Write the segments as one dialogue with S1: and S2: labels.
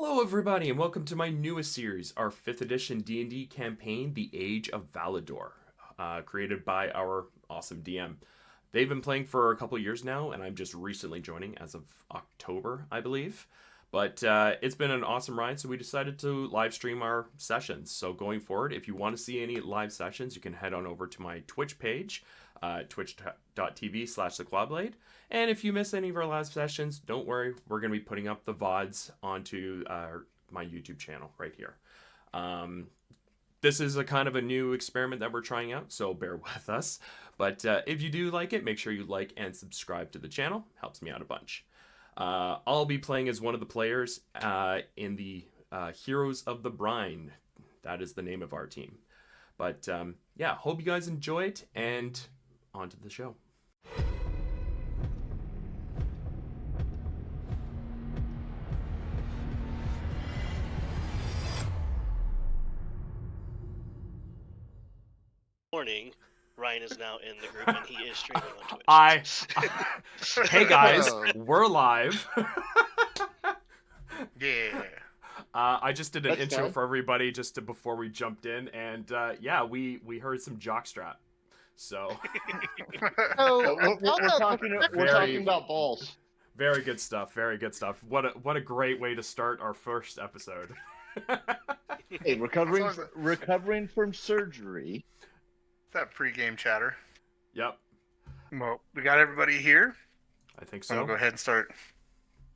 S1: Hello everybody and welcome to my newest series, our 5th edition D&D campaign, The Age of Valador, created by our awesome DM. They've been playing for a couple years now, and I'm just recently joining as of October, I believe. But it's been an awesome ride, so we decided to live stream our sessions. So going forward, if you want to see any live sessions, you can head on over to my Twitch page, twitch.tv/thequadblade. And if you miss any of our live sessions, don't worry, we're going to be putting up the VODs onto my YouTube channel right here. This is a kind of a new experiment that we're trying out, so bear with us. But if you do like it, make sure you like and subscribe to the channel. Helps me out a bunch. I'll be playing as one of the players in the Heroes of the Brine. That is the name of our team. But yeah, hope you guys enjoy it, and on to the show.
S2: Morning. Ryan is now in the group and he is streaming on Twitch.
S1: Hey guys, we're live.
S3: Yeah.
S1: I just did an
S4: That's
S1: intro
S4: fun.
S1: for everybody before we jumped in, and yeah, we heard some jockstrap. So
S4: We're talking about balls.
S1: very good stuff. Very good stuff. What a great way to start our first episode.
S4: Hey, recovering from surgery.
S3: That pre-game chatter.
S1: Yep,
S3: Well, we got everybody here.
S1: I think
S3: So I'll
S1: so.
S3: go ahead and start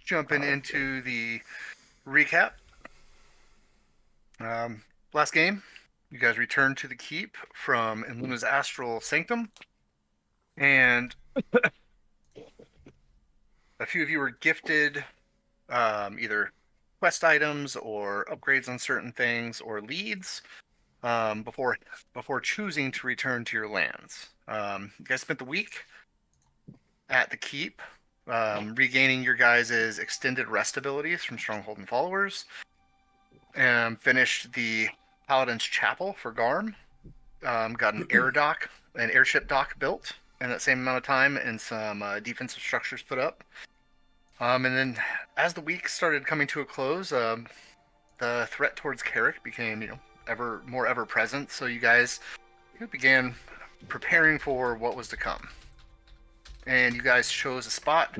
S3: jumping into the recap. Last game, you guys returned to the keep from Luna's astral sanctum, and a few of you were gifted either quest items or upgrades on certain things or leads before choosing to return to your lands. You guys spent the week at the keep, regaining your guys' extended rest abilities from Stronghold and Followers, and finished the Paladin's Chapel for Garm. Got an airship dock built in that same amount of time, and some defensive structures put up. And then, as the week started coming to a close, the threat towards Carrick became, ever present. So you guys began preparing for what was to come. And you guys chose a spot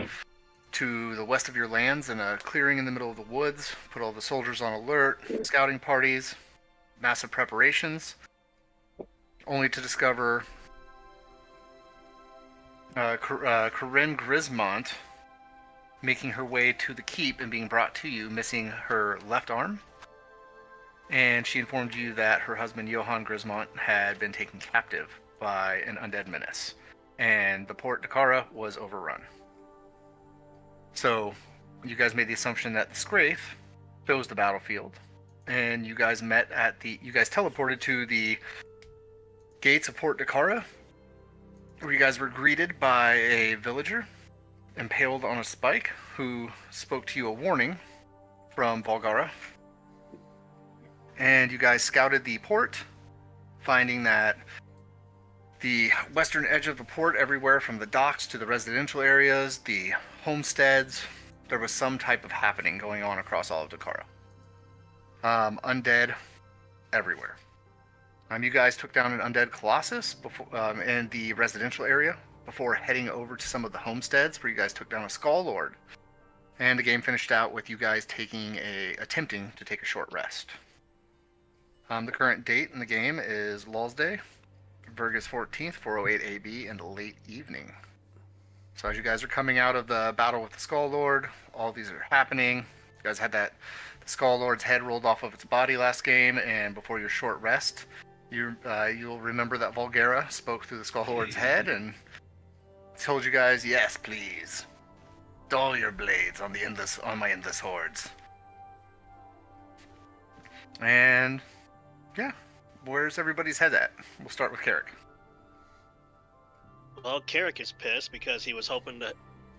S3: to the west of your lands in a clearing in the middle of the woods, put all the soldiers on alert, scouting parties, massive preparations, only to discover Corinne Grismont making her way to the keep and being brought to you, missing her left arm. And she informed you that her husband, Johann Grismont, had been taken captive by an undead menace, and the Port Dakara was overrun. So, you guys made the assumption that the Skraith chose the battlefield, and you guys teleported to the gates of Port Dakara, where you guys were greeted by a villager impaled on a spike, who spoke to you a warning from Vulgara. And you guys scouted the port, finding that the western edge of the port, everywhere from the docks to the residential areas, the homesteads, there was some type of happening going on across all of Dakara. Undead everywhere. You guys took down an undead colossus in the residential area before heading over to some of the homesteads, where you guys took down a Skull Lord. And the game finished out with you guys attempting to take a short rest. The current date in the game is Lulz Day, Vergus 14th, 408 AB, in the late evening. So as you guys are coming out of the battle with the Skull Lord, all these are happening. You guys had the Skull Lord's head rolled off of its body last game, and before your short rest, you'll remember that Vulgara spoke through the Skull Lord's head and told you guys, "Yes, please, dull your blades on my endless hordes." And yeah, where's everybody's head at? We'll start with Carrick.
S2: Well, Carrick is pissed because he was hoping to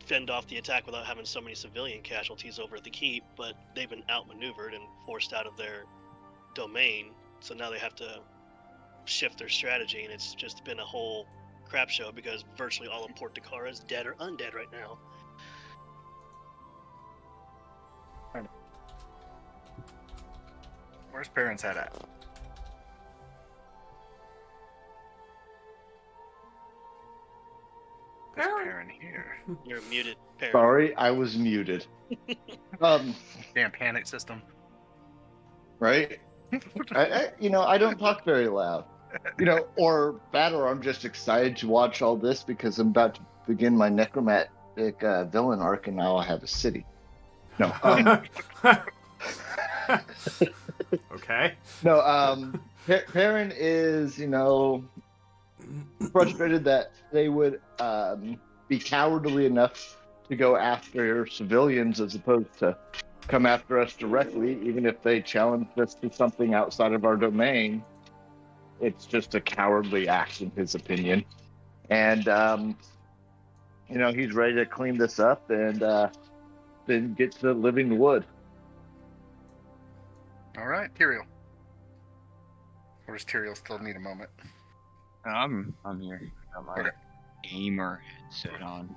S2: fend off the attack without having so many civilian casualties over at the keep, but they've been outmaneuvered and forced out of their domain, so now they have to shift their strategy, and it's just been a whole crap show because virtually all of Port Dakara is dead or undead right now.
S3: Where's Perrin's head at? There's Perrin here.
S2: You're muted, Perrin.
S4: Sorry, I was muted.
S3: Damn panic system.
S4: Right? I don't talk very loud. Or better, I'm just excited to watch all this because I'm about to begin my necromantic villain arc, and now I have a city. No.
S1: Okay.
S4: No. Perrin is, frustrated that they would be cowardly enough to go after civilians as opposed to come after us directly, even if they challenge us to something outside of our domain. It's just a cowardly act, in his opinion. And, he's ready to clean this up and then get to living the wood.
S3: All right, Tyrael. Or does Tyrael still need a moment?
S5: I'm here. Got my
S3: Okay.
S5: gamer headset on.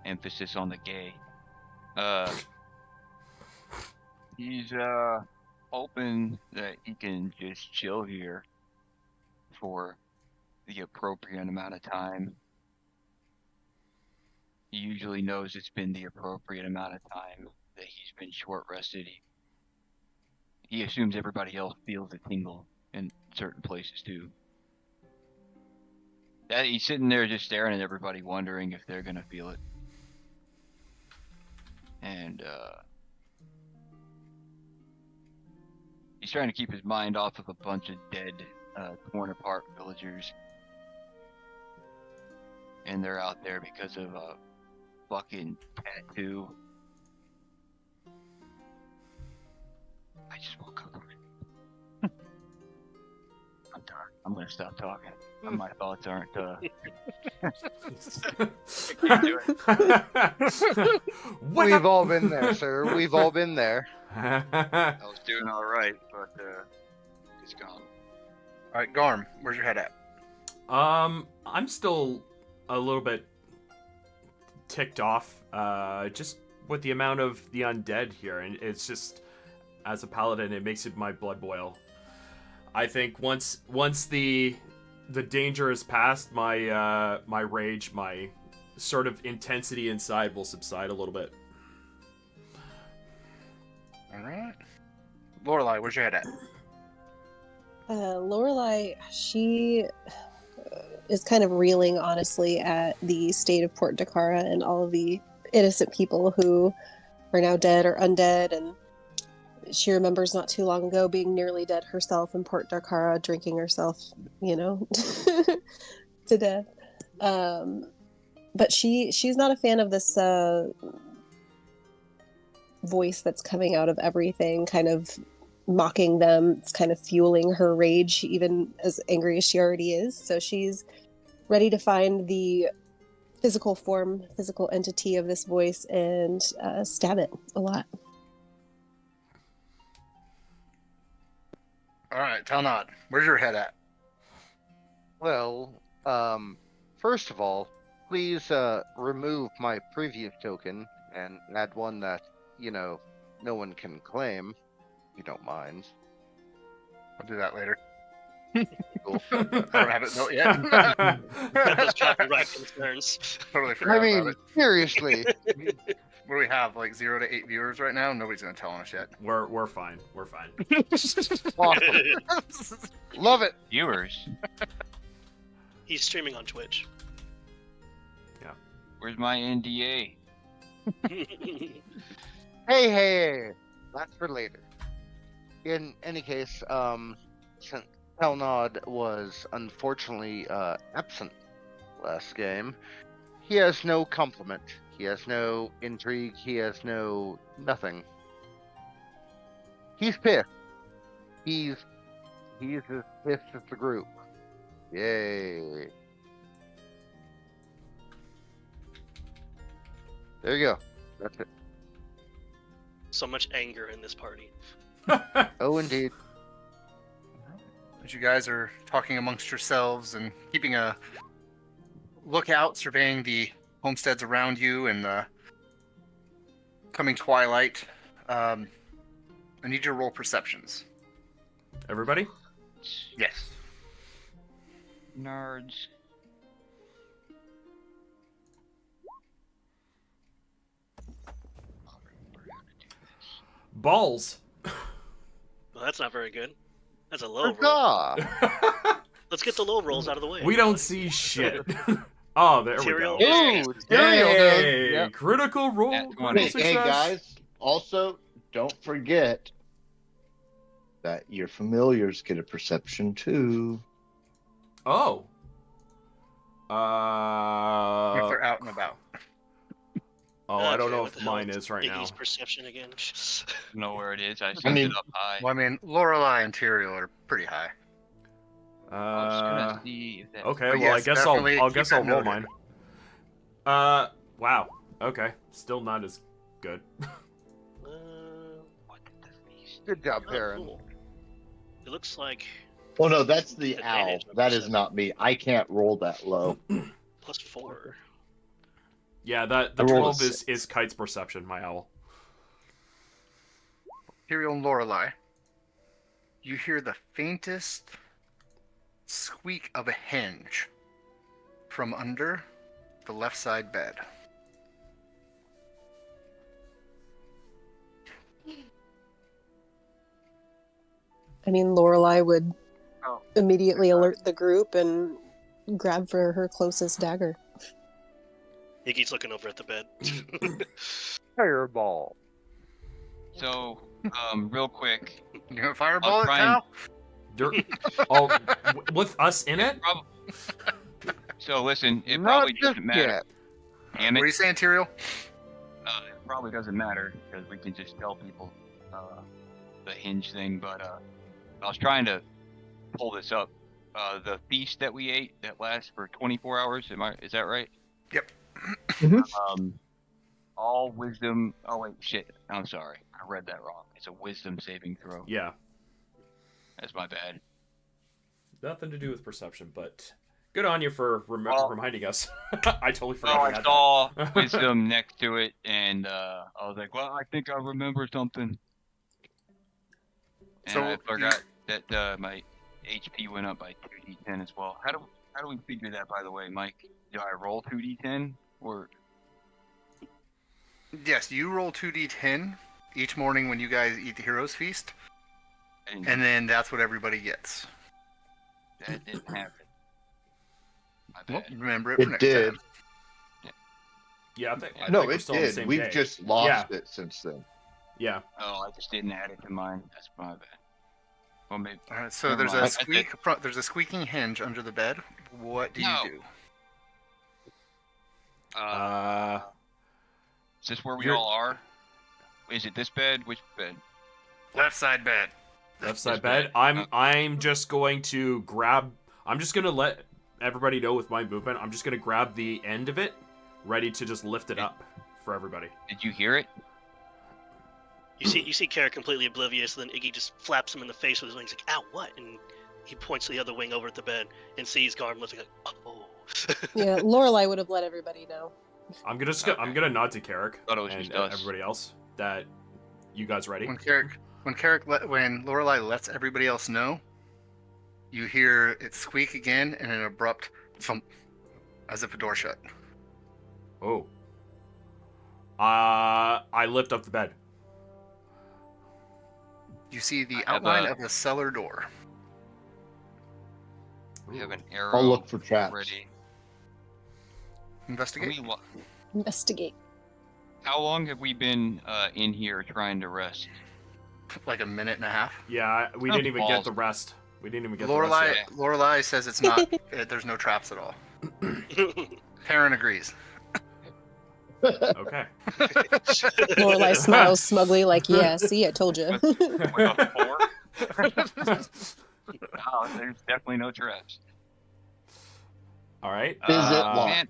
S5: Emphasis on the gay. He's hoping that he can just chill here for the appropriate amount of time. He usually knows it's been the appropriate amount of time that he's been short rested. He assumes everybody else feels a tingle in certain places too. That he's sitting there just staring at everybody, wondering if they're gonna feel it. And he's trying to keep his mind off of a bunch of dead, torn apart villagers. And they're out there because of a fucking tattoo. I just woke up. I'm done. I'm gonna stop talking. My thoughts aren't.
S6: We've all been there, sir. We've all been there.
S5: I was doing all right, but it's gone.
S3: All right, Garm, where's your head at?
S1: I'm still a little bit ticked off, just with the amount of the undead here, and it's just, as a paladin, it makes my blood boil. I think once the danger is past, my my rage, my sort of intensity inside will subside a little bit.
S3: All right. Lorelai, where's your head at?
S7: Lorelai, she is kind of reeling, honestly, at the state of Port Dakara and all of the innocent people who are now dead or undead, and she remembers not too long ago being nearly dead herself in Port Dakara, drinking herself, to death. But she's not a fan of this voice that's coming out of everything, kind of mocking them. It's kind of fueling her rage, even as angry as she already is. So she's ready to find the physical form, physical entity of this voice and stab it a lot.
S3: All right, Talnod, where's your head at?
S6: Well, first of all, please remove my previous token and add one that, no one can claim, if you don't mind.
S3: I'll do that later.
S6: Cool.
S3: I don't have it built yet.
S2: Got those copyright concerns.
S3: Totally forgot about it.
S6: Seriously.
S3: What do we have, like 0 to 8 viewers right now? Nobody's gonna tell on us yet.
S1: We're fine. We're fine.
S6: Awesome. Love it.
S5: Viewers,
S2: He's streaming on Twitch.
S5: where's my NDA?
S6: Hey, that's for later. In any case, since Talnod was unfortunately absent last game, he has no compliment. He has no intrigue. He has no nothing. He's pissed. He's as pissed as the group. Yay. There you go. That's it.
S2: So much anger in this party.
S6: Oh, indeed.
S3: As you guys are talking amongst yourselves and keeping a lookout, surveying the homesteads around you and the coming twilight, I need you to roll perceptions.
S1: Everybody?
S3: Yes.
S5: Nards.
S1: Balls.
S2: Well, that's not very good. That's a low roll.
S6: Huzzah!
S2: Let's get the low rolls out of the way.
S1: We don't
S2: everybody.
S1: see shit. Oh, there
S2: Material
S1: we go.
S6: Ooh, cereal dude.
S1: Hey,
S6: Yep.
S1: critical roll.
S5: Nat
S1: Critical
S5: 20.
S4: Hey,
S1: success.
S4: hey, guys, also, don't forget that your familiars get a perception too.
S1: Oh.
S3: If they're out and about.
S1: Oh, I don't
S2: Okay,
S1: know
S2: what the
S1: if
S2: hell
S1: mine is right now.
S2: Iggy's perception again.
S5: Know where it is. I sent
S4: mean-
S5: it up high.
S3: Well, I mean, Lorelei and Tyrael are pretty high.
S5: I was gonna see if that.
S1: Okay,
S3: But
S1: well,
S3: yes,
S1: I guess
S3: definitely
S1: I'll
S3: keep
S1: guess
S3: that
S1: I'll roll
S3: noted.
S1: mine. Wow. Okay, still not as good.
S5: What did the feast?
S6: Good job,
S2: Oh,
S6: Perrin.
S2: cool. It looks like
S4: Oh no, that's the owl.
S2: Advantage on
S4: That is
S2: perception.
S4: not me. I can't roll that low.
S2: +4.
S1: Yeah, that the
S4: I rolled a
S1: 12 is
S4: 6.
S1: Kite's perception, my owl.
S3: Tyrael and Lorelei, you hear the faintest squeak of a hinge from under the left side bed.
S7: I mean, Lorelai would
S3: Oh.
S7: immediately alert the group and grab for her closest dagger.
S2: Iggy's looking over at the bed.
S6: Fireball.
S5: So, real quick.
S3: You gonna fireball it,
S5: try
S3: Kyle?
S1: Oh, with us in it?
S5: So listen, it
S6: Not
S5: probably
S6: just
S5: doesn't matter.
S6: yet.
S5: Damn
S3: What are
S5: it.
S3: you saying, Tyrael?
S5: It probably doesn't matter because we can just tell people the hinge thing. But I was trying to pull this up. The feast that we ate that lasts for 24 hours. Is that right?
S3: Yep.
S5: All wisdom. Oh wait, shit. I'm sorry. I read that wrong. It's a wisdom saving throw.
S1: Yeah.
S5: That's my bad.
S1: Nothing to do with perception, but good on you for reminding us. I totally
S5: Well,
S1: forgot.
S5: I
S1: we had
S5: saw
S1: that.
S5: wisdom next to it, and I was like, well, I think I remember something. And
S3: So
S5: I forgot that my HP went up by 2d10 as well. How do we figure that, by the way, Mike? Do I roll 2d10 or?
S3: Yes, you roll 2d10 each morning when you guys eat the Heroes Feast,
S5: And
S3: and then that's what everybody gets.
S5: that didn't happen. My
S3: Well,
S5: bad.
S3: remember it for
S4: It
S3: next
S4: did.
S3: time.
S1: Yeah, I think
S4: No,
S1: we're
S4: it
S1: still on the
S4: did.
S1: same
S4: We've
S1: day.
S4: just lost it since then.
S1: Yeah.
S5: Oh, I just didn't add it to mine. That's my bad. Well, maybe.
S3: All right, so
S5: Never
S3: there's
S5: mind.
S3: a squeak. There's a squeaking hinge under the bed. What do you
S5: No.
S3: do?
S5: Is this where we
S1: You're-
S5: all are? Is it this bed? Which bed?
S3: Left side bed.
S1: Left side
S5: This
S1: bed.
S5: bed.
S1: I'm just going to grab. I'm just gonna let everybody know with my movement. I'm just gonna grab the end of it, ready to just lift it up for everybody.
S5: Did you hear it?
S2: You see Kara completely oblivious, and then Iggy just flaps him in the face with his wings, like, ow, what? And he points to the other wing over at the bed and sees Garm lifting, like, oh.
S7: Yeah, Lorelai would have let everybody know.
S1: I'm gonna
S5: Okay.
S1: I'm gonna nod to Carrick
S5: Thought it was
S1: and
S5: just us.
S1: everybody else that you guys ready.
S3: When Lorelei lets everybody else know, you hear it squeak again and an abrupt thump, as if a door shut.
S1: Oh. I lift up the bed.
S3: You see the
S5: I have
S3: outline
S5: a-
S3: of a cellar door.
S5: We have an arrow.
S4: I'll look for traps.
S5: ready.
S3: Investigate.
S7: Investigate.
S5: How long have we been in here trying to rest?
S3: Like a minute and a half.
S1: Yeah, we
S5: Oh,
S1: didn't even get
S5: balls.
S1: the rest. We didn't even get the
S3: Lorelei,
S1: rest.
S5: yet.
S3: Lorelei says it's not. There's no traps at all. Perrin agrees.
S1: Yet. Okay.
S7: Lorelai smiles smugly, like, yeah, see, I told you.
S5: With a 4? Oh, there's definitely no traps.
S1: All right.
S4: Is it locked?
S5: Man,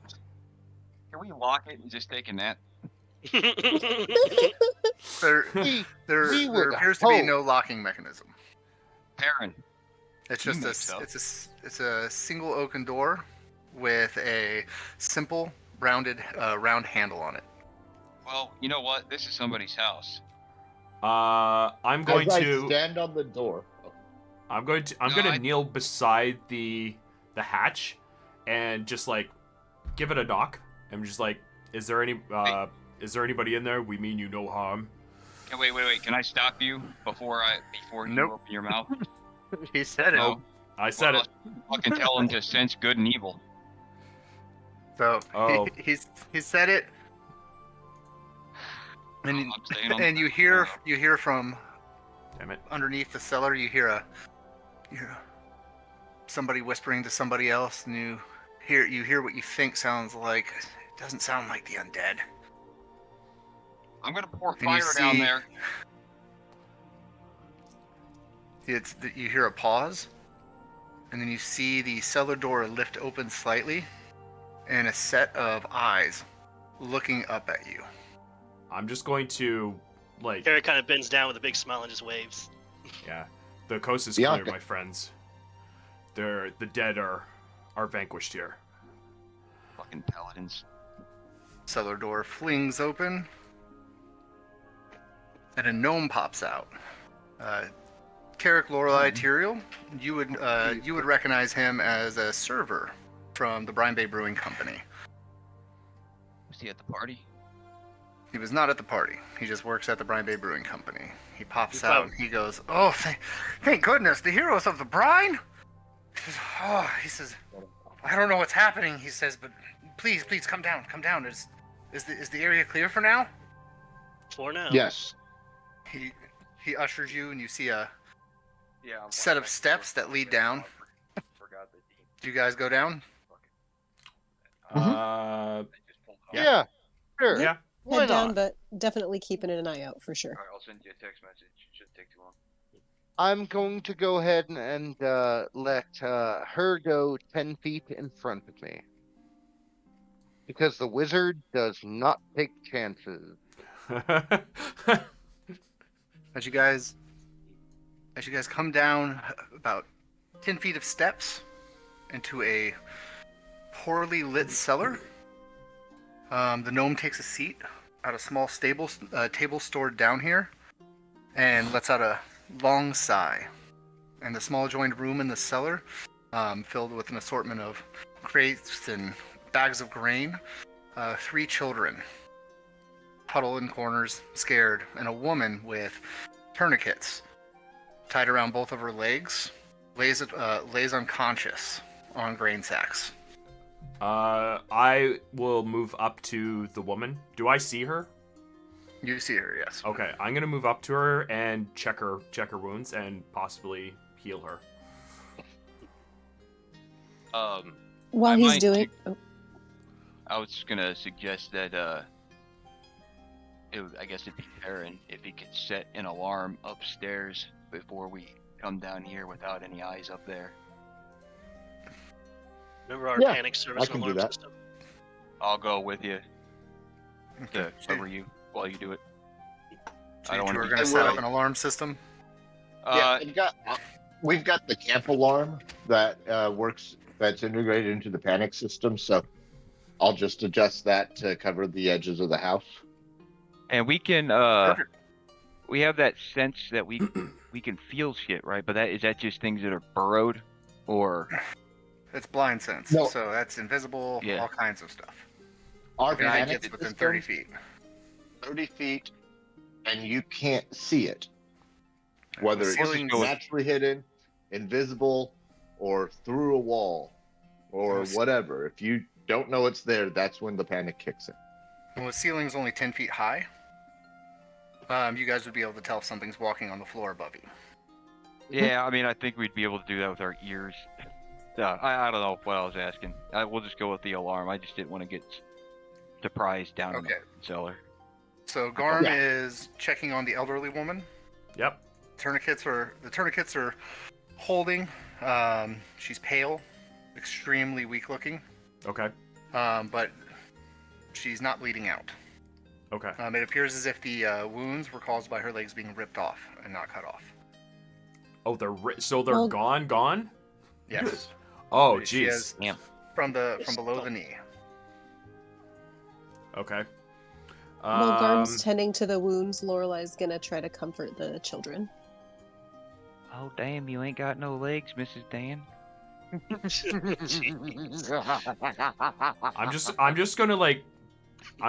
S5: can we lock it and just take a nap?
S3: There,
S6: We
S3: there
S6: would
S3: appears to be
S6: hope.
S3: no locking mechanism.
S5: Perrin.
S3: It's
S5: You
S3: just
S5: make so.
S3: it's a single oaken door with a simple round handle on it.
S5: Well, you know what? This is somebody's house.
S1: I'm going
S4: As I
S1: to.
S4: stand on the door.
S1: I'm
S5: No,
S1: gonna kneel beside the hatch, and just like give it a knock. I'm just like, is there anybody in there? We mean you no harm.
S5: Wait. Can I stop you before you
S3: Nope.
S5: open your mouth?
S3: He said it.
S5: No.
S1: I said
S5: Well,
S1: it.
S5: I'll fucking tell him to sense good and evil.
S3: So
S1: Oh.
S3: he said it, and
S5: I'm staying on
S3: and
S5: the
S3: you hear from
S1: Damn it.
S3: underneath the cellar. You hear somebody whispering to somebody else, and you hear what you think sounds like. It doesn't sound like the undead.
S5: I'm gonna pour
S3: And you
S5: fire down
S3: see-
S5: there.
S3: It's that you hear a pause, and then you see the cellar door lift open slightly, and a set of eyes looking up at you.
S1: I'm just going to like.
S2: Eric kind of bends down with a big smile and just waves.
S1: Yeah. The coast is
S4: Bianca.
S1: clear, my friends. The dead are vanquished here.
S5: Fucking paladins.
S3: Cellar door flings open, and a gnome pops out. Carrick Lorelei Tyrael, you would recognize him as a server from the Brine Bay Brewing Company.
S5: Was he at the party?
S3: He was not at the party. He just works at the Brine Bay Brewing Company. He pops
S2: He's
S3: out
S2: probably-
S3: and he goes, "Oh, thank goodness, the heroes of the Brine." He says, "I don't know what's happening." He says, "But please, come down. Is the area clear for now?"
S2: For now.
S4: Yes.
S3: He ushers you, and you see a
S5: Yeah.
S3: set of steps that lead down. Do you guys go down?
S1: Uh, Yeah.
S6: Yeah, sure.
S1: yeah.
S6: Why
S7: Head down,
S6: not?
S7: but definitely keeping an eye out for sure.
S5: Alright, I'll send you a text message. It shouldn't take too long.
S6: I'm going to go ahead and let her go 10 feet in front of me. Because the wizard does not take chances.
S3: As you guys come down about 10 feet of steps into a poorly lit cellar, the gnome takes a seat at a small table stored down here and lets out a long sigh. And the small joined room in the cellar, filled with an assortment of crates and bags of grain, 3 children huddle in corners, scared, and a woman with tourniquets tied around both of her legs lays unconscious on grain sacks.
S1: I will move up to the woman. Do I see her?
S3: You see her, yes.
S1: Okay, I'm gonna move up to her and check her wounds and possibly heal her.
S7: While
S5: I
S7: he's
S5: might
S7: doing,
S5: I was just gonna suggest that I guess it'd be Aaron if he could set an alarm upstairs before we come down here without any eyes up there.
S2: Remember our
S4: Yeah,
S2: panic service
S4: I
S2: and
S4: can do
S2: alarm
S4: that.
S2: system?
S5: I'll go with you to
S3: Okay.
S5: cover you while you do it.
S3: So
S5: I don't
S3: you two
S5: wanna
S3: are
S5: be
S3: going to set
S4: surprised.
S3: up an alarm system?
S4: Yeah, we've got the camp alarm that works. That's integrated into the panic system. So I'll just adjust that to cover the edges of the house.
S5: and we can
S3: Perfect.
S5: we have that sense that we can feel shit, right? But is that just things that are burrowed, or
S3: It's blind sense,
S4: No.
S3: so that's invisible,
S5: Yeah.
S3: all kinds of stuff.
S4: Our
S3: If anything
S4: panic
S3: gets within
S4: system,
S3: 30 feet.
S4: 30 feet, and you can't see it. Whether it's
S3: Ceilings-
S4: naturally hidden, invisible, or through a wall, or
S3: Yes.
S4: whatever. If you don't know it's there, that's when the panic kicks in.
S3: Well, the ceiling's only 10 feet high. You guys would be able to tell if something's walking on the floor above you.
S5: yeah, I mean, I think we'd be able to do that with our ears. I don't know what I was asking. We'll just go with the alarm. I just didn't want to get surprised down in
S3: Okay.
S5: the cellar.
S3: So Garm
S4: Yeah.
S3: is checking on the elderly woman.
S1: Yep.
S3: The tourniquets are holding. She's pale, extremely weak looking,
S1: Okay.
S3: but she's not bleeding out.
S1: Okay.
S3: It appears as if the wounds were caused by her legs being ripped off and not cut off.
S1: Oh, so they're
S7: Well-
S1: gone?
S3: Yes.
S1: Oh,
S3: She
S1: jeez.
S3: has
S5: Damn.
S3: from below the knee.
S1: Okay.
S7: while Garm's tending to the wounds, Lorelei's gonna try to comfort the children.
S5: Oh damn, you ain't got no legs, Mrs. Dan.
S1: I'm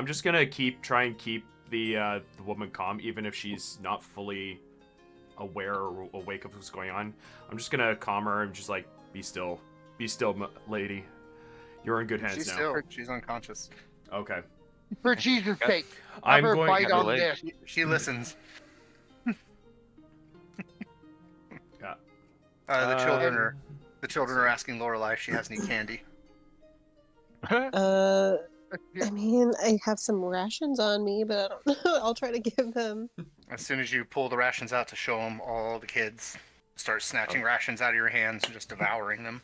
S1: just gonna try and keep the woman calm, even if she's not fully aware or awake of what's going on. I'm just gonna calm her and just like, be still, lady. You're in good hands
S3: She's
S1: now.
S3: still. She's unconscious.
S1: Okay.
S6: For Jesus' sake,
S1: I'm
S6: have her
S1: going.
S6: bite
S5: Have her
S6: on
S5: legs.
S6: this.
S3: She listens.
S1: Yeah.
S3: The children are asking Lorelai if she has any candy.
S7: I mean, I have some rations on me, but I don't know. I'll try to give them.
S3: As soon as you pull the rations out to show them, all the kids start snatching rations out of your hands and just devouring them.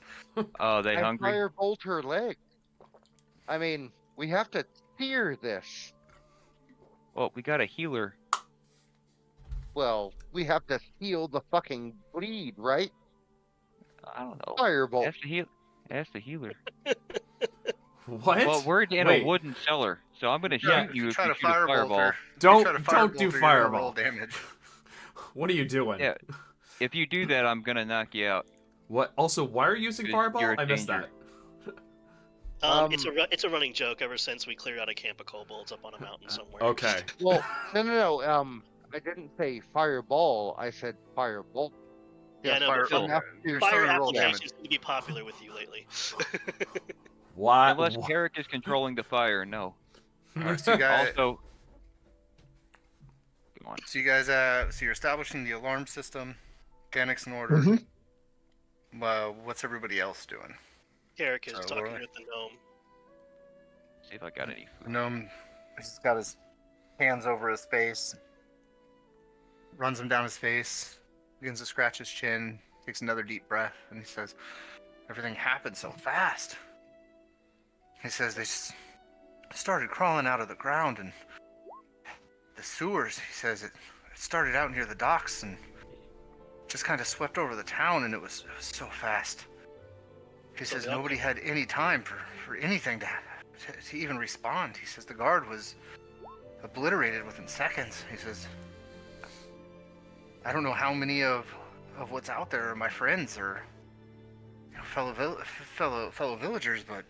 S5: Oh, they
S6: I
S5: hungry?
S6: firebolt her leg. I mean, we have to sear this.
S5: Well, we got a healer.
S6: Well, we have to heal the fucking bleed, right?
S5: I don't know.
S6: Firebolt.
S5: Ask the healer.
S1: What?
S5: Well, we're in
S1: Wait.
S5: a wooden cellar, so I'm gonna shoot
S1: Yeah.
S5: you if
S3: Try
S5: you
S3: to
S5: shoot a
S3: firebolt
S5: fireball.
S3: her.
S1: Don't
S3: Try to
S1: do
S3: firebolt her, you're gonna roll
S1: fireball.
S3: damage.
S1: What are you doing?
S5: Yeah. If you do that, I'm gonna knock you out.
S1: What? Also, why are you using
S5: You're
S1: fireball?
S5: a
S1: I missed
S5: danger.
S1: that.
S2: It's a running joke ever since we cleared out a camp of kobolds up on a mountain somewhere.
S1: Okay.
S6: Well, no. I didn't say fireball. I said firebolt.
S2: Yeah, no,
S3: fire,
S2: but Phil,
S3: you're
S2: fire
S3: starting to roll damage.
S2: applications seem to be popular with you lately.
S1: Why?
S5: Unless Carrick is controlling the fire, no.
S3: Alright, so you guys,
S5: Also, come on.
S3: so you're establishing the alarm system, mechanics in order.
S4: Mhm.
S3: What's everybody else doing?
S2: Carrick is
S3: So,
S2: talking
S3: Laura?
S2: with the gnome.
S5: See if I got any
S3: The
S5: food.
S3: gnome, he's got his hands over his face, runs them down his face, begins to scratch his chin, takes another deep breath, and he says, "Everything happened so fast." He says they started crawling out of the ground and the sewers. He says it started out near the docks and just kind of swept over the town, and it was so fast. He says nobody had any time for anything to even respond. He says the guard was obliterated within seconds. He says, I don't know how many of what's out there are my friends or fellow villagers, but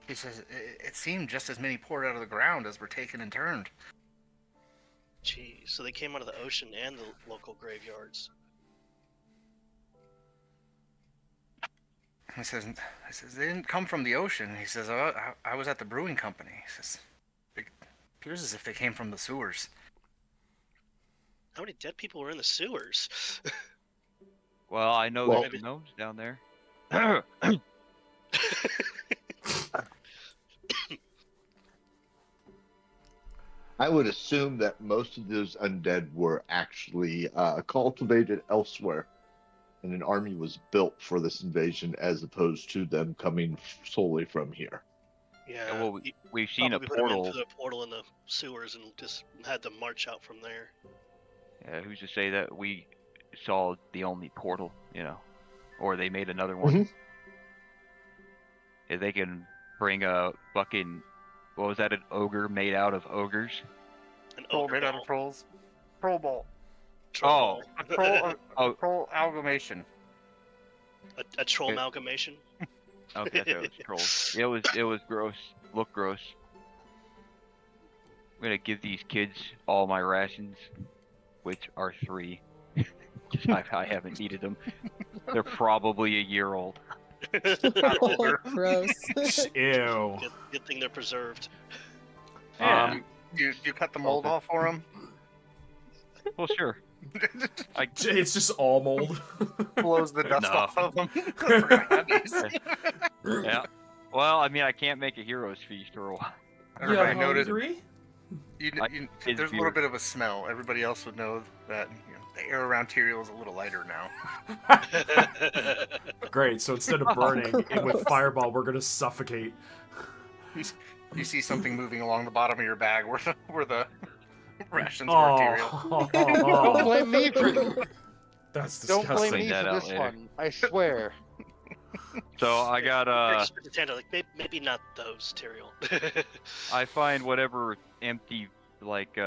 S3: he says it seemed just as many poured out of the ground as were taken and turned.
S2: Jeez, so they came out of the ocean and the local graveyards.
S3: He says they didn't come from the ocean. He says I was at the brewing company. He says it appears as if they came from the sewers.
S2: How many dead people were in the sewers?
S5: Well, I know
S4: Well-
S5: there's some gnomes down there.
S4: I would assume that most of those undead were actually cultivated elsewhere, and an army was built for this invasion as opposed to them coming solely from here.
S2: Yeah,
S5: Well,
S2: you
S5: we've seen a
S2: probably put them
S5: portal.
S2: into the portal in the sewers and just had them march out from there.
S5: Yeah, who's to say that we saw the only portal, or they made another one?
S4: Mhm.
S5: If they can bring a fucking, what was that, an ogre made out of ogres?
S2: An
S3: Troll
S2: ogre
S3: made out
S2: ball.
S3: of trolls. Troll ball.
S2: Troll
S3: A
S2: ball.
S3: troll,
S5: Oh.
S3: troll amalgamation.
S2: a troll amalgamation.
S5: Okay, that was trolls. It was gross. Looked gross. I'm gonna give these kids all my rations, which are 3. 'Cause I haven't needed them. They're probably a year old.
S3: Older.
S7: Gross.
S1: Ew.
S2: Good thing they're preserved.
S5: Yeah.
S3: You cut the mold
S5: Okay.
S3: off for him.
S5: Well, sure.
S1: It's just all mold.
S3: Blows the dust
S5: No.
S3: off of them. Forgot how these.
S5: Yeah. Well, I mean, I can't make a hero's feast for a while.
S3: Everybody
S1: Yeah,
S3: noticed.
S1: hungry?
S3: There's a little bit of a smell. Everybody else would know that the air around Tyrael is a little lighter now.
S1: Great. So instead of burning it with fireball, we're gonna suffocate.
S3: You see something moving along the bottom of your bag where the rations were, Tyrael.
S6: Don't blame me for
S1: That's
S6: Don't blame
S1: disgusting.
S6: me
S5: that
S6: for
S5: out
S6: this
S5: later.
S6: one. I swear.
S5: So I got
S2: Just pretend like maybe not those, Tyrael.
S5: I find whatever empty, like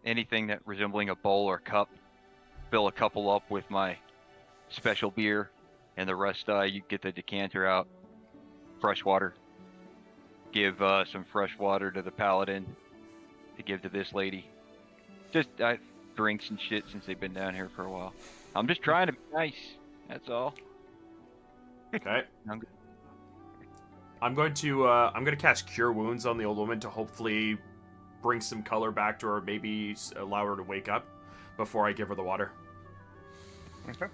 S5: anything that resembling a bowl or cup, fill a couple up with my special beer, and the rest you get the decanter out. Fresh water. Give some fresh water to the paladin to give to this lady. Just drinks and shit since they've been down here for a while. I'm just trying to be nice. That's all.
S1: Okay.
S5: I'm good.
S1: I'm going to cast Cure Wounds on the old woman to hopefully bring some color back to her, maybe allow her to wake up before I give her the water.
S3: Okay.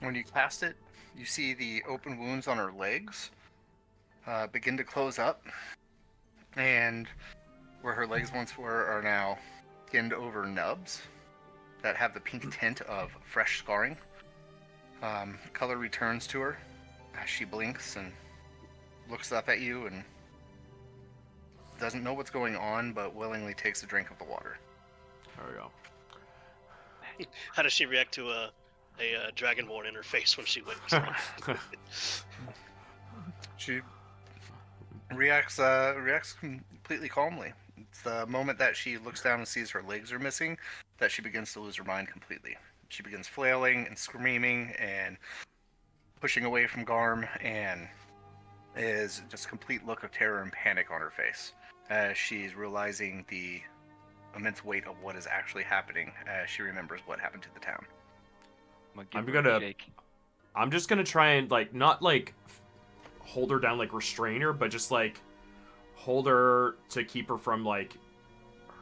S3: When you cast it, you see the open wounds on her legs begin to close up, and where her legs once were are now skinned over nubs that have the pink tint of fresh scarring. Color returns to her as she blinks and looks up at you and doesn't know what's going on, but willingly takes a drink of the water.
S1: There we go.
S2: How does she react to a dragonborn in her face when she wakes up?
S3: She reacts completely calmly. It's the moment that she looks down and sees her legs are missing that she begins to lose her mind completely. She begins flailing and screaming and pushing away from Garm, and is just a complete look of terror and panic on her face as she's realizing the immense weight of what is actually happening as she remembers what happened to the town.
S1: I'm just gonna try and not hold her down, restrain her, but just hold her to keep her from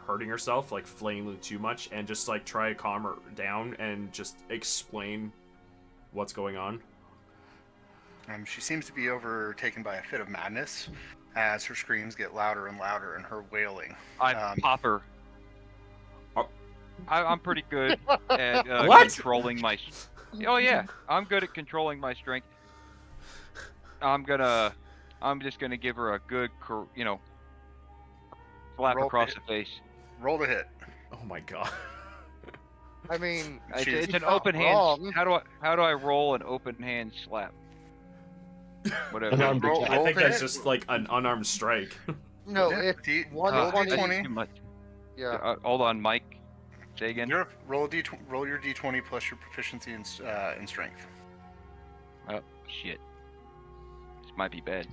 S1: hurting herself, flailing too much, and just try to calm her down and just explain what's going on.
S3: She seems to be overtaken by a fit of madness as her screams get louder and louder and her wailing.
S5: I pop her. I'm pretty good at controlling my. Oh yeah, I'm good at controlling my strength. I'm just gonna give her a good, slap across the face.
S3: Roll to hit.
S1: Oh my god.
S6: I mean,
S5: It's an open hand. How do I roll an open hand slap? Whatever.
S1: I think that's just an unarmed strike.
S6: No,
S3: Yeah,
S6: it's
S3: roll
S6: 120.
S3: too
S5: much.
S6: Yeah.
S5: Hold on, Mike. Say again.
S3: Roll your d20 plus your proficiency in strength.
S5: Oh shit. This might be bad.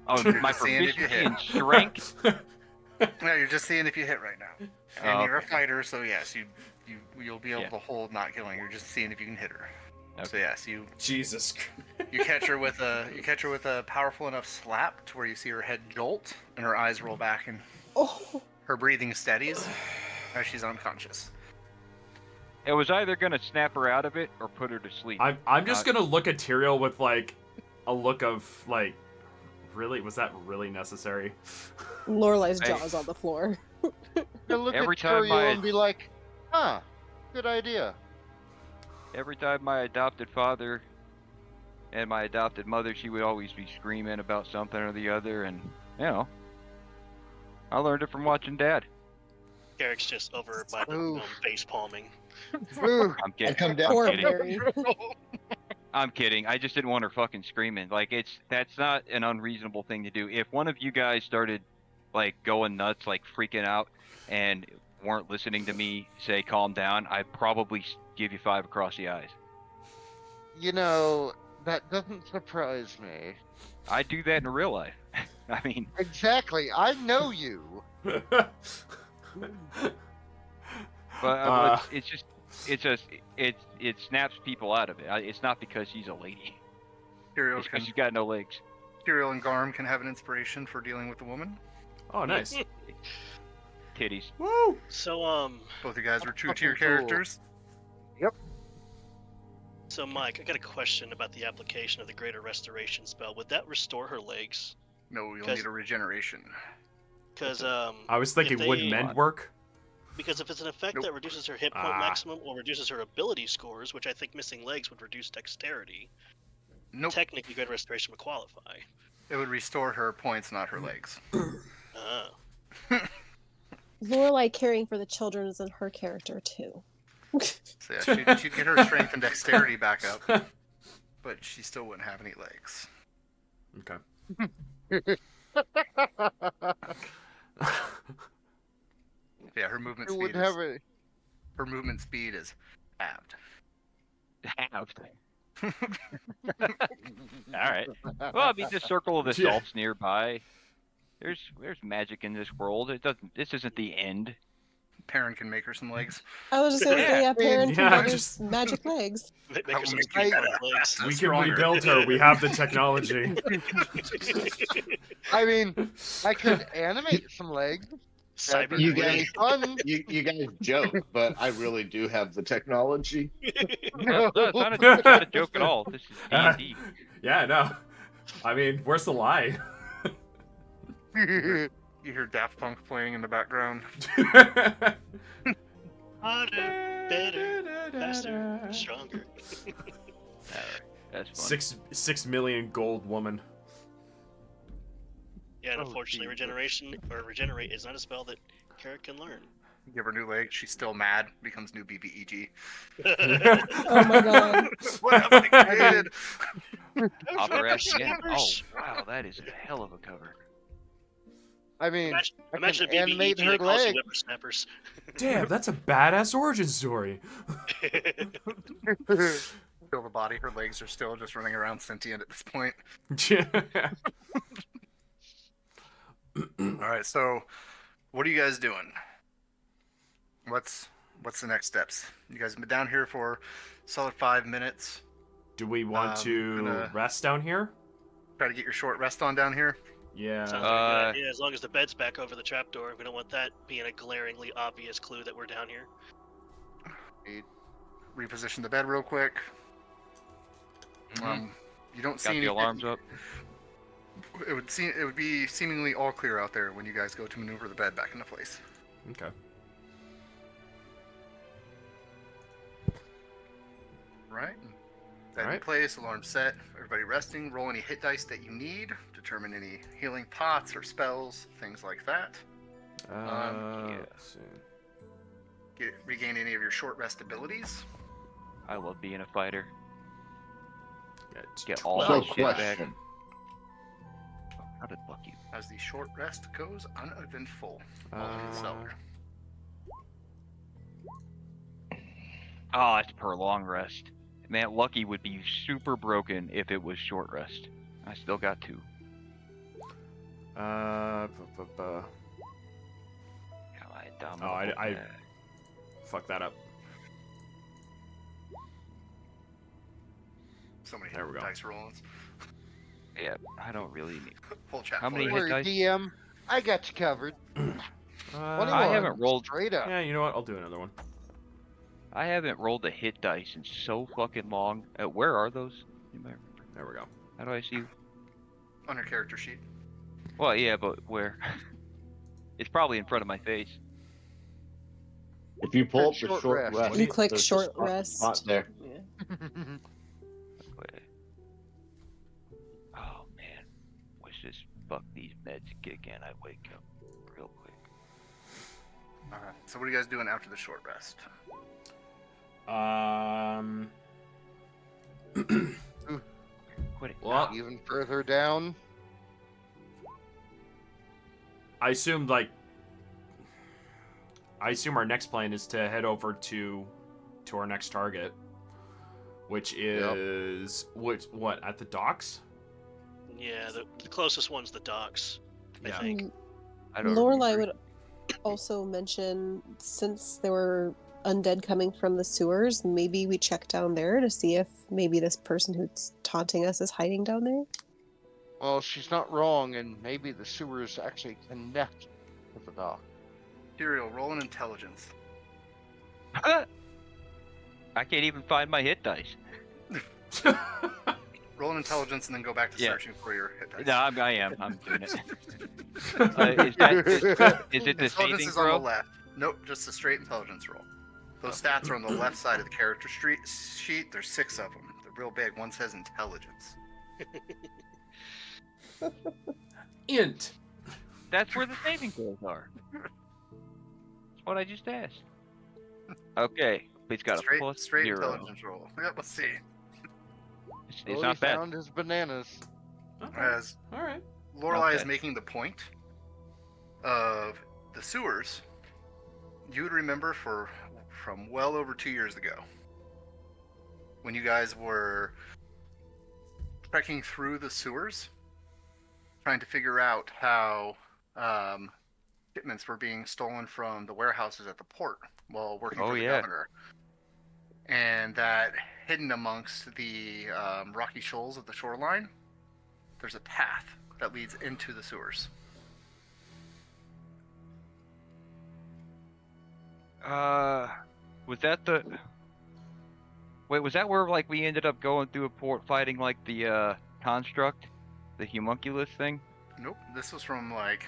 S5: Oh,
S3: You're
S5: my
S3: just seeing if you
S5: proficiency
S3: hit.
S5: in strength.
S3: No, you're just seeing if you hit right now. And
S5: Oh,
S3: you're a
S5: okay.
S3: fighter, so yes, you'll be able
S5: Yeah.
S3: to hold not killing. You're just seeing if you can hit her.
S5: Okay.
S3: So yes, you
S1: Jesus.
S3: catch her with a powerful enough slap to where you see her head jolt and her eyes roll back and
S7: Oh,
S3: her breathing steadies as she's unconscious.
S5: It was either gonna snap her out of it or put her to sleep.
S1: I'm just gonna look at Tyrael with a look of really, was that really necessary?
S7: Lorelai's
S5: Hey.
S7: jaws on the floor.
S6: You look
S5: Every
S6: at
S5: time
S6: Tyrael and be like, huh, good idea.
S5: Every time my adopted father and my adopted mother, she would always be screaming about something or the other, and I learned it from watching Dad.
S2: Eric's just over by the
S6: Oof.
S2: face palming.
S6: Ooh,
S5: I'm kidding.
S4: come down.
S7: Poor
S5: I'm kidding.
S7: Barry.
S5: I'm kidding. I just didn't want her fucking screaming. That's not an unreasonable thing to do. If one of you guys started going nuts, freaking out, and weren't listening to me say calm down, I'd probably give you 5 across the eyes.
S6: that doesn't surprise me.
S5: I do that in real life. I mean,
S6: Exactly. I know you.
S5: but it snaps people out of it. It's not because she's a lady. It's because she's got no legs.
S3: Tyrael and Garm can have an inspiration for dealing with the woman.
S1: Oh, nice.
S5: Titties.
S1: Woo!
S2: So
S3: Both you guys were true to
S6: Fucking
S3: your
S6: cool.
S3: characters.
S2: So Mike, I got a question about the application of the Greater Restoration spell. Would that restore her legs?
S3: No, you'll
S2: 'Cause-
S3: need a regeneration.
S2: Because
S1: I was thinking, would
S2: they-
S1: mend work?
S2: Because if it's an effect
S3: Nope.
S2: that reduces her hit point
S1: Ah.
S2: maximum or reduces her ability scores, which I think missing legs would reduce dexterity,
S3: Nope.
S2: technically Greater Restoration would qualify.
S3: It would restore her points, not her legs.
S2: Ah.
S7: Lorelai caring for the children is in her character too.
S3: So yeah, she'd get her strength and dexterity back up, but she still wouldn't have any legs.
S1: Okay.
S3: Yeah, her movement
S6: Who would
S3: speed
S6: have
S3: is
S6: a
S3: her movement speed is halved.
S5: Halved. All right. Well, I mean, the circle of assaults nearby. There's magic in this world. It doesn't. This isn't the end.
S3: Perrin can make her some legs.
S7: I was just gonna say, yeah, Perrin
S1: Yeah,
S7: can get
S1: just-
S7: his magic legs.
S2: Make
S3: I
S2: her
S3: will
S2: some
S3: make
S6: you
S2: Skraith
S3: better,
S2: legs.
S3: faster,
S1: We can
S3: stronger.
S1: rebuild her. We have the technology.
S6: I mean, I could animate some legs. That'd
S2: Cyber
S6: be
S4: You
S6: really
S4: guys-
S6: fun.
S4: You guys joke, but I really do have the technology.
S5: No, it's not a joke at all. This is D&D.
S1: Yeah, no. I mean, where's the lie?
S3: You hear Daft Punk playing in the background.
S2: Harder, better, faster, stronger.
S5: That's fun.
S1: 6 million gold woman.
S2: Yeah, and
S6: Oh,
S2: unfortunately, regenerate is not a spell that Kara can learn.
S3: Give her new legs. She's still mad. Becomes new BBEG.
S7: Oh my god.
S3: What have I created?
S5: Operatic again. Oh, wow, that is a hell of a cover.
S6: I mean,
S2: Imagine
S6: can
S2: a
S6: animate
S2: BBEG
S6: her
S2: that calls you
S6: leg.
S2: whippersnappers.
S1: Damn, that's a badass origin story.
S3: Feel the body. Her legs are still just running around sentient at this point. All right. So, what are you guys doing? What's the next steps? You guys have been down here for solid 5 minutes.
S1: Do we want to
S3: gonna-
S1: rest down here?
S3: Try to get your short rest on down here.
S1: Yeah.
S2: Sounds like a good idea, as long as the bed's back over the trapdoor. We don't want that being a glaringly obvious clue that we're down here.
S3: Reposition the bed real quick. You don't see
S5: Got
S3: any
S5: the alarms up.
S3: It would be seemingly all clear out there when you guys go to maneuver the bed back into place.
S1: Okay.
S3: Right. Bed in
S1: Alright.
S3: place, alarm set, everybody resting, roll any hit dice that you need, determine any healing pots or spells, things like that.
S5: yeah.
S1: let's see.
S3: Regain any of your short rest abilities.
S5: I love being a fighter.
S1: Get
S5: Get all
S4: So
S5: my shit back.
S4: question.
S5: How did Lucky?
S3: As the short rest goes uneventful. All in the
S1: Uh,
S3: cellar.
S5: Oh, it's per long rest. Man, Lucky would be super broken if it was short rest. I still got 2.
S1: Oh, I fuck that up.
S3: So many
S1: There we go.
S3: dice rollings.
S5: Yeah, I don't really need.
S3: Full chat.
S5: How many
S3: full
S5: hit
S6: Don't
S5: dice?
S6: worry, DM. I got you covered. 21.
S5: I haven't rolled.
S6: Straight up.
S1: Yeah, you know what? I'll do another one.
S5: I haven't rolled a hit dice in so fucking long. Where are those? You might remember.
S1: There we go.
S5: How do I see?
S3: on your character sheet.
S5: Well, yeah, but where? It's probably in front of my face.
S4: If you pull up the
S6: Short
S4: short
S6: rest.
S4: rest,
S7: You click
S4: there's a
S7: short
S4: spot
S7: rest.
S4: there.
S7: Yeah.
S5: Wait. Oh man, wish this fuck these meds kick in. I wake up real quick.
S3: Alright, so what are you guys doing after the short rest?
S5: Quit it.
S1: Well,
S6: Even further down.
S1: I assume our next plan is to head over to our next target, which is what at the docks.
S2: Yeah, the closest one's the docks. I
S1: Yeah.
S2: think.
S5: I don't
S7: Lorelai
S5: remember.
S7: would also mention, since there were undead coming from the sewers, maybe we check down there to see if maybe this person who's taunting us is hiding down there.
S6: Well, she's not wrong, and maybe the sewers actually connect with the dock.
S3: Tyrael, roll an intelligence.
S5: I can't even find my hit dice.
S3: Roll an intelligence and then go back to
S5: Yeah.
S3: searching for your hit dice.
S5: No, I am. I'm doing it. Is it the
S3: Intelligence
S5: saving
S3: is on the
S5: throw?
S3: left. Nope, just a straight intelligence roll. Those stats are on the left side of the character sheet. There's 6 of them. They're real big. One says intelligence.
S1: Int.
S5: That's where the saving throws are. That's what I just asked. Okay, he's got a plus
S3: straight
S5: 0.
S3: intelligence roll. Yep, let's see.
S5: It's
S6: Well,
S5: not
S6: he
S5: bad.
S6: found his bananas.
S1: Okay.
S3: As
S1: All right.
S3: Lorelai is
S5: Okay.
S3: making the point of the sewers you would remember from well over 2 years ago, when you guys were trekking through the sewers, trying to figure out how shipments were being stolen from the warehouses at the port while working for the governor. And that hidden amongst the rocky shoals of the shoreline, there's a path that leads into the sewers.
S5: Was that the... Wait, was that where, like, we ended up going through a port fighting, like, the, construct? The homunculus thing?
S3: Nope, this was from, like,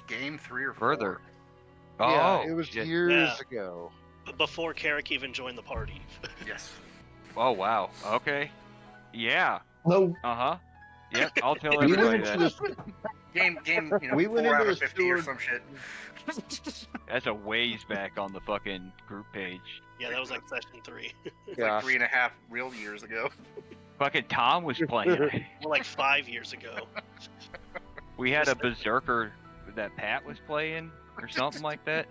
S3: game 3 or 4.
S5: Further.
S6: Yeah,
S5: Oh,
S6: it was
S5: shit.
S6: years ago.
S2: Before Carrick even joined the party.
S3: Yes.
S5: Oh, wow. Okay. Yeah.
S4: No,
S5: Uh-huh. Yep, I'll tell
S4: we
S5: everybody
S4: went into
S5: that.
S4: this.
S3: Game,
S4: We went
S3: 4
S4: into
S3: out of
S4: the
S3: 50 or
S4: sewer-
S3: some shit.
S5: That's a ways back on the fucking group page.
S2: Yeah, that was like session 3.
S3: It's
S6: Yeah.
S3: like 3.5 real years ago.
S5: Fucking Tom was playing.
S2: More like 5 years ago.
S5: We had a berserker that Pat was playing or something like that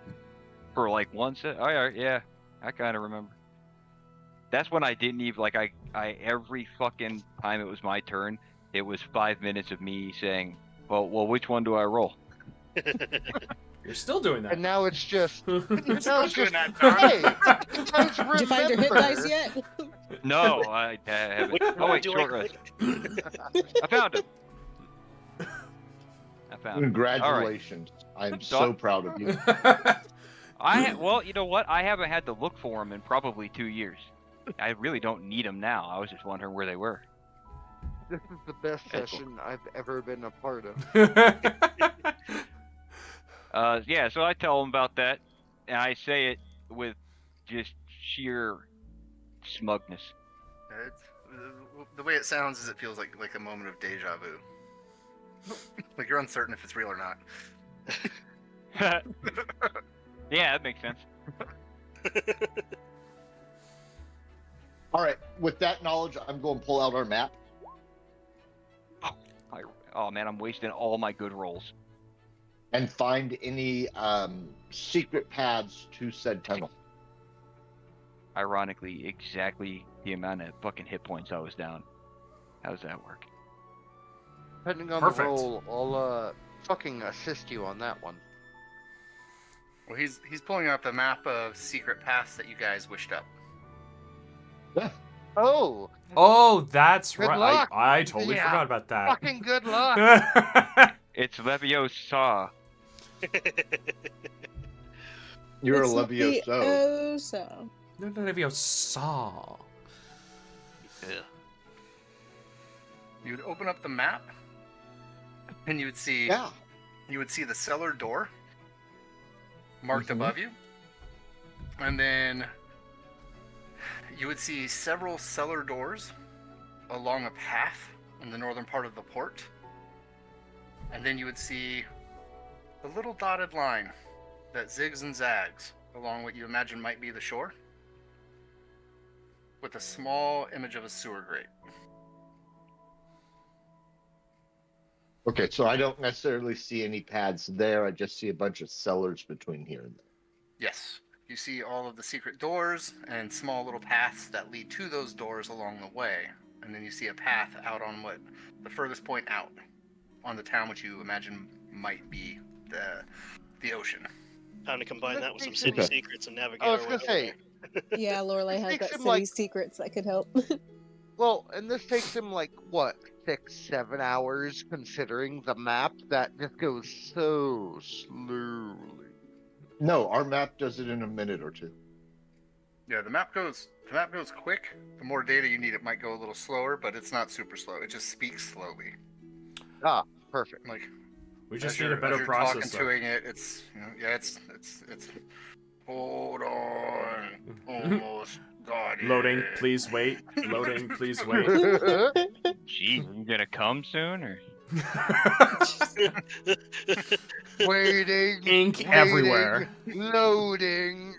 S5: for like one set. Oh yeah, I kind of remember. That's when I didn't even like I every fucking time it was my turn, it was 5 minutes of me saying, well, which one do I roll?
S1: You're still doing that.
S6: And now it's just.
S3: You're
S6: Now
S3: still
S6: it's
S3: doing
S6: just.
S3: that, Tom.
S6: Hey, guys
S7: Did you find your hit
S6: remember.
S7: dice yet?
S5: No, I haven't.
S2: Which
S5: Oh
S2: one
S5: wait,
S2: do
S5: short
S2: I
S5: rest.
S2: click?
S5: I found him. I found him.
S4: Congratulations! I'm
S5: So-
S4: so proud of you.
S5: Well, you know what? I haven't had to look for them in probably 2 years. I really don't need them now. I was just wondering where they were.
S6: This is the best
S5: That's cool.
S6: session I've ever been a part of.
S5: Yeah, so I tell them about that, and I say it with just sheer smugness.
S3: It's, the way it sounds is it feels like a moment of deja vu. Like you're uncertain if it's real or not.
S5: Yeah, that makes sense.
S4: All right, with that knowledge, I'm going to pull out our map.
S5: Oh man, I'm wasting all my good rolls.
S4: And find any secret paths to said tunnel.
S5: Ironically, exactly the amount of fucking hit points I was down. How does that work?
S6: Depending on
S1: Perfect.
S6: the roll, I'll fucking assist you on that one.
S3: Well, he's pulling up the map of secret paths that you guys wished up.
S6: Oh,
S1: Oh, that's
S6: Good
S1: right.
S6: luck.
S1: I totally
S6: Yeah.
S1: forgot about that.
S6: fucking good luck.
S5: It's Leviosa.
S4: You're
S7: It's
S4: a Levioso.
S7: Levioso.
S1: No, Leviosa.
S5: Ugh.
S3: You would open up the map, and you would see
S4: Yeah.
S3: the cellar door marked
S4: Mhm.
S3: above you, and then you would see several cellar doors along a path in the northern part of the port, and then you would see the little dotted line that zigs and zags along what you imagine might be the shore, with a small image of a sewer grate.
S4: Okay, so I don't necessarily see any paths there. I just see a bunch of cellars between here and there.
S3: Yes, you see all of the secret doors and small little paths that lead to those doors along the way, and then you see a path out on what the furthest point out on the town, which you imagine might be the ocean.
S2: Time to combine that with some
S6: Okay.
S2: city secrets and navigate
S6: I was
S2: our
S6: gonna
S2: way
S6: say,
S2: over
S7: Yeah, Lorelai has
S6: Takes
S7: that
S6: him,
S7: city
S6: like-
S7: secrets that could help.
S6: well, and this takes him like what, 6-7 hours, considering the map that just goes so slowly.
S4: No, our map does it in a minute or two.
S3: Yeah, the map goes quick. The more data you need, it might go a little slower, but it's not super slow. It just speaks slowly.
S6: Ah, perfect.
S3: Like
S1: We just
S3: as
S1: need a
S3: you're-
S1: better
S3: as you're
S1: processor.
S3: talking to it, it's it's hold on, almost got it.
S1: Loading, please wait. Loading, please wait.
S5: Gee, you gonna come soon or?
S6: Waiting.
S1: Ink everywhere.
S6: Loading.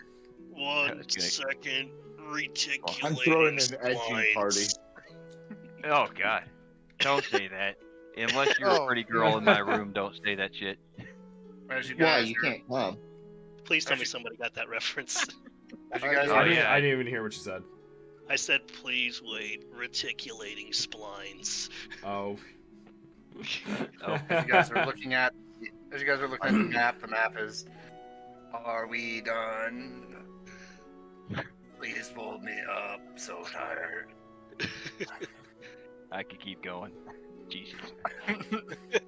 S2: 1
S5: That's good.
S2: second. Reticulating
S4: I'm throwing an edging party.
S2: splines.
S5: Oh God, don't say that. Unless you're
S6: Oh.
S5: a pretty girl in my room, don't say that shit.
S3: As you
S4: Why
S3: guys
S4: you
S3: are
S4: can't come?
S2: Please tell me somebody got that reference.
S3: As you guys
S5: Oh,
S1: I
S3: are,
S1: didn't.
S5: yeah.
S1: I didn't even hear what you said.
S2: I said, please wait. Reticulating splines.
S1: Oh.
S3: as you guys are looking at the map is, are we done? Please fold me up. So tired.
S5: I could keep going. Jesus.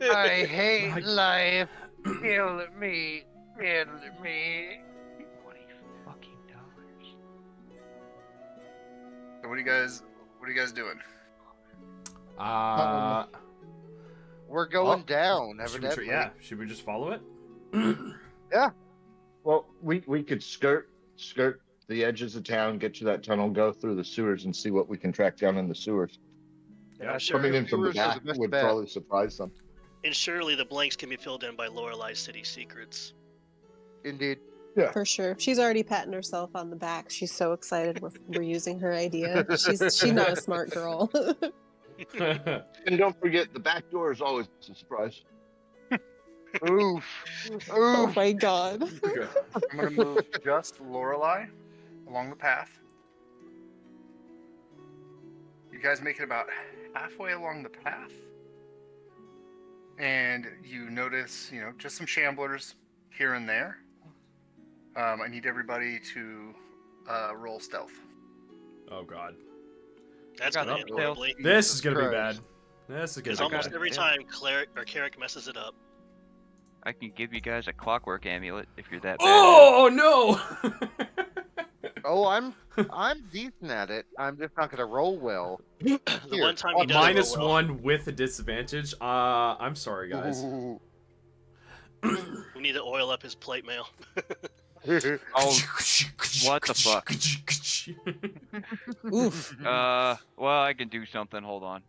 S6: I hate
S1: Like-
S6: life. Kill me. Kill me.
S5: $20 fucking dollars.
S3: So what are you guys doing?
S6: We're going
S1: Well,
S6: down,
S1: should we
S6: evidently.
S1: should we just follow it?
S4: Well, we could skirt the edges of town, get to that tunnel, go through the sewers, and see what we can track down in the sewers.
S1: Yeah,
S2: sure.
S4: Coming in from the
S6: Sewers are the
S4: back
S6: best
S4: would
S6: bet.
S4: probably surprise them.
S2: And surely the blanks can be filled in by Lorelai's city secrets.
S6: Indeed.
S7: For sure. She's already patting herself on the back. She's so excited we're using her idea. She's not a smart girl.
S4: And don't forget, the back door is always a surprise.
S6: Oof.
S7: Oh
S6: Oof.
S7: my god.
S1: Okay.
S3: I'm gonna move just Lorelai along the path. You guys make it about halfway along the path, and you notice, just some shamblers here and there. I need everybody to roll stealth.
S1: Oh god.
S2: That's
S5: got
S2: going
S5: it.
S2: to end horribly.
S1: This is gonna be
S6: Christ.
S1: bad. This is gonna
S2: Because
S1: be
S2: almost
S1: bad.
S2: every
S5: Yeah.
S2: time Carrick messes it up.
S5: I can give you guys a clockwork amulet if you're that bad.
S1: Oh no!
S6: Oh, I'm decent at it. I'm just not gonna roll well.
S2: The
S6: Here,
S2: one time he does
S1: Minus
S2: roll well.
S1: 1 with a disadvantage. I'm sorry, guys.
S6: Ooh.
S2: We need to oil up his plate mail.
S5: Oh, what the fuck?
S7: Oof.
S5: Well, I can do something. Hold on.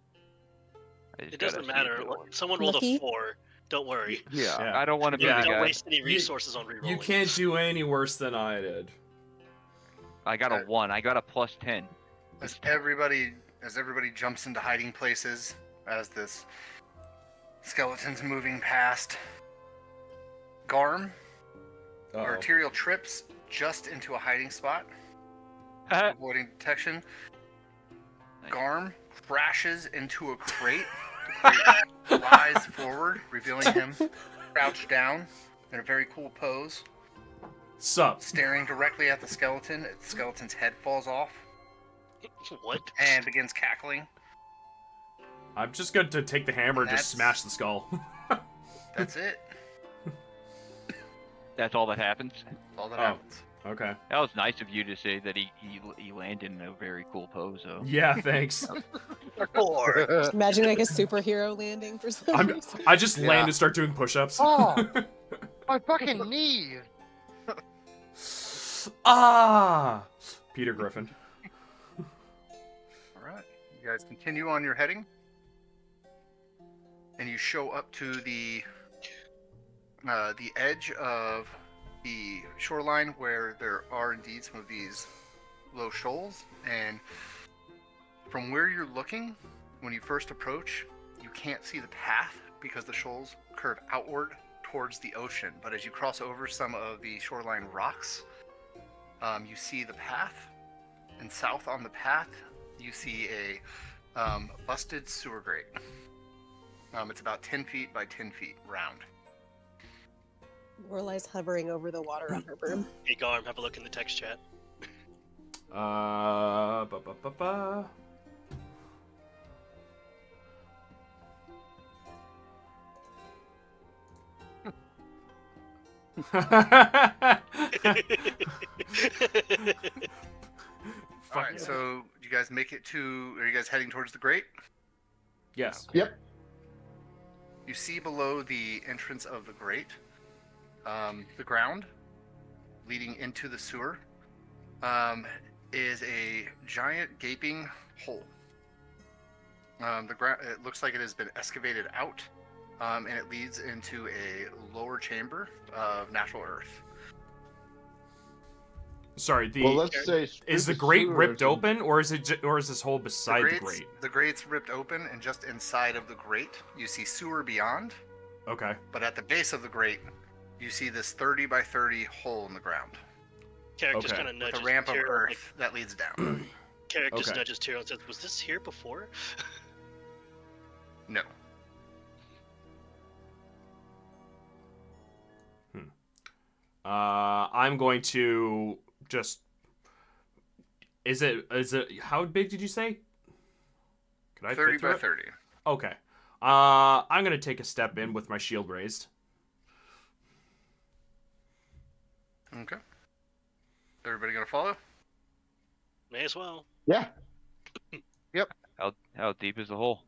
S5: I just
S2: It
S5: gotta
S2: doesn't
S5: see if
S2: matter.
S5: it'll work.
S2: Someone rolled
S7: Lucky?
S2: a 4. Don't worry.
S6: Yeah.
S1: Yeah.
S5: I don't want to be
S1: Yeah.
S5: the
S2: Don't
S5: guy.
S2: waste any resources on rerolling.
S1: You can't do any worse than I did.
S5: I got a 1. I got a plus 10.
S3: As everybody jumps into hiding places, as this skeleton's moving past, Garm
S1: Uh-oh.
S3: arterial trips just into a hiding spot, avoiding detection.
S5: Nice.
S3: Garm crashes into a crate. The crate flies forward, revealing him crouched down in a very cool pose,
S1: Sup?
S3: staring directly at the skeleton. The skeleton's head falls off
S2: What?
S3: and begins cackling.
S1: I'm just going to take the hammer and just
S3: That's-
S1: smash the skull.
S3: That's it.
S5: That's all that happens.
S3: That's all that
S1: Oh.
S3: happens.
S1: Okay.
S5: That was nice of you to say that he landed in a very cool pose, though.
S1: Yeah, thanks.
S7: Imagine like a superhero landing for some reason.
S1: I just
S6: Yeah.
S1: land and start doing push-ups.
S6: Oh, my fucking knees.
S1: Ah! Peter Griffin.
S3: All right, you guys continue on your heading, and you show up to the edge of the shoreline where there are indeed some of these low shoals. And from where you're looking, when you first approach, you can't see the path because the shoals curve outward towards the ocean. But as you cross over some of the shoreline rocks, you see the path, and south on the path, you see a busted sewer grate. It's about 10 feet by 10 feet round.
S7: Lorelai's hovering over the water on her broom.
S2: Hey, Garm, have a look in the text chat.
S1: Ba-ba-ba-ba.
S3: All right, so you guys make it to? Are you guys heading towards the grate?
S1: Yes.
S4: Yep.
S3: You see below the entrance of the grate, the ground leading into the sewer, is a giant gaping hole. The ground, it looks like it has been excavated out, and it leads into a lower chamber of natural earth.
S1: Sorry.
S4: Well, let's say
S1: Is the
S4: through
S1: grate
S4: sewers
S1: ripped
S4: and-
S1: open, or is this hole beside the grate?
S3: The grate's ripped open, and just inside of the grate, you see sewer beyond.
S1: Okay.
S3: But at the base of the grate, you see this 30 by 30 hole in the ground
S2: Carrick just
S1: Okay.
S2: kind of
S3: with
S2: nudges
S3: a ramp of
S2: Tyrell,
S3: earth
S2: like,
S3: that leads down.
S2: Carrick just
S1: Okay.
S2: nudges Tyrell and says, "Was this here before?"
S3: No.
S1: I'm going to just. Is it? How big did you say? Could I
S3: 30
S1: fit through
S3: by
S1: it?
S3: 30.
S1: Okay. I'm gonna take a step in with my shield raised.
S3: Okay. Everybody gonna follow?
S2: May as well.
S4: Yeah.
S5: How deep is the hole?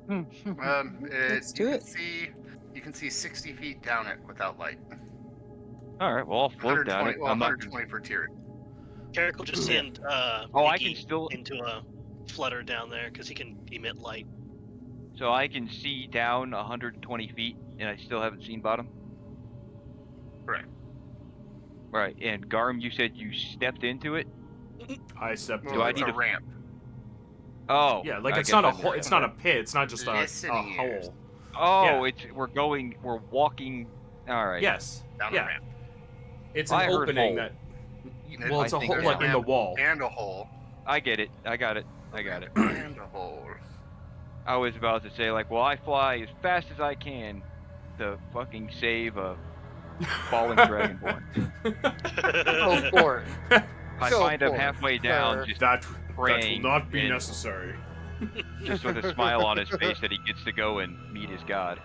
S7: Let's do it.
S3: You can see 60 feet down it without light.
S5: All right. Well, I'll float down it.
S3: Well,
S5: I'm not
S3: 120 for Tyrion.
S2: Carrick will just send
S5: Oh, I
S2: Iggy
S5: can still.
S2: into a flutter down there because he can emit light.
S5: So I can see down 120 feet, and I still haven't seen bottom.
S3: Correct.
S5: Right. And Garm, you said you stepped into it.
S1: I stepped
S3: Well,
S5: Do I
S3: it's
S5: need
S3: a
S5: to-
S3: ramp.
S5: Oh.
S1: Yeah, like
S5: I
S1: it's
S5: guess
S1: not a
S5: I
S1: hole.
S5: missed
S1: It's
S5: that.
S1: not a pit. It's not just a
S3: Listening ears.
S1: hole.
S5: Oh,
S1: Yeah.
S5: we're walking. All right.
S1: Yes.
S3: Down
S1: Yeah.
S3: the ramp.
S1: It's
S5: I
S1: an
S5: heard
S1: opening
S5: hole.
S1: that. Well, it's
S5: I
S1: a
S5: think
S1: hole
S5: there's
S1: like
S5: a
S1: in the
S3: ramp
S1: wall.
S3: And a hole.
S5: I get it. I got it. I got it.
S3: And a hole.
S5: I was about to say like, well, I fly as fast as I can to fucking save a falling dragonborn.
S6: Go for it.
S5: I
S6: Go
S5: find him
S6: for it,
S5: halfway down,
S6: sir.
S5: just
S1: That will
S5: praying
S1: not be
S5: and-
S1: necessary.
S5: just with a smile on his face that he gets to go and meet his god.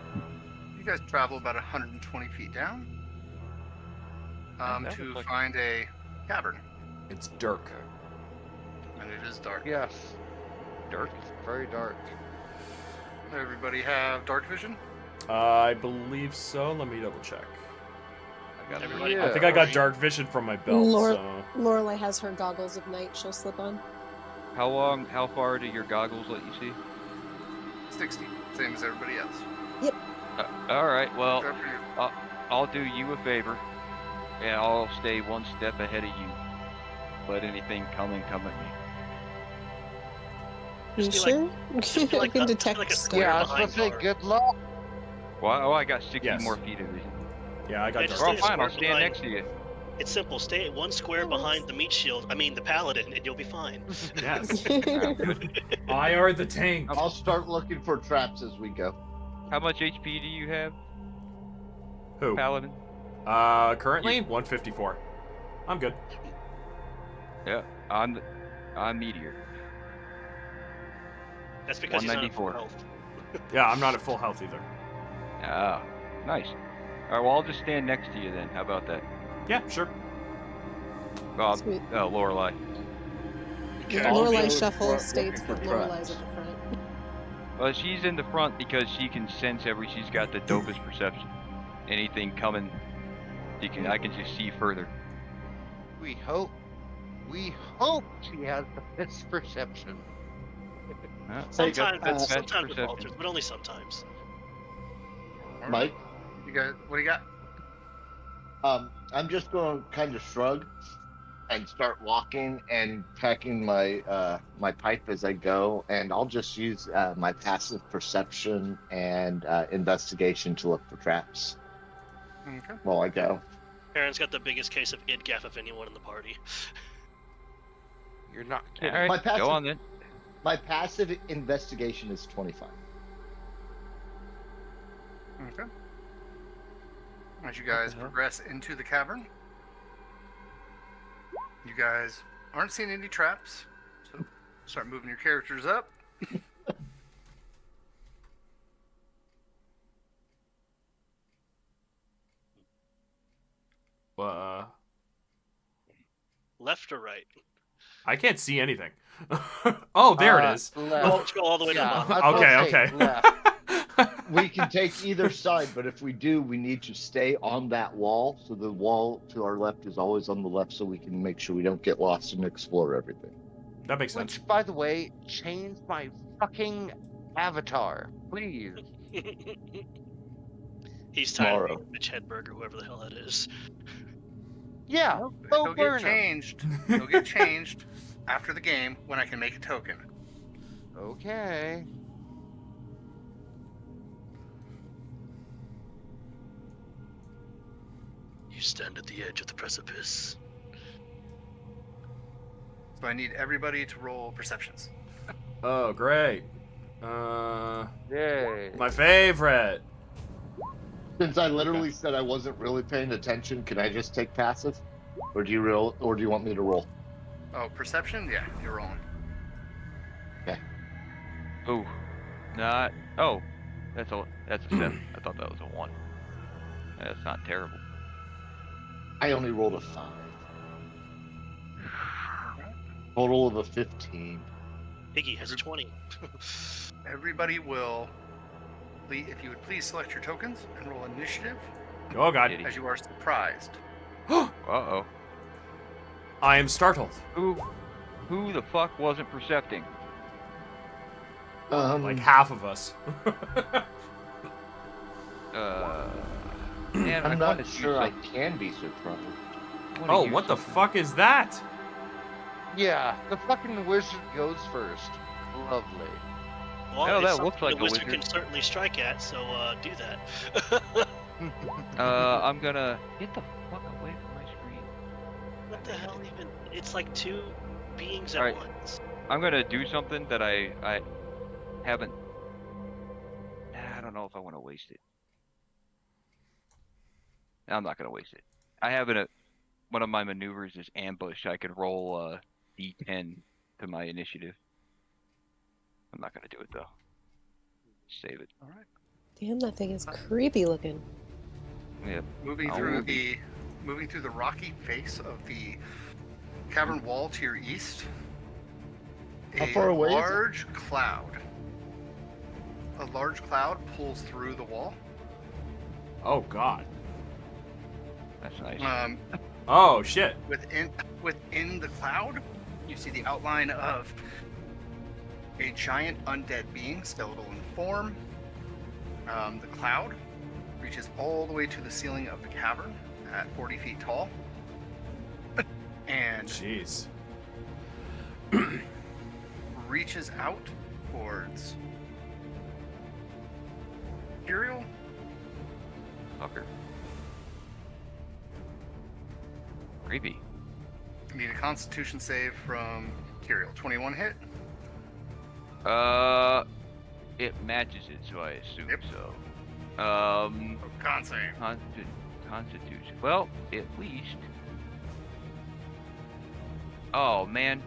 S3: You guys travel about 120 feet down
S5: that
S3: to
S5: looks like-
S3: find a cavern.
S1: It's Dirk.
S3: And it is dark.
S6: Yes,
S5: Dirk?
S6: very dark.
S3: Everybody have dark vision?
S1: I believe so. Let me double check.
S5: I got
S2: Everybody-
S1: I think I got dark vision from my belt.
S7: Lord.
S1: So
S7: Lorelai has her goggles of night she'll slip on.
S5: How far do your goggles let you see?
S3: 60. Same as everybody else.
S5: All right. Well,
S3: Except for you.
S5: I'll do you a favor, and I'll stay one step ahead of you. Let anything come at me.
S7: You
S2: Just be
S7: sure?
S2: just be
S7: I
S2: like
S7: can
S2: a- just be
S7: detect
S2: like a
S7: stuff.
S2: square
S6: Yeah, I was
S2: behind
S6: supposed to say
S2: Gar.
S6: good luck.
S5: Well, oh, I got 60
S1: Yes.
S5: more feet of vision.
S1: yeah, I got
S2: Yeah,
S1: dark
S2: just
S5: Oh,
S2: stay
S1: vision.
S5: fine. I'll
S2: square
S5: stand
S2: behind-
S5: next to you.
S2: It's simple. Stay one square behind the meat shield. I mean, the paladin, and you'll be fine.
S1: Yes.
S5: Ah, good.
S1: I are the tank.
S4: I'll start looking for traps as we go.
S5: How much HP do you have,
S1: Who?
S5: Paladin?
S1: Currently 154. I'm good.
S5: Yeah, I'm Meteor.
S2: That's because he's not at full
S5: 194.
S2: health.
S1: Yeah, I'm not at full health either.
S5: Ah, nice. All right, well, I'll just stand next to you then. How about that?
S1: Yeah, sure.
S7: Sweet.
S5: Oh, Lorelai.
S3: Okay.
S4: I'll go
S7: Lorelai Shuffle
S4: looking
S7: states
S4: for
S7: that Lorelai's
S4: traps.
S7: at the front.
S5: Well, she's in the front because she can sense she's got the dopest perception. Anything coming, I can just see further.
S6: We hope she has the best perception.
S2: Sometimes
S5: best
S2: sometimes it
S5: perception.
S2: falters, but only sometimes.
S4: Mike,
S3: You guys, what do you got?
S4: I'm just going to kind of shrug and start walking and packing my my pipe as I go, and I'll just use my passive perception and investigation to look for traps
S3: Okay.
S4: while I go.
S2: Aaron's got the biggest case of idgaff of anyone in the party.
S6: You're not
S5: All
S6: kidding.
S5: right,
S4: My passive-
S5: go on then.
S4: My passive investigation is 25.
S3: Okay. As you guys
S5: the hell?
S3: progress into the cavern, you guys aren't seeing any traps, so start moving your characters up. Left or right?
S1: I can't see anything. Oh, there it is.
S6: Left.
S2: Let's go all the way to the
S6: Yeah,
S2: bottom.
S6: I was gonna
S1: Okay,
S6: say
S1: okay.
S6: left.
S4: We can take either side, but if we do, we need to stay on that wall. So the wall to our left is always on the left, so we can make sure we don't get lost and explore everything.
S1: That makes sense.
S6: Which, by the way, change my fucking avatar, please.
S2: He's tired
S4: Tomorrow.
S2: of being Mitch Hedberg or whoever the hell that is.
S6: Yeah, go
S3: He'll
S6: burn
S3: get
S6: 'em.
S3: changed. He'll get changed after the game when I can make a token.
S6: Okay.
S2: stand at the edge of the precipice.
S3: So I need everybody to roll perceptions.
S1: Oh, great.
S6: Yay.
S1: My favorite.
S4: Since I literally said I wasn't really paying attention, can I just take passive, or do you want me to roll?
S3: Oh, perception? Yeah, you're rolling.
S5: Ooh, not. Oh, that's a 7. I thought that was a 1. That's not terrible.
S4: I only rolled a 5. Total of a 15.
S2: Iggy has 20.
S3: Everybody will, if you would please select your tokens and roll initiative,
S1: Oh god.
S5: Kitty.
S3: as you are surprised.
S5: Uh-oh.
S1: I am startled.
S5: Who the fuck wasn't percepting?
S1: Like half of us.
S5: Man,
S4: I'm
S5: I
S4: not
S5: wanna do
S4: sure I
S5: something.
S4: can be surprised.
S5: I wanna
S1: Oh,
S5: use
S1: what the
S5: something.
S1: fuck is that?
S6: Yeah, the fucking wizard goes first. Lovely.
S2: Well,
S5: Oh,
S2: it's
S5: that
S2: something
S5: looks like
S2: the
S5: a
S2: wizard
S5: wizard.
S2: can certainly strike at, so do that.
S5: I'm gonna get the fuck away from my screen.
S2: What the hell even? It's like 2 beings at
S5: Alright.
S2: once.
S5: I'm gonna do something that I haven't. I don't know if I want to waste it. I'm not gonna waste it. I have one of my maneuvers is ambush. I could roll D10 to my initiative. I'm not gonna do it though. Save it.
S3: All right.
S7: Damn, that thing is creepy looking.
S5: Yep.
S3: Moving
S5: I
S3: through
S5: will be.
S3: the rocky face of the cavern wall to your east,
S4: How far away is it?
S3: A large cloud pulls through the wall.
S1: Oh god.
S5: That's nice.
S1: Oh shit.
S3: Within the cloud, you see the outline of a giant undead being, skeletal in form. The cloud reaches all the way to the ceiling of the cavern at 40 feet tall. And
S1: Jeez.
S3: reaches out towards Imperial.
S5: Fucker. Creepy.
S3: You need a Constitution save from Kirill. 21 hit.
S5: It matches it, so I assume
S3: Yep.
S5: so.
S3: Con save.
S5: Constitution. Well, at least. Oh man.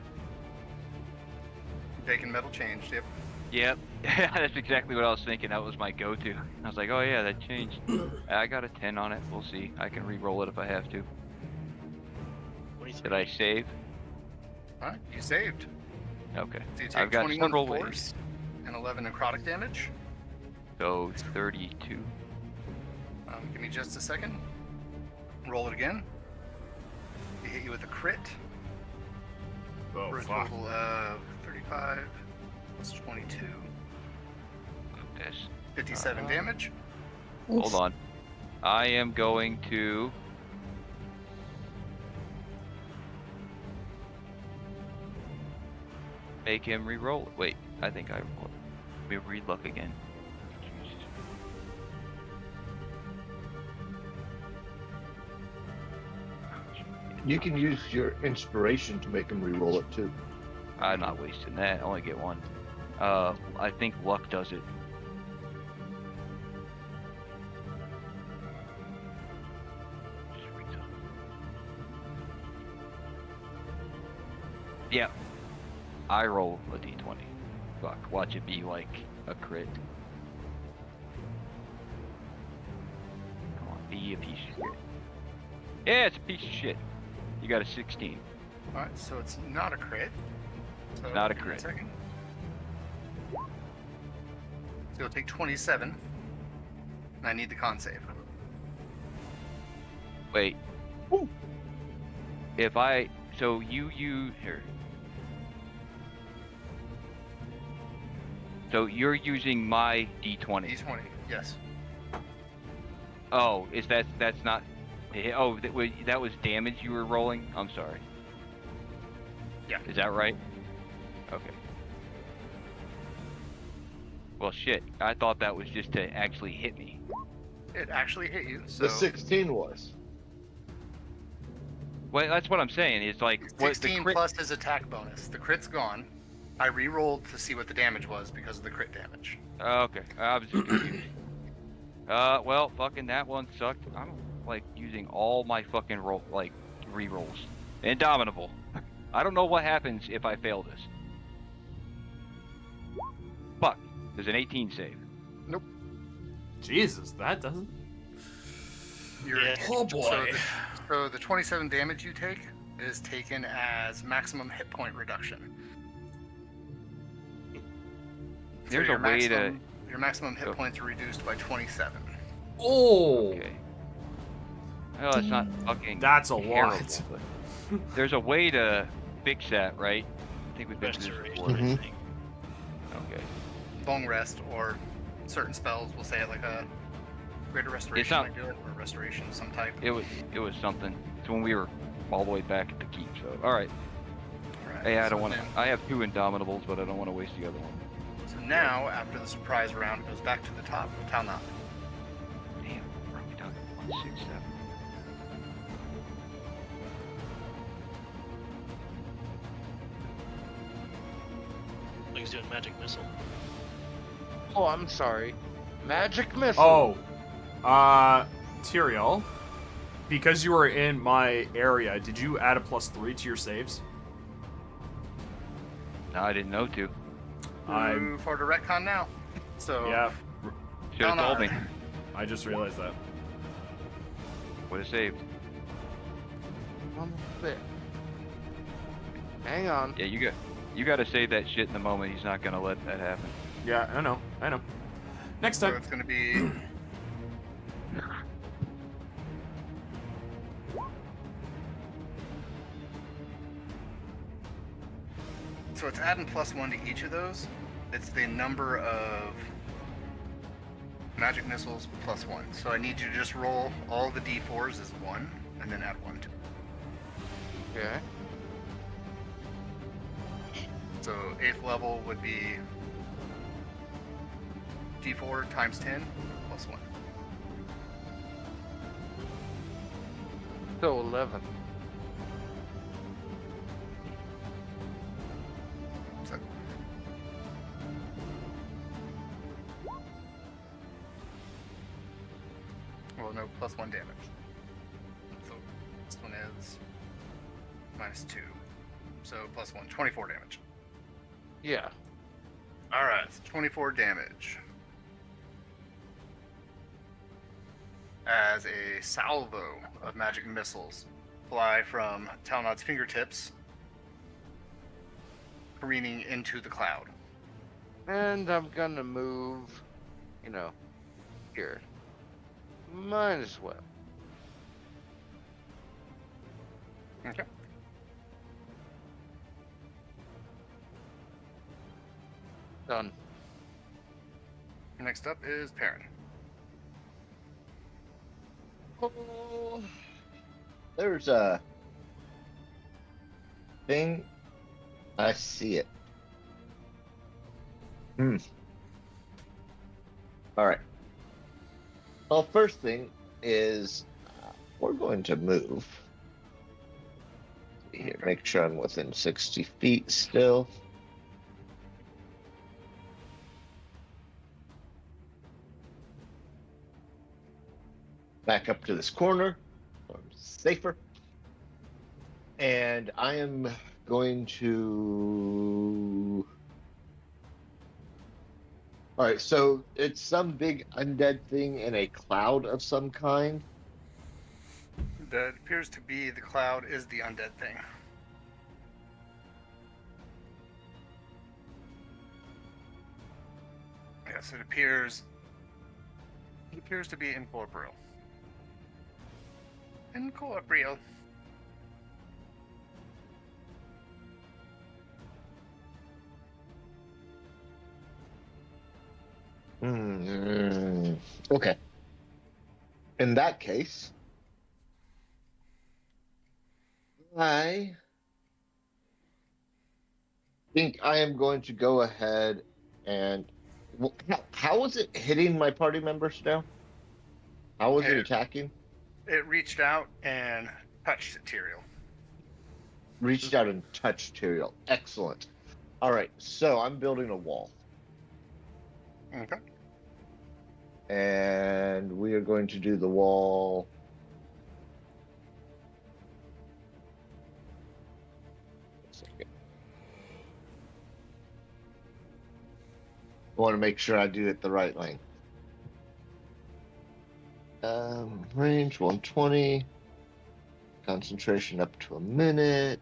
S3: Taking metal changed. Yep.
S5: Yep. That's exactly what I was thinking. That was my go-to. I was like, oh yeah, that changed. I got a 10 on it. We'll see. I can re-roll it if I have to.
S2: 23.
S5: Did I save?
S3: All right. You saved.
S5: Okay.
S3: So you take
S5: I've got
S3: 21
S5: several
S3: force
S5: ways.
S3: and 11 necrotic damage.
S5: So 32.
S3: Give me just a second. Roll it again. They hit you with a crit
S1: Oh
S3: for a
S1: fuck.
S3: total of 35 plus 22.
S5: Yes.
S3: 57 damage.
S5: Hold on. I am going to. Make him re-roll it. Wait, I think I rolled. We re-look again. Jesus.
S4: You can use your inspiration to make him re-roll it too.
S5: I'm not wasting that. I only get one. I think luck does it. Yeah. I roll a d20. Fuck, watch it be like a crit. Come on, be a piece of shit. Yeah, it's a piece of shit. You got a 16.
S3: Alright, so it's not a crit. So
S5: Not a
S3: give me
S5: crit.
S3: Second. So you'll take 27. And I need the con save.
S5: Wait. If I... So you here. So you're using my d20.
S3: D20, yes.
S5: Oh, that's not... Oh, that was damage you were rolling? I'm sorry.
S3: Yeah.
S5: Is that right? Okay. Well, shit. I thought that was just to actually hit me.
S3: It actually hit you, so
S4: The 16 was.
S5: Well, that's what I'm saying. It's like what the
S3: 16
S5: crit.
S3: plus his attack bonus. The crit's gone. I re-rolled to see what the damage was because of the crit damage.
S5: Okay, I was just confused. Well, fucking that one sucked. I'm like using all my fucking re-rolls. Indomitable. I don't know what happens if I fail this. Fuck. There's an 18 save.
S1: Jesus, that doesn't.
S2: Yeah.
S1: Oh boy.
S3: So the 27 damage you take is taken as maximum hit point reduction.
S5: There's
S3: your
S5: a way to.
S3: Your maximum hit
S5: Oh.
S3: points are reduced by 27.
S1: Oh,
S5: Okay. Oh, it's not fucking.
S1: that's a
S5: terrible,
S1: lot.
S5: but there's a way to fix that, right? I think we've been through this
S2: Restoration,
S5: before.
S2: I think.
S5: Okay.
S3: Long rest or certain spells will say it like a greater restoration
S5: not-
S3: might do it, or restoration of some type.
S5: It was something. It's when we were all the way back at the keep. So all right.
S3: Alright,
S5: Hey, I
S3: so
S5: don't want to.
S3: then-
S5: I have 2 Indomitables, but I don't want to waste the other one.
S3: So now, after the surprise round, it goes back to the top of Talnod.
S5: Damn, we're only down to 1, 6, 7.
S2: Like he's doing magic missile.
S6: Oh, I'm sorry. Magic missile.
S1: Oh, Tyrael, because you were in my area, did you add a +3 to your saves?
S5: No, I didn't know to.
S1: I'm
S3: Move for the retcon now. So
S1: yeah.
S5: Should have told me.
S1: I just realized that.
S5: Would have saved.
S6: One bit. Hang on.
S5: Yeah, you got to save that shit in the moment. He's not gonna let that happen.
S1: Yeah, I know. Next
S3: So
S1: time.
S3: it's going to be so it's adding +1 to each of those. It's the number of magic missiles +1. So I need you to just roll all the d4s as 1 and then add 1 to it.
S6: Okay.
S3: So 8th level would be d4 times 10 +1.
S6: So 11.
S3: So well, no, +1 damage. So this one is -2. So +1, 24 damage.
S6: Yeah.
S3: Alright, so 24 damage. As a salvo of magic missiles fly from Talnod's fingertips, careening into the cloud.
S6: And I'm gonna move, here. Might as well.
S3: Okay.
S6: Done.
S3: Next up is Perrin.
S4: Oh, there's a thing. I see it. All right. Well, first thing is we're going to move. See here, make sure I'm within 60 feet still. Back up to this corner. So I'm safer. And I am going to. All right, so it's some big undead thing in a cloud of some kind.
S3: That appears to be the cloud is the undead thing. Yes, it appears to be incorporeal. Incorporeal.
S4: Okay. In that case, I think I am going to go ahead and. How was it hitting my party members now? How was it attacking?
S3: It reached out and touched Tyrael.
S4: reached out and touched Tyrael. Excellent. All right, so I'm building a wall.
S3: Okay.
S4: And we are going to do the wall. I want to make sure I do it the right length. Range 120. Concentration up to a minute.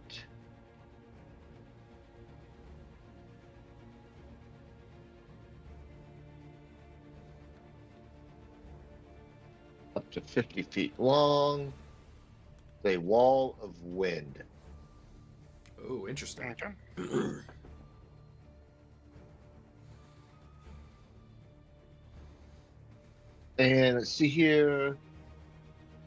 S4: Up to 50 feet long. A wall of wind.
S1: Oh, interesting.
S3: Okay.
S4: And let's see here.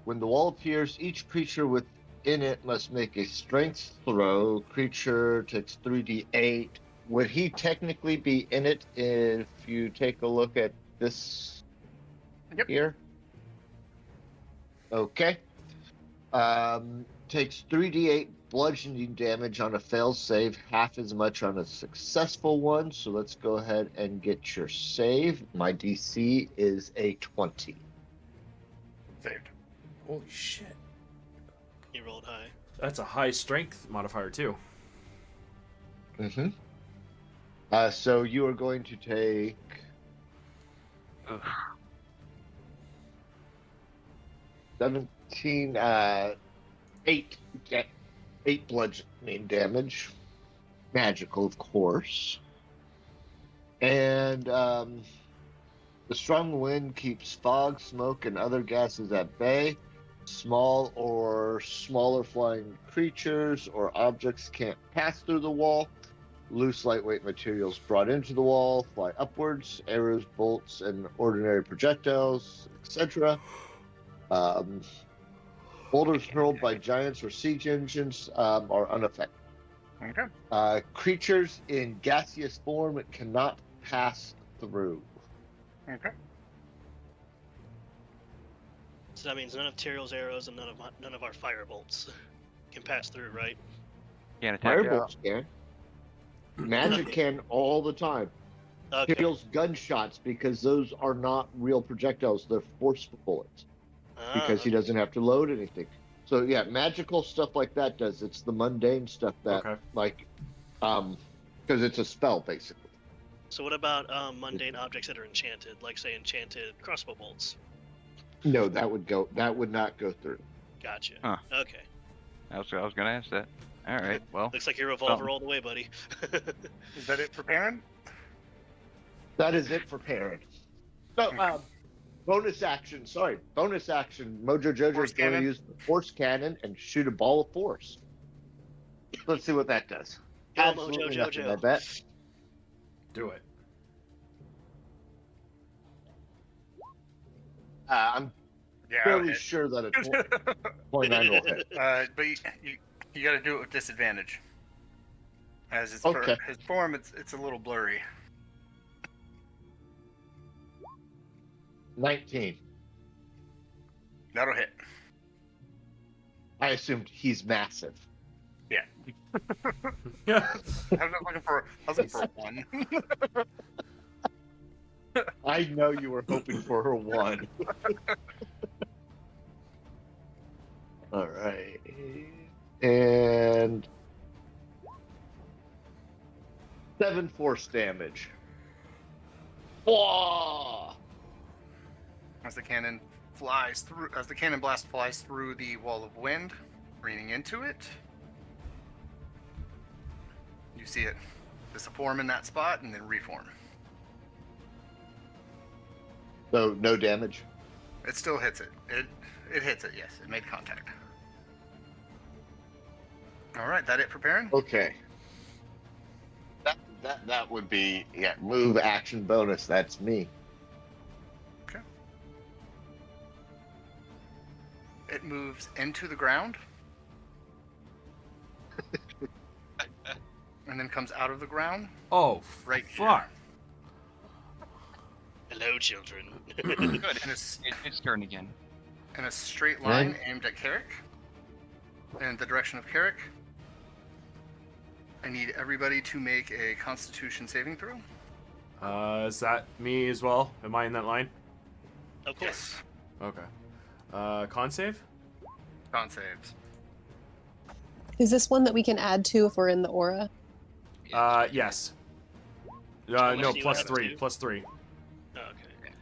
S4: When the wall appears, each creature within it must make a strength throw. Creature takes 3d8. Would he technically be in it if you take a look at this here? Okay. Takes 3d8 bludgeoning damage on a failed save, half as much on a successful one. So let's go ahead and get your save. My DC is a 20.
S3: Saved.
S1: Holy shit.
S2: He rolled high.
S1: That's a high strength modifier, too.
S4: Mm-hmm. So you are going to take 17, 8 bludgeoning damage. Magical, of course. And the strong wind keeps fog, smoke, and other gases at bay. Small or smaller flying creatures or objects can't pass through the wall. Loose, lightweight materials brought into the wall fly upwards. Arrows, bolts, and ordinary projectiles, etc. Boulders hurled by giants or siege engines are unaffected.
S3: Okay.
S4: Creatures in gaseous form cannot pass through.
S3: Okay.
S2: So that means none of Tyrael's arrows and none of our fire bolts can pass through, right?
S5: Can't attack.
S4: Firebolts can. Magic can all the time.
S2: Okay.
S4: Tyrael's gunshots, because those are not real projectiles, they're force bullets. Because he doesn't have to load anything. So yeah, magical stuff like that does. It's the mundane stuff that because it's a spell basically.
S2: So what about mundane objects that are enchanted, like say enchanted crossbow bolts?
S4: No, that would not go through.
S2: Gotcha.
S5: Huh.
S2: Okay.
S5: I was going to ask that. All right. Well,
S2: Looks like your revolver all the way, buddy.
S3: Is that it for Perrin?
S4: That is it for Perrin. So bonus action. Mojo Jojo's going to use the force cannon and shoot a ball of force. Let's see what that does.
S2: Go,
S4: Absolutely
S2: Mojo
S4: nothing,
S2: Jojo.
S4: I bet.
S1: Do it.
S4: I'm fairly sure that a 29 will hit.
S3: But you got to do it with disadvantage. As his form, it's a little blurry.
S4: 19.
S3: That'll hit.
S4: I assumed he's massive.
S3: Yeah. I was looking for one.
S4: I know you were hoping for her one. All right. And 7 force damage. Whoa!
S3: As the cannon blast flies through the wall of wind, careening into it. You see it disform in that spot and then reform.
S4: So no damage.
S3: It still hits it. It hits it. Yes, it made contact. All right, that it for Perrin?
S4: Okay. That would be move action bonus. That's me.
S3: Okay. It moves into the ground. And then comes out of the ground.
S1: Oh,
S3: right
S1: fuck.
S2: Hello, children.
S5: good. It's turn again.
S3: In a straight line aimed at Carrick. In the direction of Carrick. I need everybody to make a Constitution saving throw.
S1: Is that me as well? Am I in that line?
S2: Of course.
S3: Yes.
S1: Okay. Con save?
S3: Con saves.
S7: Is this one that we can add to if we're in the aura?
S1: Yes.
S2: How much
S1: No,
S2: do you
S1: plus
S2: add
S1: three.
S2: to?
S1: Plus 3.
S2: Oh, okay.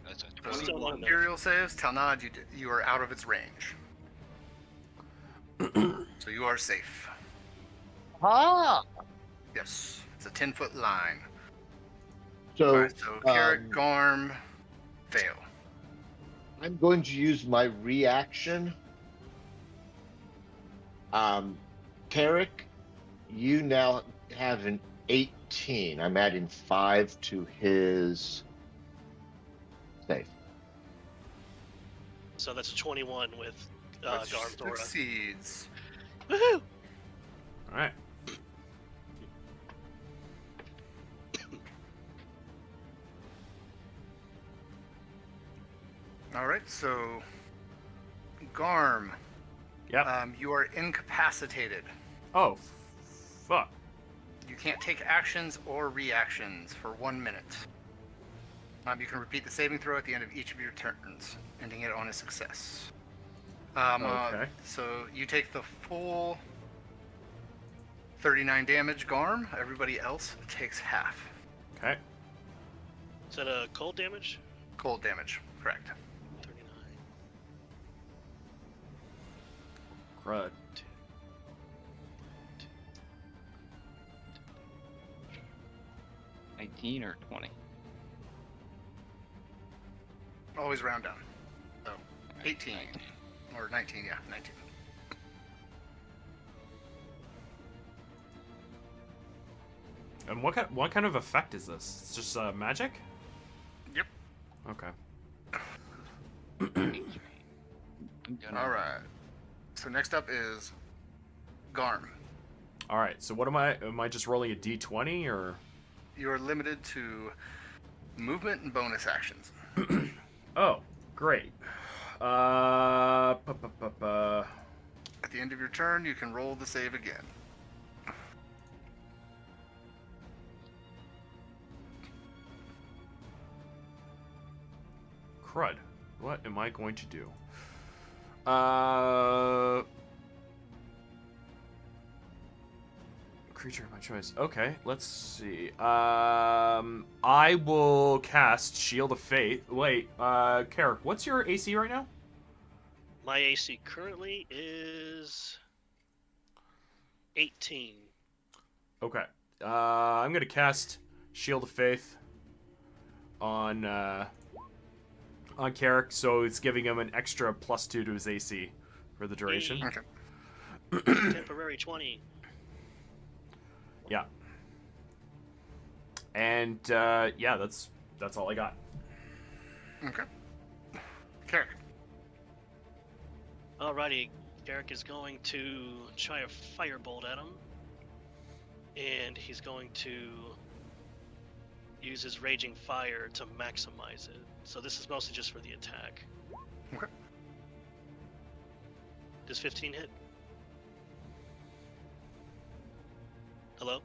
S5: That's a
S3: So
S2: Still not enough.
S3: Imperial saves. Talnad, you are out of its range. So you are safe.
S6: Ah!
S3: Yes. It's a 10-foot line.
S4: So,
S3: Alright, so Carrick, Garm, fail.
S4: I'm going to use my reaction. Tarek, you now have an 18. I'm adding 5 to his save.
S2: So that's 21 with
S3: Which
S2: Garm's aura.
S3: succeeds.
S2: Woohoo!
S1: Alright.
S3: Alright, so Garm,
S1: Yep.
S3: you are incapacitated.
S1: Oh, fuck.
S3: You can't take actions or reactions for 1 minute. You can repeat the saving throw at the end of each of your turns, ending it on a success.
S1: Okay.
S3: So you take the full 39 damage, Garm. Everybody else takes half.
S1: Okay.
S2: Is that a cold damage?
S3: Cold damage, correct.
S2: 39.
S1: Crud.
S5: 19 or 20?
S3: Always round down. So
S5: Alright,
S3: 18.
S5: 19.
S3: Or 19, yeah, 19.
S1: And what kind of effect is this? It's just magic?
S3: Yep.
S1: Okay.
S5: I'm gonna-
S3: Alright. So next up is Garm.
S1: All right. So what am I? Am I just rolling a d20 or?
S3: You are limited to movement and bonus actions.
S1: Oh, great.
S3: At the end of your turn, you can roll the save again.
S1: Crud. What am I going to do? Creature of my choice. Okay, let's see. I will cast Shield of Faith. Wait, Carrick, what's your AC right now?
S2: My AC currently is 18.
S1: Okay. I'm gonna cast Shield of Faith on Carrick, so it's giving him an extra +2 to his AC for the duration.
S2: Hey.
S3: Okay.
S2: Temporary 20.
S1: Yeah. And yeah, that's all I got.
S3: Okay. Carrick.
S2: Alrighty, Derek is going to try a firebolt at him. And he's going to use his raging fire to maximize it. So this is mostly just for the attack.
S3: Okay.
S2: Does 15 hit? Hello?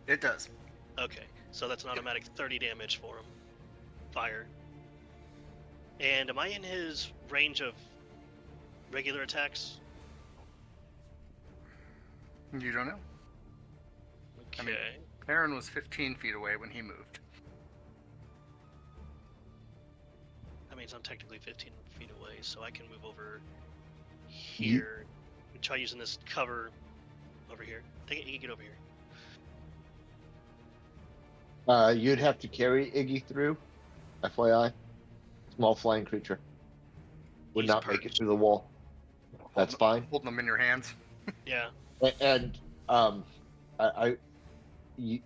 S3: It does.
S2: Okay, so that's an automatic 30 damage for him. Fire. And am I in his range of regular attacks?
S3: You don't know.
S2: Okay.
S3: I mean- Aaron was 15 feet away when he moved.
S2: That means I'm technically 15 feet away, so I can move over here. Try using this cover over here. Take it, you can get over here.
S4: You'd have to carry Iggy through, FYI. Small flying creature. Would
S2: He's
S4: not make it
S2: perched.
S4: through the wall. That's fine.
S3: Holding them in your hands.
S2: Yeah.
S4: And you,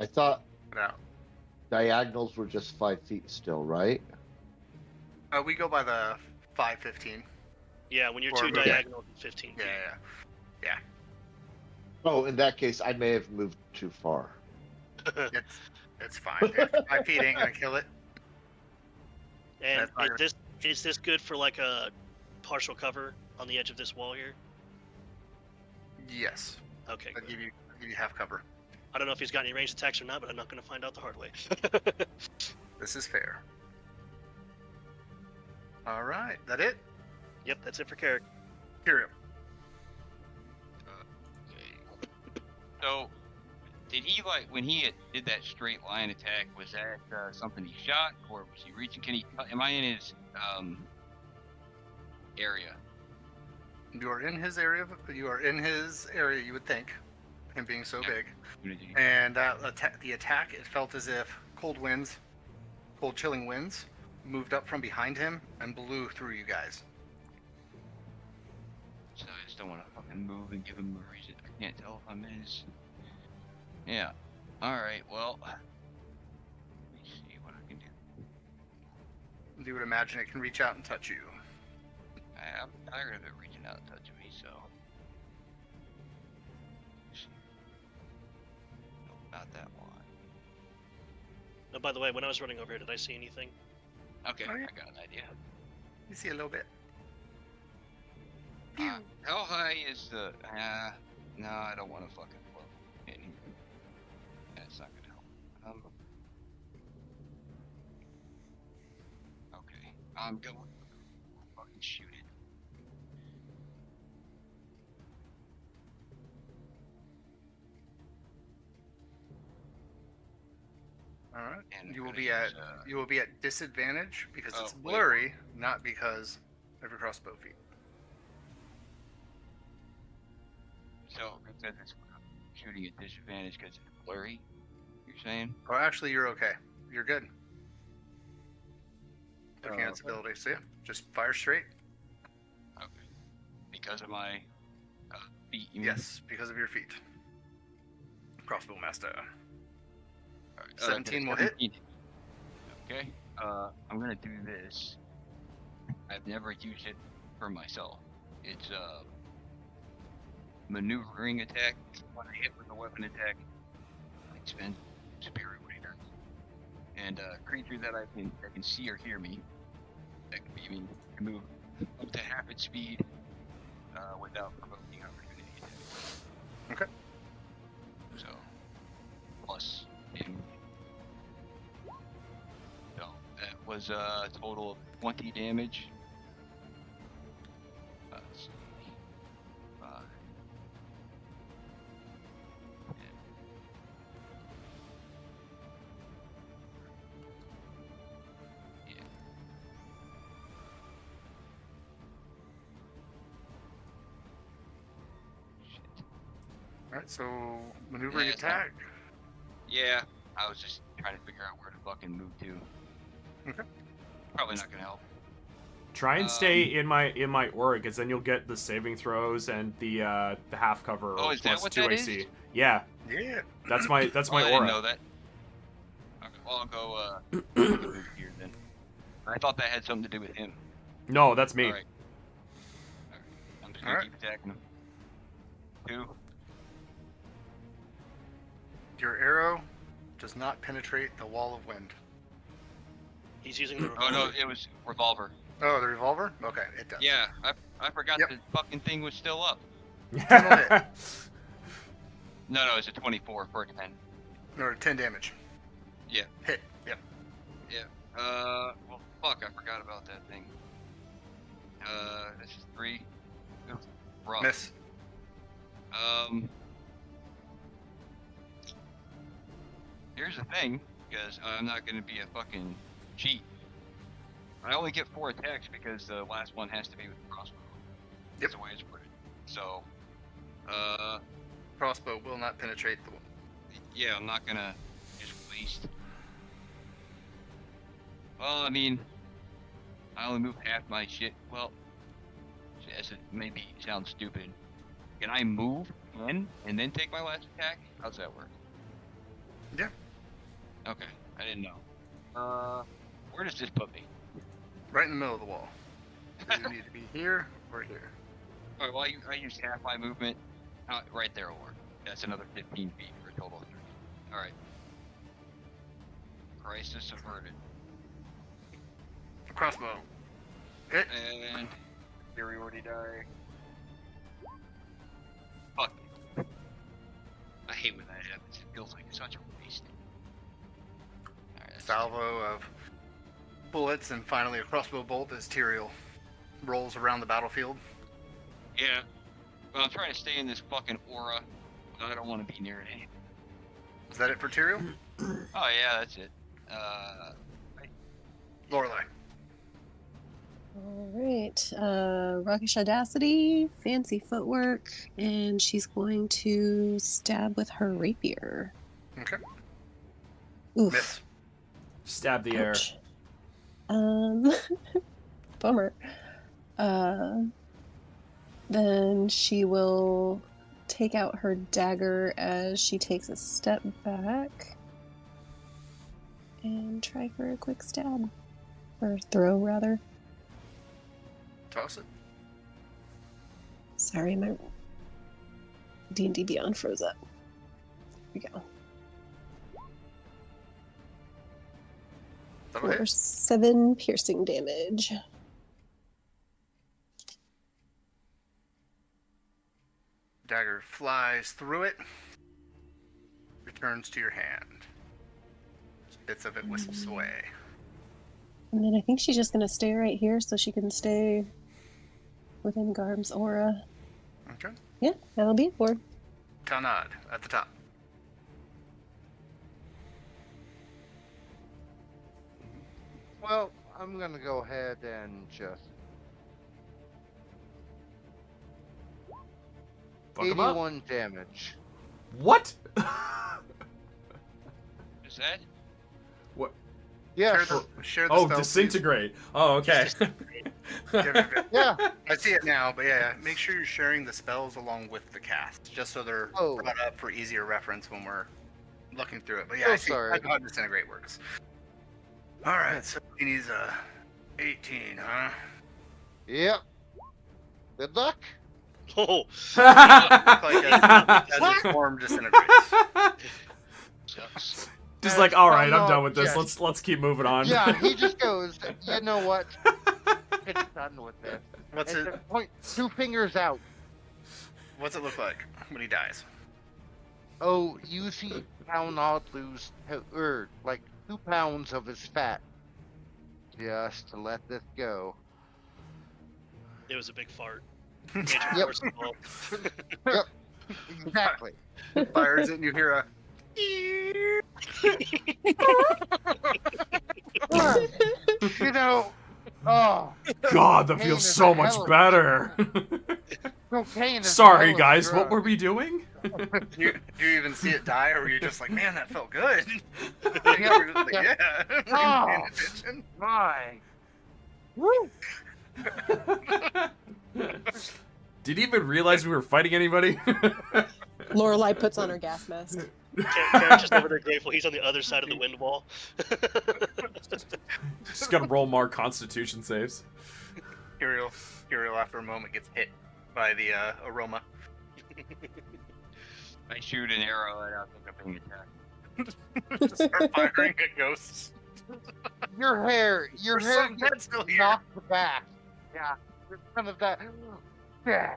S4: I thought
S3: Get out.
S4: diagonals were just 5 feet still, right?
S3: We go by the 5:15.
S2: Yeah, when you're
S3: Or
S2: two
S3: move.
S2: diagonals, 15 feet.
S3: Yeah.
S4: Oh, in that case, I may have moved too far.
S3: It's fine. 5 feet ain't gonna kill it.
S2: And
S3: That's not
S2: is this good for like a partial cover on the edge of this wall here?
S3: Yes.
S2: Okay,
S3: I'll
S2: good.
S3: give you half cover.
S2: I don't know if he's got any ranged attacks or not, but I'm not going to find out the hard way.
S3: This is fair. All right, that it?
S2: Yep, that's it for Carrick.
S3: Tyrion.
S5: Okay. So, did he when he did that straight line attack? Was that something he shot, or was he reaching? Am I in his area?
S3: You are in his area. You are in his area. You would think, him being so
S5: Yeah.
S3: big. And the attack, it felt as if cold chilling winds, moved up from behind him and blew through you guys.
S5: So I just don't want to fucking move and give him a reason. I can't tell if I'm in his. Yeah. All right. Well, let me see what I can do.
S3: You would imagine it can reach out and touch you.
S5: I'm tired of it reaching out and touching me, so. No, not that one.
S2: Oh, by the way, when I was running over here, did I see anything?
S5: Okay,
S3: Oh, yeah.
S5: I got an idea.
S3: You see a little bit.
S5: How high is the? No, I don't want to fucking float in here. That's not gonna help. Okay, I'm going. Fucking shoot it.
S3: All right.
S5: And
S3: You will
S5: gonna
S3: be
S5: use,
S3: you will be at disadvantage because
S5: Oh,
S3: it's
S5: wait.
S3: blurry, not because of your crossbow feet.
S5: So it says it's shooting at disadvantage because it's blurry. You're saying?
S3: Oh, actually, you're okay. You're good. Looking at its
S5: Okay.
S3: ability, so yeah, just fire straight.
S5: Okay. Because of my feet. You mean?
S3: Yes, because of your feet. Crossbow master.
S5: All right,
S3: 17 will hit.
S5: 17. Okay. I'm gonna do this. I've never used it for myself. It's maneuvering attack. When I hit with a weapon attack, I expend superior weight. And creature that I can see or hear me, that can be me, can move up to half its speed without provoking opportunity attack.
S3: Okay.
S5: So plus damage. So that was a total of 20 damage. Let's see. 5. Yeah. Shit.
S3: All right, so maneuvering
S5: Yeah, it's not-
S3: attack.
S5: Yeah, I was just trying to figure out where to fucking move to.
S3: Okay.
S5: Probably not gonna help.
S1: Try and stay in my aura, because then you'll get the saving throws and the half cover
S5: Oh, is that
S1: plus
S5: what
S1: 2
S5: that
S1: AC.
S5: is?
S1: Yeah,
S3: Yeah.
S1: that's my
S5: Oh,
S1: my
S5: I
S1: aura.
S5: didn't know that. Okay, well, I'll go move here then. I thought that had something to do with him.
S1: No, that's me.
S5: Alright. I'm just gonna
S3: Alright.
S5: keep attacking him. 2.
S3: Your arrow does not penetrate the wall of wind.
S2: He's using the
S5: Oh
S2: revolver.
S5: no, it was revolver.
S3: Oh, the revolver? Okay, it does.
S5: Yeah, I forgot
S3: Yep.
S5: the fucking thing was still up. No, it's a 24 for a 10.
S3: Or 10 damage.
S5: Yeah.
S3: Hit. Yep.
S5: Yeah. Well, fuck, I forgot about that thing. This is 3. Ooh, rough.
S3: Miss.
S5: Here's the thing, because I'm not gonna be a fucking cheat. I only get 4 attacks because the last one has to be with the crossbow.
S3: Yep.
S5: That's the way it's worded. So,
S3: Crossbow will not penetrate the wall.
S5: yeah, I'm not gonna just waste. Well, I mean, I only move half my shit. Well, as it maybe sounds stupid. Can I move in and then take my last attack? How's that work?
S3: Yeah.
S5: Okay, I didn't know. Where does this put me?
S3: Right in the middle of the wall. You need to be here or here.
S5: Alright, well, I used half my movement. Right there will work. That's another 15 feet for a total of 30. Alright. Crisis averted.
S3: Crossbow. Hit.
S5: And superiority die. Fuck.
S3: salvo of bullets and finally a crossbow bolt as Tyrael rolls around the battlefield.
S5: Yeah. Well, I'm trying to stay in this fucking aura. I don't want to be near it.
S3: Is that it for Tyrael?
S5: Oh yeah, that's it.
S3: Lorelei.
S7: All right. Rockish Audacity, fancy footwork, and she's going to stab with her rapier.
S3: Okay.
S7: Oof.
S3: Miss.
S1: Stab the air.
S7: Ouch. Bummer. Then she will take out her dagger as she takes a step back and try for a quick stab. Or throw, rather.
S3: Toss it.
S7: Sorry, my D&D Beyond froze up. Here we go.
S3: That'll
S7: For
S3: hit.
S7: 7 piercing damage.
S3: Dagger flies through it. Returns to your hand. Bits of it wisps away.
S7: And then I think she's just going to stay right here so she can stay within Garb's aura.
S3: Okay.
S7: Yeah, that'll be it for her.
S3: Tanad at the top.
S6: Well, I'm gonna go ahead and just
S1: Fuck 'em up.
S6: 81 damage.
S1: What?
S5: Is that?
S1: What?
S6: Yeah,
S3: Share the
S1: Oh,
S3: spell,
S1: disintegrate. Oh, okay.
S3: please.
S6: yeah.
S3: I see it now, but yeah, make sure you're sharing the spells along with the cast, just so they're
S6: Oh.
S3: brought up for easier reference when we're looking through it. But yeah,
S6: Oh,
S3: I see
S6: sorry.
S3: how disintegrate works. All right, so he needs a 18, huh?
S6: Yep. Good luck.
S2: Oh,
S3: Like as his form disintegrates.
S5: Sucks.
S1: Just like, all right, I'm
S6: Oh,
S1: done with this.
S6: yes.
S1: Let's keep moving on.
S6: Yeah, he just goes, you know what? It's done with this.
S3: What's
S6: And
S3: it?
S6: just point 2 fingers out.
S3: What's it look like when he dies?
S6: Oh, you see how not lose, like 2 pounds of his fat. Just to let this go.
S2: it was a big fart. Major
S6: Yep.
S2: force involved.
S6: Exactly.
S3: Fires it, and you hear a.
S6: You know, oh,
S1: God, that
S6: Pain
S1: feels
S6: is
S1: so
S6: a
S1: much
S6: hell of a
S1: better.
S6: cocaine is a
S1: Sorry,
S6: hell of a
S1: guys. What
S6: drug.
S1: were we doing?
S3: Do you even see it die, or were you just like, man, that felt good?
S6: Yeah,
S3: You're just like,
S6: yeah.
S3: yeah.
S6: Oh.
S3: Paying attention.
S6: My. Woo!
S1: Did he even realize we were fighting anybody?
S7: Lorelei puts on her gas mask.
S2: Karen's just over there grateful. He's on the other side of the wind wall.
S1: Just gotta roll more Constitution saves.
S3: Kyriel, after a moment, gets hit by the aroma.
S5: I shoot an arrow and I don't think I'm being attacked.
S3: Just start firing at ghosts.
S6: Your hair
S3: There's some
S6: gets
S3: dead still here.
S6: knocked back. Yeah, there's some of that. Yeah.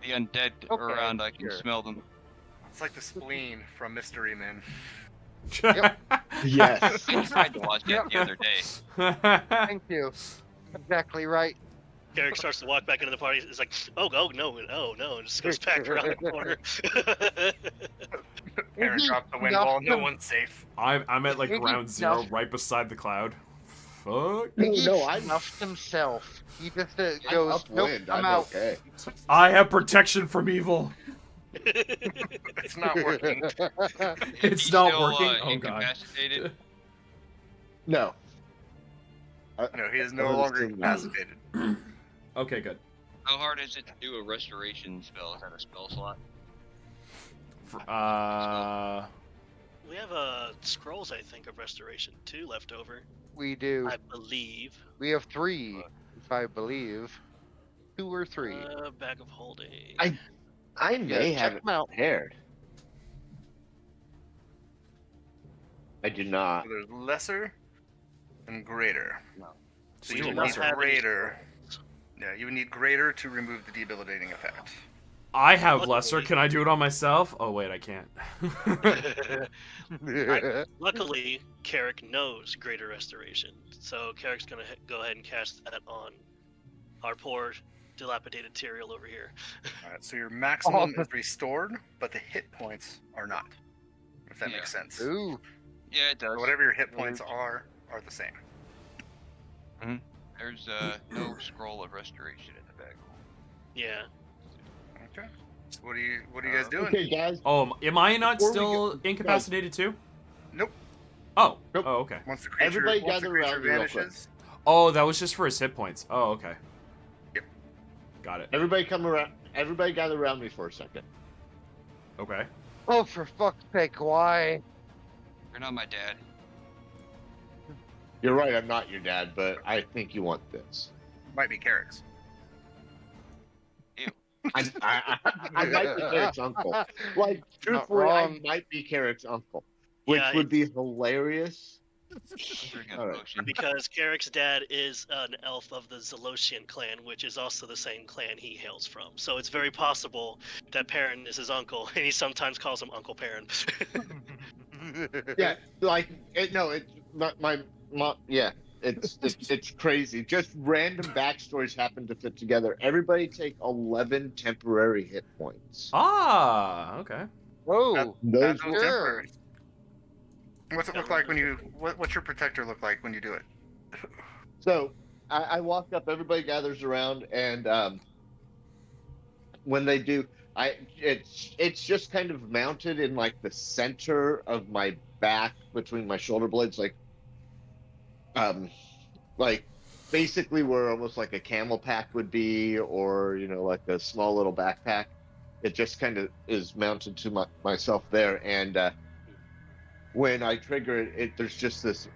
S5: The undead
S6: Okay,
S5: around, I can
S6: sure.
S5: smell them.
S3: It's like the spleen from Mystery Men.
S4: Yes.
S5: I tried to watch it the other day.
S6: Thank you. Exactly right.
S2: Garrick starts to walk back into the party. It's like, no, and just goes back around the corner.
S3: Aaron
S6: He
S3: dropped the wind
S6: knocked
S3: wall. No
S6: him-
S3: one's safe.
S1: I'm at like
S6: Maybe
S1: ground zero,
S6: no.
S1: right beside the cloud. Fuck.
S4: No, I'm
S6: snuffed himself. He just
S4: I'm
S6: goes, nope,
S4: upwind.
S6: I'm
S4: I'm
S6: out.
S4: okay.
S1: I have protection from evil.
S3: It's not working.
S1: It's
S5: He's
S1: not
S5: still,
S1: working. Oh god.
S5: incapacitated.
S4: No.
S3: No, he is no
S4: Oh,
S3: longer
S4: it's
S3: incapacitated.
S1: Okay, good.
S5: How hard is it to do a restoration spell? Is that a spell slot?
S2: We have scrolls, I think, of restoration 2 left over.
S6: We do.
S2: I believe.
S6: We have 3, if I believe. 2 or 3.
S2: Bag of holding.
S4: I may
S6: Yeah,
S4: have
S6: check
S4: it
S6: 'em out.
S4: prepared. I do not.
S3: So there's lesser and greater. So
S2: We
S3: you
S2: do
S3: would
S2: not
S3: need
S2: have any
S3: greater. Yeah, you would need greater to remove the debilitating effect.
S1: I have
S2: Luckily-
S1: lesser. Can I do it on myself? Oh wait, I can't.
S2: Luckily, Carrick knows Greater Restoration, so Carrick's gonna go ahead and cast that on our poor dilapidated Tyrael over here.
S3: All right, so your maximum is restored, but the hit points are not. If that makes sense.
S6: Ooh.
S5: Yeah, it does.
S3: So whatever your hit points are the same.
S5: There's no scroll of restoration in the bag.
S2: Yeah.
S3: Okay. So what are you guys doing?
S4: Okay, guys.
S1: Oh, am I not
S4: Before we
S1: still
S4: go-
S1: incapacitated too?
S3: Nope.
S1: Oh.
S4: Nope.
S1: Oh, okay.
S3: Once the creature,
S4: Everybody
S3: once the
S4: gather
S3: creature
S4: around me real quick.
S3: vanishes,
S1: Oh, that was just for his hit points. Oh, okay.
S3: Yep.
S1: Got it.
S4: Everybody come around. Everybody gather around me for a second.
S1: Okay.
S6: Oh, for fuck's sake, why?
S5: You're not my dad.
S4: You're right. I'm not your dad, but I think you want this.
S3: might be Carrick's.
S4: I might be Carrick's uncle. Like, truthfully,
S6: wrong.
S4: I might be Carrick's uncle, which
S2: Yeah,
S4: would be hilarious.
S5: Drinking
S4: All
S5: a
S4: right.
S5: potion.
S2: Because Carrick's dad is an elf of the Zalosian clan, which is also the same clan he hails from. So it's very possible that Perrin is his uncle, and he sometimes calls him Uncle Perrin.
S4: Yeah, like it. No, it's my. Yeah, it's crazy. Just random backstories happen to fit together. Everybody take 11 temporary hit points.
S1: Ah, okay.
S6: Whoa.
S4: Those
S3: That's
S4: will-
S3: those
S6: Sure.
S3: temporaries. What's it look like when you? What's your protector look like when you do it?
S4: So I walk up. Everybody gathers around, and when they do, it's just kind of mounted in like the center of my back between my shoulder blades, like basically where almost like a camel pack would be, or like a small little backpack. It just kind of is mounted to myself there, and when I trigger it, there's just this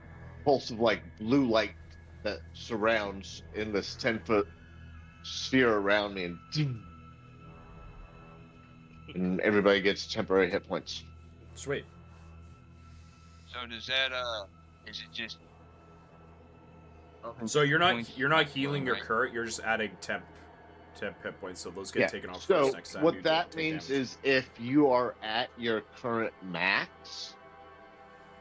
S4: pulse of like blue light that surrounds in this 10-foot sphere around me, and everybody gets temporary hit points.
S1: Sweet.
S5: So does that is it just?
S1: So you're not
S5: points
S1: healing your
S5: right?
S1: current. You're just adding temp hit points, so those get
S4: Yeah.
S1: taken off
S4: So
S1: first next time.
S4: what
S1: you
S4: that
S1: take
S4: means
S1: damage.
S4: is if you are at your current max,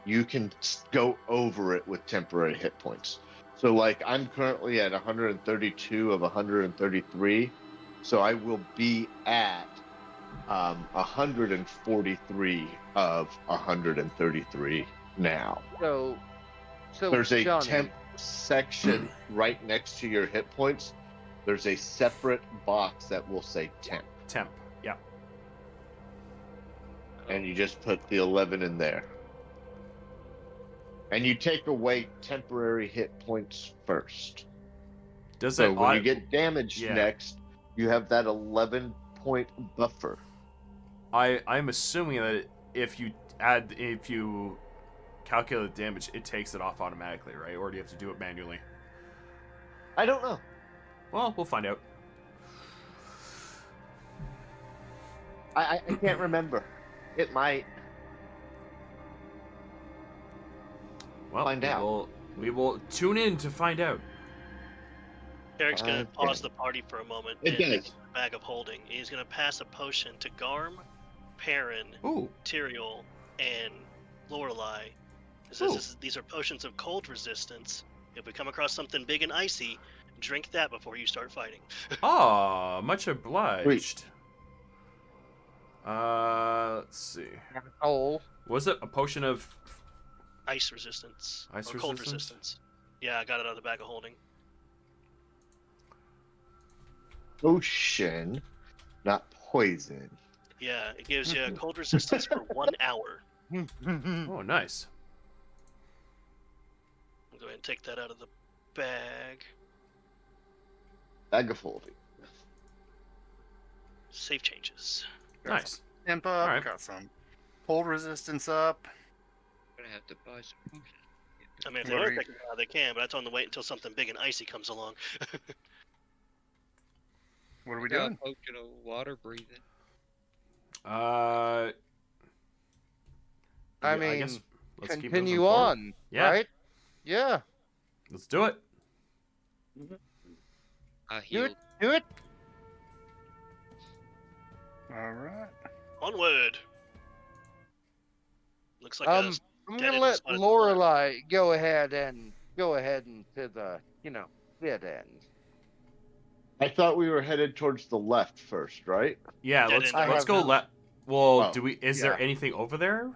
S4: you can go over it with temporary hit points. So like I'm currently at 132 of 133, so I will be at 143 of 133 now.
S6: So
S4: There's a
S6: Johnny,
S4: temp section right next to your hit points. There's a separate box that will say temp,
S1: Temp. Yeah.
S4: and you just put the 11 in there. And you take away temporary hit points first.
S1: Does
S4: So
S1: it?
S4: when you get damaged
S1: Yeah.
S4: next, you have that 11-point buffer.
S1: I'm assuming that if you calculate the damage, it takes it off automatically, right? Or do you have to do it manually?
S4: I don't know.
S1: Well, we'll find out.
S4: I can't remember. It might.
S1: Well,
S4: Find out.
S1: We will tune in to find out.
S2: Carrick's gonna
S4: Okay.
S2: pause the party for a moment
S4: It
S2: in
S4: does.
S2: the bag of holding. He's gonna pass a potion to Garm, Perrin,
S1: Ooh.
S2: Tyrael, and Lorelei. It says these are potions of cold resistance. If we come across something big and icy, drink that before you start fighting.
S1: Ah, much obliged. Let's see.
S6: oh,
S1: Was it a potion of?
S2: Ice resistance.
S1: Ice
S2: or cold
S1: resistance?
S2: resistance. Yeah, I got it out of the bag of holding.
S4: Potion, not poison.
S2: Yeah, it gives you cold resistance for 1 hour.
S1: Oh, nice.
S2: I'll go ahead and take that out of the bag.
S4: Bag of holding.
S2: Save changes.
S3: Got
S1: Nice.
S3: some temp up.
S1: Alright.
S3: Got some cold resistance up.
S5: Gonna have to buy some potions.
S2: I mean, if
S3: What
S2: they
S3: are
S2: want
S3: you-
S2: to take it out, they can, but I told them to wait until something big and icy comes along.
S3: What are we
S5: Got a
S3: doing?
S5: potion of water breathing.
S6: I
S1: I
S6: mean,
S1: guess let's keep
S6: continue
S1: moving forward.
S6: on,
S1: Yeah.
S6: right? Yeah,
S1: Let's do it.
S5: I
S6: do
S5: healed.
S6: it, do it.
S3: All right.
S2: Onward. Looks like
S6: I'm
S2: dead
S6: gonna
S2: end
S6: let
S2: spotted the
S6: Lorelei go ahead into the dead end.
S4: I thought we were headed towards the left first, right?
S1: Yeah,
S2: Dead
S1: let's
S2: end.
S1: let's
S6: have
S1: go
S6: no-
S1: left. Well,
S4: Oh,
S1: do we? Is there
S6: yeah.
S1: anything over there?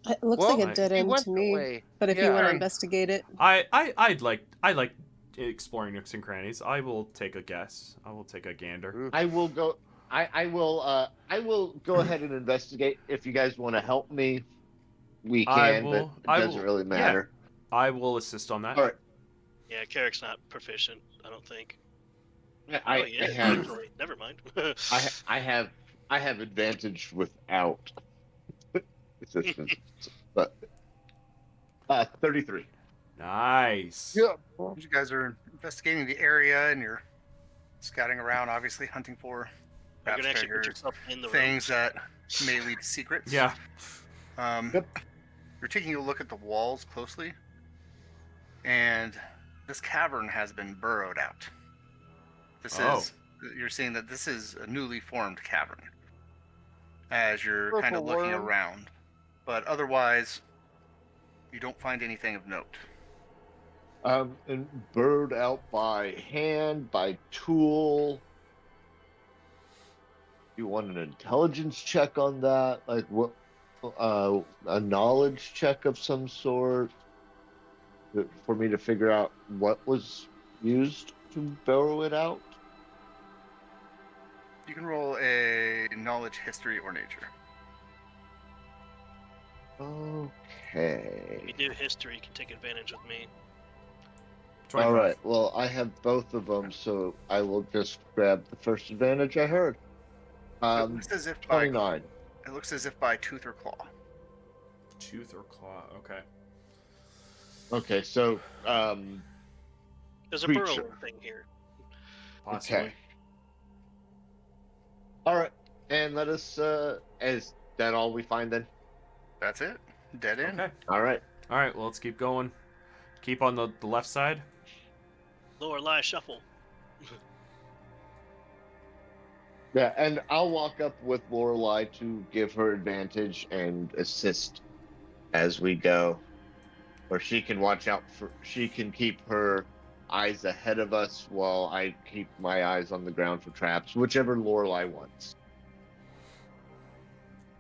S7: It looks
S6: Well,
S7: like a
S1: Like-
S7: dead
S6: we
S7: end
S6: went
S7: to
S6: that
S7: me.
S6: way.
S7: But if you
S6: Yeah.
S7: want to
S3: Fine.
S7: investigate it,
S1: I'd like exploring nooks and crannies. I will take a guess. I will take a gander.
S4: I will go. I will go ahead and investigate. If you guys want to help me, we can, but it doesn't really matter.
S1: Yeah, I will assist on that.
S4: All right.
S2: Yeah, Carrick's not proficient, I don't think.
S4: I have
S2: Actually. Never mind.
S4: I have advantage without assistance, but 33.
S1: Nice.
S6: Yeah.
S3: You guys are investigating the area and you're scouting around, obviously hunting for
S2: You're
S3: perhaps
S2: gonna actually put
S3: treasures,
S2: yourself in the
S3: things that may lead to secrets.
S1: Yeah.
S3: You're taking a look at the walls closely, and this cavern has been burrowed out. You're seeing that this is a newly formed cavern as you're kind of
S6: Purple
S3: looking
S6: worm.
S3: around, but otherwise you don't find anything of note.
S4: And burrowed out by hand, by tool. You want an intelligence check on that? Like what? A knowledge check of some sort for me to figure out what was used to burrow it out.
S3: You can roll a knowledge, history, or nature.
S4: Okay.
S2: If you do history, you can take advantage with me.
S1: 25.
S4: All right. Well, I have both of them, so I will just grab the first advantage I heard.
S3: It looks as if by
S4: 29.
S3: it looks as if by tooth or claw.
S1: Tooth or claw. Okay.
S4: Okay, so
S2: There's a
S4: Creature.
S2: burrowing thing here.
S1: Possibly.
S4: okay. All right, and let us. Is that all we find then?
S3: That's it. Dead end.
S1: Okay.
S4: All right.
S1: All right. Well, let's keep going. Keep on the left side.
S2: Lorelei, shuffle.
S4: Yeah, and I'll walk up with Lorelei to give her advantage and assist as we go, or she can watch out for. She can keep her eyes ahead of us while I keep my eyes on the ground for traps, whichever Lorelei wants.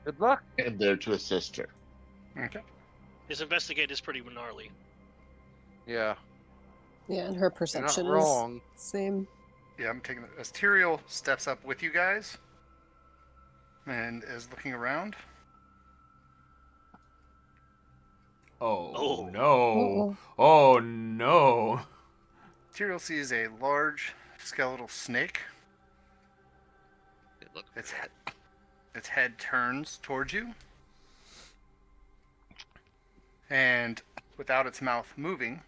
S6: Good luck.
S4: I'm there to assist her.
S3: Okay.
S2: His investigate is pretty gnarly.
S6: Yeah.
S7: yeah, and her
S6: You're
S7: perception
S6: not wrong.
S7: is same.
S3: Yeah, I'm taking it. As Tyrael steps up with you guys and is looking around.
S1: Oh,
S2: Oh.
S1: no. Oh no.
S3: Tyrael sees a large skeletal snake.
S8: It looked
S3: Its head turns towards you. And without its mouth moving,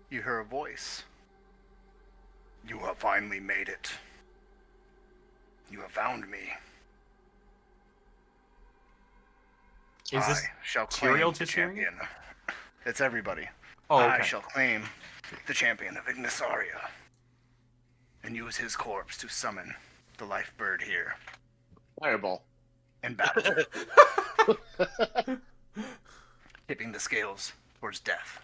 S3: you hear a voice. You have finally made it. You have found me.
S1: Is this
S3: I shall claim
S1: Tyrael
S3: the
S1: just hearing it?
S3: champion. It's everybody.
S1: Oh,
S3: I
S1: okay.
S3: shall claim the champion of Ignisaria and use his corpse to summon the life bird here
S4: Fireball.
S3: in battle, tipping the scales towards death.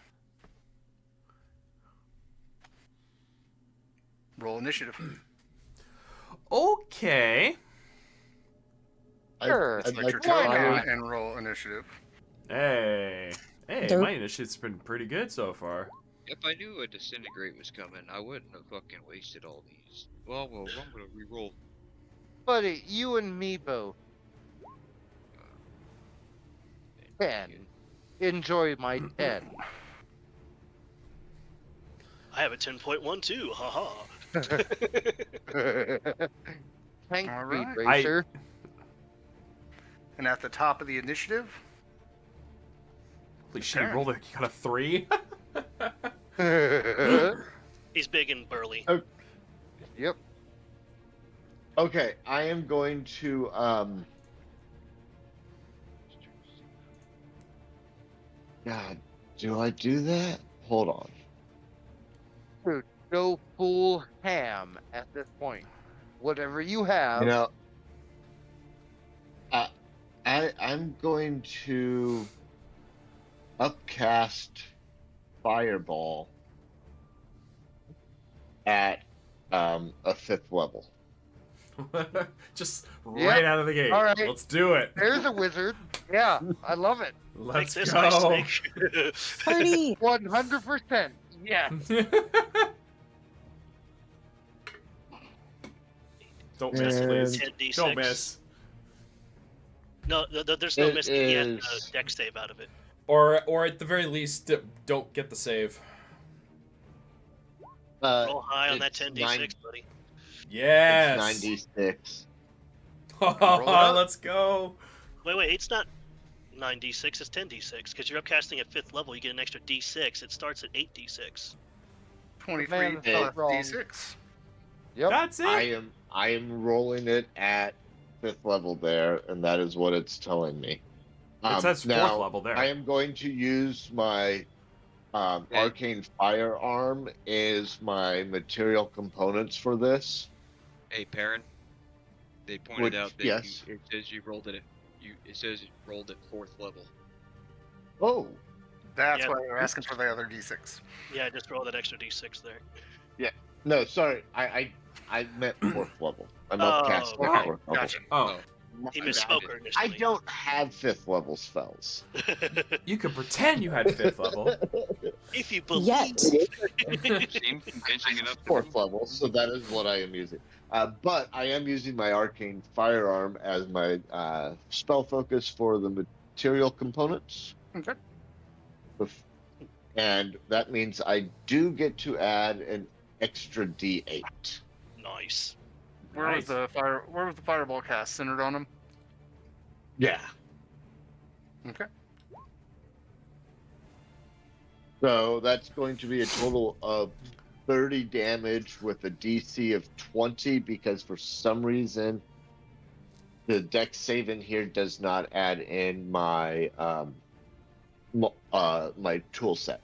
S3: Roll initiative.
S1: Okay.
S6: Sure.
S3: Select your
S6: Why
S3: token
S6: not?
S3: and roll initiative.
S1: Hey. Hey,
S7: Derp.
S1: my initiative's been pretty good so far.
S8: If I knew a disintegrate was coming, I wouldn't have fucking wasted all these. Well, I'm gonna re-roll.
S6: Buddy, you and me both can enjoy my 10.
S2: I have a 10.1 too. Haha.
S6: Thank
S3: All
S6: me,
S3: right.
S6: Racer.
S3: And at the top of the initiative,
S1: Holy shit, he
S3: Okay.
S1: rolled a, he got a 3?
S2: He's big and burly.
S6: Yep.
S4: Okay, I am going to God, do I do that? Hold on.
S6: Dude, go full ham at this point. Whatever you have.
S4: You know, I'm going to upcast Fireball at a 5th level.
S1: Just right out of the gate.
S6: All right.
S1: Let's do it.
S6: There's a wizard. Yeah, I love it.
S1: Let's
S2: Take this,
S1: go.
S2: Ice Snake.
S7: Party!
S6: 100%. Yeah.
S1: Don't miss, please.
S4: And
S2: 10d6.
S1: Don't miss.
S2: No, there's no
S4: It
S2: missing. He has
S4: is-
S2: a deck save out of it.
S1: Or at the very least, don't get the save.
S2: Roll high on that
S4: it's
S2: 10d6, buddy.
S1: Yes.
S4: 96.
S1: Let's go.
S2: Wait, it's not 9d6, it's 10d6. Because you're upcasting at 5th level, you get an extra d6. It starts at 8d6.
S3: 23
S6: Man, it's not wrong.
S3: d6.
S6: Yep.
S1: That's it.
S4: I am rolling it at 5th level there, and that is what it's telling me.
S1: It says 4th
S4: now,
S1: level there.
S4: I am going to use my arcane firearm as my material components for this.
S8: Hey, Perrin. They pointed
S4: Which-
S8: out that
S4: yes.
S8: it says you rolled it. It says you rolled at 4th level.
S4: Oh,
S3: That's
S2: Yeah.
S3: why we're asking for the other d6.
S2: Yeah, just roll that extra d6 there.
S4: no, sorry. I meant 4th level. I'm
S2: Oh,
S4: upcasting
S2: okay.
S4: at 4th level.
S3: Gotcha.
S1: Oh,
S2: He
S8: I
S2: misspoke
S8: got
S2: her
S4: I
S2: initially.
S4: don't have 5th level spells.
S1: you could pretend you had 5th level.
S2: If you believe.
S7: Yet.
S8: Seemed convincing enough to
S4: 4th level, so that is what I am using. But I am using my arcane firearm as my spell focus for the material components.
S3: Okay.
S4: And that means I do get to add an extra D8.
S2: Nice.
S3: Where was the fireball cast? Centered on him?
S4: Yeah.
S3: Okay.
S4: So that's going to be a total of 30 damage with a DC of 20 because for some reason the dex save in here does not add in my my tool set,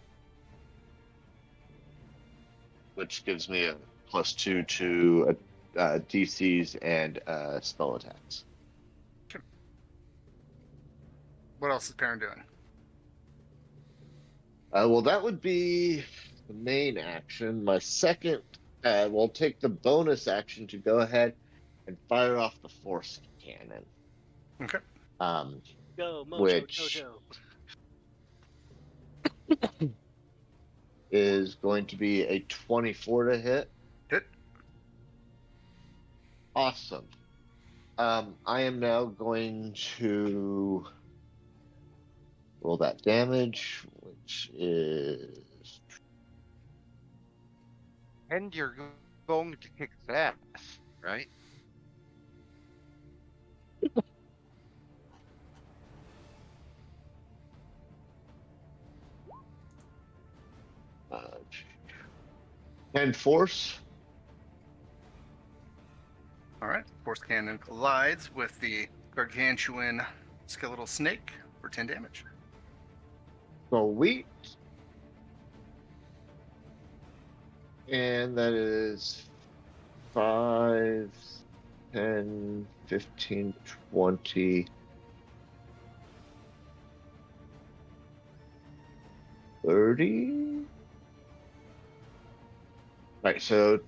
S4: which gives me a +2 to DCs and spell attacks.
S3: What else is Perrin doing?
S4: Well, that would be the main action. My second, we'll take the bonus action to go ahead and fire off the force cannon.
S3: Okay.
S2: Go, Mojo,
S4: Which-
S2: Jojo.
S4: Is going to be a 24 to hit.
S3: Hit.
S4: Awesome. I am now going to roll that damage, which is
S6: And you're going to kick his ass, right?
S4: uh, 10 force.
S3: All right. Force cannon collides with the gargantuan skeletal snake for 10 damage.
S4: Sweet. And that is 5, 10, 15, 20, 30. Right, so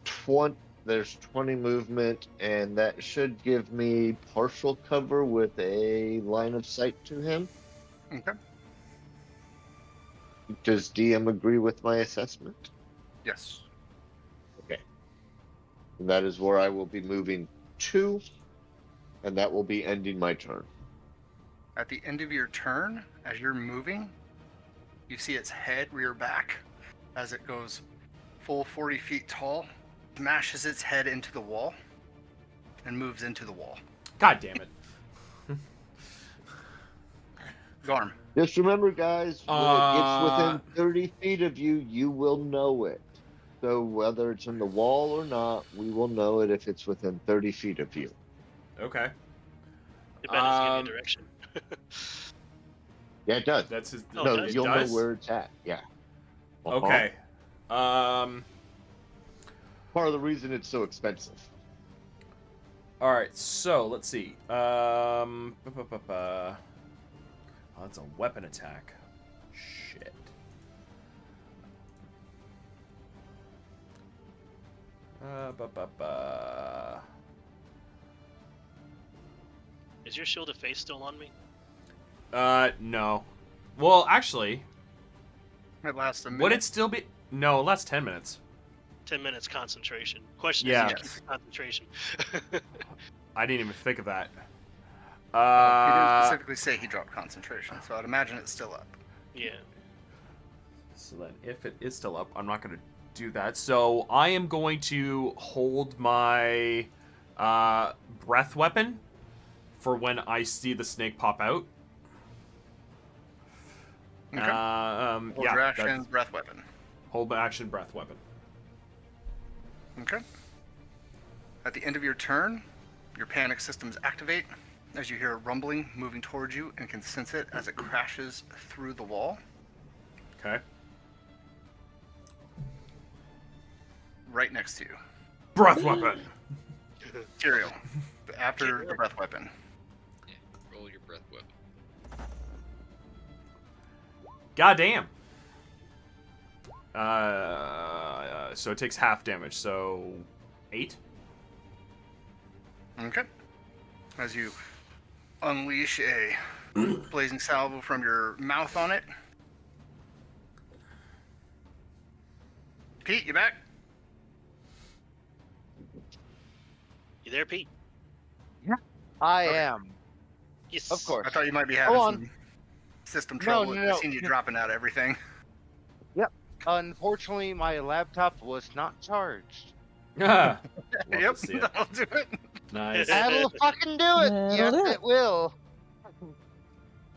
S4: there's 20 movement, and that should give me partial cover with a line of sight to him.
S3: Okay.
S4: Does DM agree with my assessment?
S3: Yes.
S4: And that is where I will be moving to, and that will be ending my turn.
S3: At the end of your turn, as you're moving, you see its head rear back as it goes full 40 feet tall, smashes its head into the wall, and moves into the wall.
S1: God damn it.
S3: Garm.
S4: Just remember, guys, when it gets within 30 feet of you, you will know it. So whether it's in the wall or not, we will know it if it's within 30 feet of you.
S1: Okay.
S2: Depends on any direction.
S4: Yeah, it does.
S1: That's his.
S2: Oh,
S4: No,
S2: it
S4: you'll
S1: does?
S4: know where it's at. Yeah. Uh-huh.
S1: Okay.
S4: Part of the reason it's so expensive.
S1: All right, so let's see. Oh, that's a weapon attack. Shit.
S2: Is your shield of faith still on me?
S1: No. Well, actually,
S3: It lasts a minute.
S1: would it still be? No, it lasts 10 minutes.
S2: 10 minutes concentration. Question
S1: Yeah.
S2: is, did you keep the concentration?
S1: I didn't even think of that.
S3: Well, he didn't specifically say he dropped concentration, so I'd imagine it's still up.
S2: Yeah.
S1: So then, if it is still up, I'm not going to do that. So I am going to hold my breath weapon for when I see the snake pop out.
S3: Okay. Hold
S1: Yeah,
S3: your action,
S1: that's-
S3: breath weapon.
S1: hold my action, breath weapon.
S3: Okay. At the end of your turn, your panic systems activate as you hear a rumbling moving towards you and can sense it as it crashes through the wall.
S1: Okay.
S3: Right next to you.
S1: Breath weapon.
S3: Tyrael, after the breath weapon.
S8: Yeah, roll your breath weapon.
S1: Goddamn. So it takes half damage, so 8.
S3: Okay. As you unleash a blazing salvo from your mouth on it. Pete, you back?
S2: You there, Pete?
S6: I
S3: Okay.
S6: am.
S2: Yes.
S6: Of course.
S3: I thought you might be
S6: Go
S3: having
S6: on.
S3: some system
S6: No,
S3: trouble.
S6: no,
S3: I've
S6: no.
S3: seen you dropping out everything.
S6: Unfortunately, my laptop was not charged.
S1: Love
S3: Yep,
S1: to see it.
S3: that'll do it.
S1: Nice.
S6: That'll fucking do it.
S7: That'll
S6: Yes,
S7: do it.
S6: it will.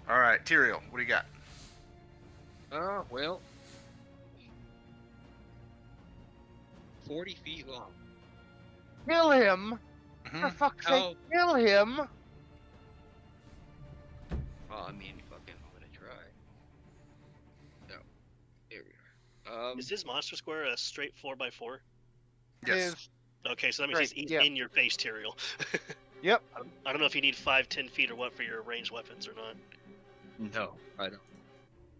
S3: All right, Tyrael, what do you got?
S8: Well, 40 feet long.
S6: Kill him. For
S3: Mhm.
S6: fuck's
S8: How-
S6: sake, kill him.
S8: Well, I mean, fucking, I'm gonna try. No, here we are.
S2: Is his monster square a straight 4x4?
S3: Yes.
S6: Is-
S2: Okay, so that means
S6: Right,
S2: he's
S6: yeah.
S2: in your face, Tyrael.
S6: Yep.
S2: I don't know if you need 5-10 feet or what for your ranged weapons or not.
S8: No, I don't.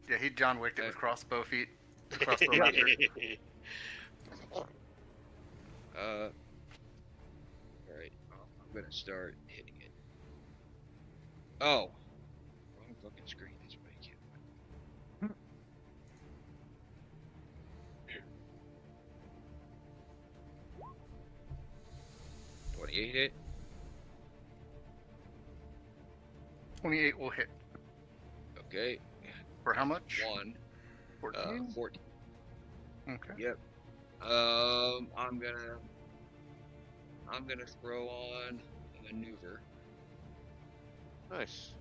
S3: Yeah, he John Wicked it with crossbow feet. Crossbow
S2: yeah,
S3: master.
S8: Alright, I'm gonna start hitting it. Oh! Wrong fucking screen, that's what I can't. 28 hit.
S3: 28 will hit.
S8: Okay,
S3: For how much?
S8: 1.
S3: 14?
S8: 14.
S3: Okay.
S8: Yep. I'm gonna throw on a maneuver.
S6: Nice.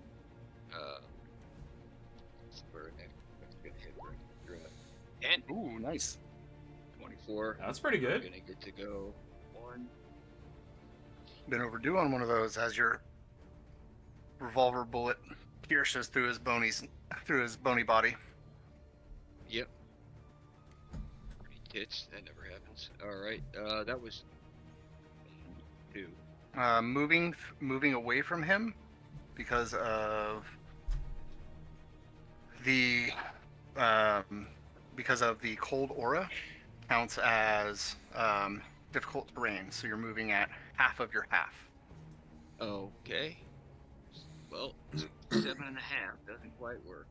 S8: For next gonna hit right through it. 10,
S3: Ooh, nice.
S8: 24.
S1: That's pretty
S8: I'm
S1: good.
S8: gonna get to go 1.
S3: Been overdue on one of those as your revolver bullet pierces through his bony body.
S8: Yep. Pretty tits. That never happens. Alright, that was 2.
S3: Moving away from him because of the cold aura counts as difficult terrain, so you're moving at half of your half.
S8: Okay. Well, 7.5 doesn't quite work.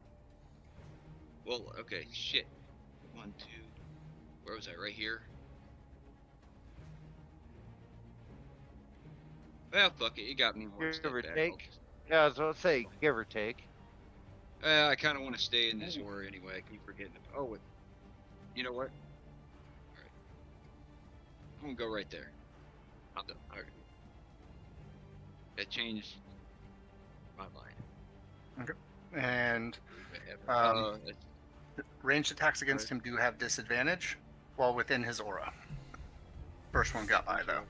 S8: Well, okay, shit. 1, 2. Where was I? Right here? Well, fuck it. You got me one
S6: Give
S8: step
S6: or
S8: back.
S6: take. Yeah, I was about to say, give or take.
S8: I kind of want to stay in this war anyway. I keep forgetting. Oh, wait. You know what? Alright. I'm gonna go right there. I'm done. Alright. That changed my mind.
S3: And
S8: Whatever.
S3: ranged attacks against him do have disadvantage while within his aura. First one got by though.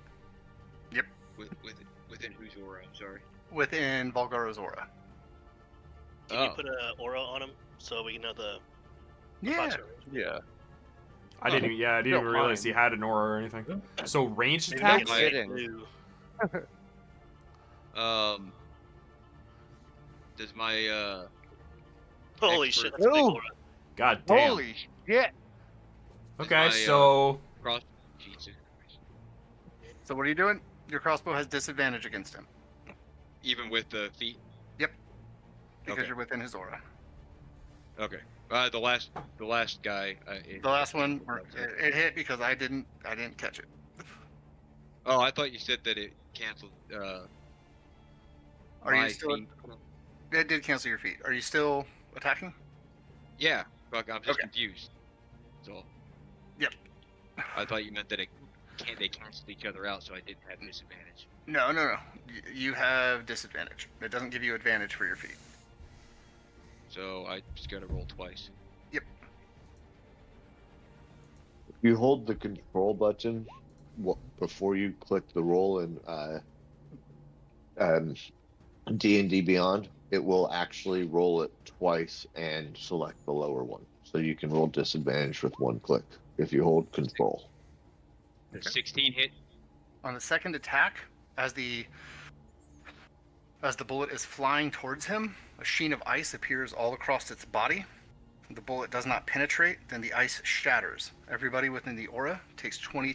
S8: Within whose aura? I'm sorry.
S3: Within Vulgara's aura.
S2: Can you put an aura on him so we know the
S3: Yeah.
S2: proximity?
S6: Yeah.
S1: I didn't
S6: Don't
S1: even realize
S6: mind.
S1: he had an aura or anything. So ranged
S2: Maybe
S1: attacks?
S2: we can
S6: kidding.
S2: do-
S8: Does my
S2: Holy
S8: expert-
S2: shit, that's a big
S6: Ooh.
S2: aura.
S1: God damn.
S6: Holy shit!
S1: Okay,
S8: my,
S1: so
S8: cross? Jesus.
S3: So what are you doing? Your crossbow has disadvantage against him
S8: Even with the feet.
S3: because
S8: Okay.
S3: you're within his aura.
S8: Okay. The last guy.
S3: The last one, it hit because I didn't catch it.
S8: Oh, I thought you said that it canceled.
S3: Are you
S8: my
S3: still?
S8: feet.
S3: It did cancel your feet. Are you still attacking?
S8: Yeah. Fuck, I'm just
S3: Okay.
S8: confused. So.
S3: Yep.
S8: I thought you meant that they canceled each other out, so I didn't have disadvantage.
S3: No. You have disadvantage. It doesn't give you advantage for your feet.
S8: So I just gotta roll twice.
S4: You hold the control button before you click the roll in D&D Beyond. It will actually roll it twice and select the lower one. So you can roll disadvantage with one click if you hold control.
S8: The 16 hit.
S3: On the second attack, as the bullet is flying towards him, a sheen of ice appears all across its body. The bullet does not penetrate, then the ice shatters. Everybody within the aura takes 20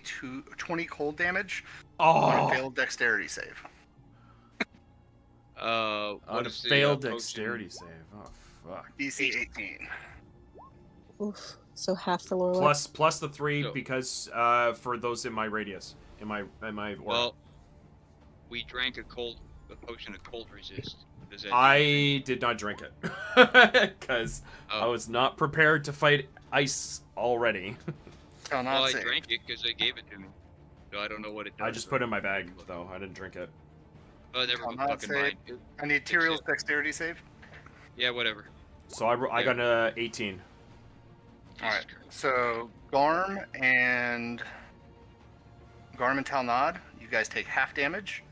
S3: cold damage on a failed dexterity save.
S1: on
S8: What
S1: a
S8: is the
S1: failed
S8: potion?
S1: dexterity save. Oh fuck.
S3: DC 18.
S7: Oof. So half for Lorelai.
S1: Plus the 3
S8: So-
S1: because for those in my radius, in my aura.
S8: Well, we drank a potion of cold resist. Does that do anything?
S1: I did not drink it because I
S8: Oh.
S1: was not prepared to fight ice already.
S3: Shall not
S8: Well, I
S3: save.
S8: drank it because they gave it to me. So I don't know what it does.
S1: I just put it in my bag though. I didn't drink it.
S8: Oh, never
S3: Shall not
S8: fucking
S3: save.
S8: mind.
S3: I need Tyrell's dexterity save.
S8: Yeah, whatever.
S1: So I got a 18.
S3: Alright, so Garm and Talnod, you guys take half damage.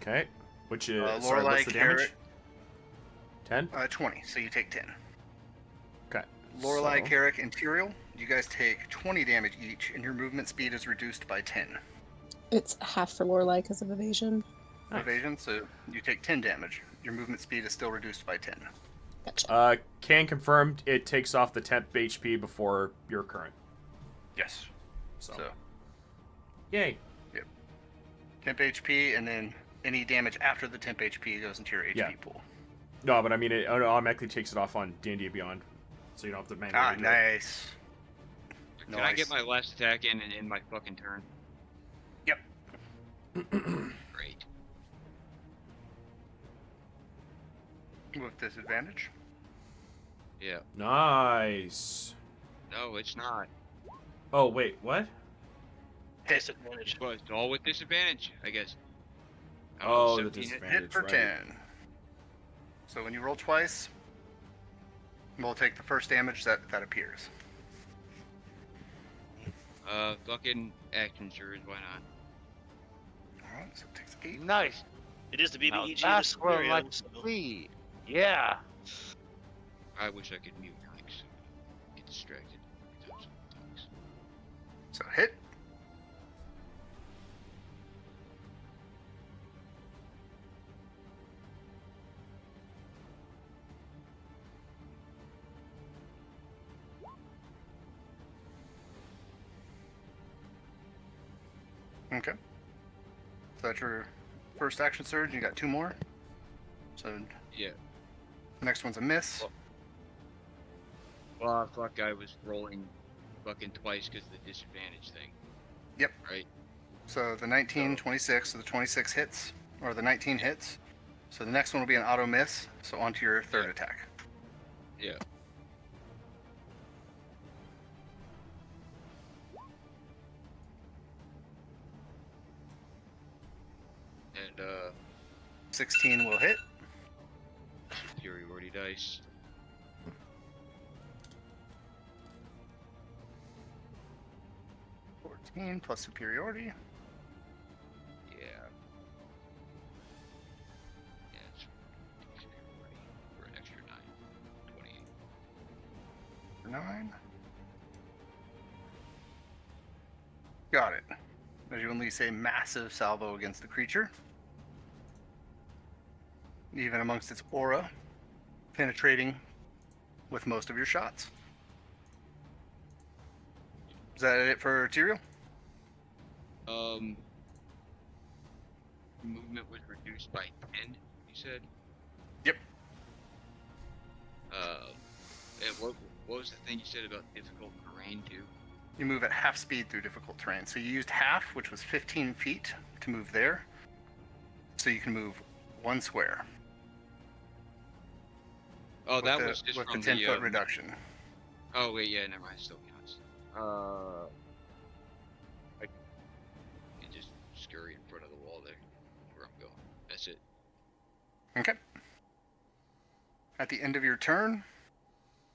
S1: Okay. Which is
S3: Lorelei,
S1: what's the damage?
S3: Carrot,
S1: 10.
S3: 20, so you take 10.
S1: Okay.
S3: Lorelei,
S1: so-
S3: Carrick, and Tyrell, you guys take 20 damage each, and your movement speed is reduced by 10.
S7: It's half for Lorelai because of evasion.
S1: Nice.
S3: Evasion, so you take 10 damage. Your movement speed is still reduced by 10.
S7: Gotcha.
S1: Can confirm it takes off the temp HP before your current.
S3: Yes.
S1: So.
S3: So,
S1: Yay.
S3: temp HP, and then any damage after the temp HP goes into your HP
S1: Yeah.
S3: pool.
S1: No, but I mean it automatically takes it off on D&D Beyond, so you don't have to manually do it.
S3: Nice.
S8: Can I get my last attack in my fucking turn?
S3: Yep.
S8: Great.
S3: With disadvantage.
S8: Yeah.
S1: Nice.
S8: No, it's not.
S1: Oh wait, what?
S2: Disadvantage.
S8: But it's all with disadvantage, I guess.
S1: Oh, the
S8: 17 hit.
S1: disadvantage.
S3: Hit for
S1: right.
S3: 10. So when you roll twice, we'll take the first damage that appears.
S8: Fucking action surge, why not?
S3: Alright, so it takes 8.
S6: Nice.
S2: It is the
S6: Now
S2: BBEG of
S6: that's
S2: the
S6: where
S2: scenario.
S6: my
S2: So.
S6: feet. Yeah.
S8: I wish I could mute Alex. Get distracted.
S3: So hit. Okay. So that's your first action surge. You got 2 more. So
S8: Yeah.
S3: the next one's a miss.
S8: Well, fuck, I was rolling fucking twice because of the disadvantage thing.
S3: Yep.
S8: Right?
S3: So the 19, 26, so the 26 hits, or the 19 hits. So the next one will be an auto miss, so onto your third attack.
S8: Yeah. And,
S3: 16 will hit.
S8: superiority dice.
S3: Plus superiority.
S8: Yeah. Yeah, it's superiority for an extra 9. 28.
S3: 9. Got it. As you unleash a massive salvo against the creature. even amongst its aura, penetrating with most of your shots. Is that it for Tyrael?
S5: Movement was reduced by 10, you said?
S3: Yep.
S5: And what was the thing you said about difficult terrain too?
S3: You move at half speed through difficult terrain. So you used half, which was 15 feet, to move there. So you can move 1 square.
S5: Oh,
S3: with
S5: that
S3: the,
S5: was just
S3: with
S5: from
S3: the 10-foot reduction.
S5: Oh wait, yeah, never mind. Still counts. I can just scurry in front of the wall there, where I'm going. That's it.
S3: Okay. At the end of your turn,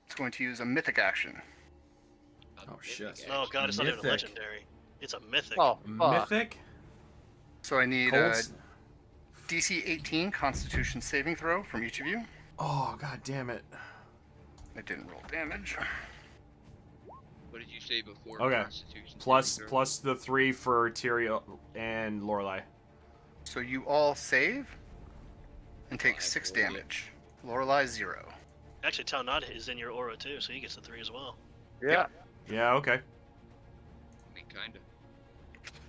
S3: it's going to use a mythic action.
S1: Oh, shit.
S2: Oh god, it's not even a
S1: Mythic.
S2: legendary. It's a mythic.
S6: Oh, fuck.
S1: Mythic?
S3: So I need
S1: Cold
S3: a
S1: s-
S3: DC 18 Constitution saving throw from each of you.
S1: Oh, god damn it.
S3: I didn't roll damage.
S5: What did you say before?
S1: Okay.
S5: Constitution
S1: Plus
S5: saving throw?
S1: plus the 3 for Tyrael and Lorelei.
S3: So you all save and take
S5: I
S3: 6
S5: rolled it.
S3: damage. Lorelei 0.
S2: Actually, Talnod is in your aura too, so he gets the 3 as well.
S6: Yeah.
S1: Yeah, okay.
S5: I mean, kinda.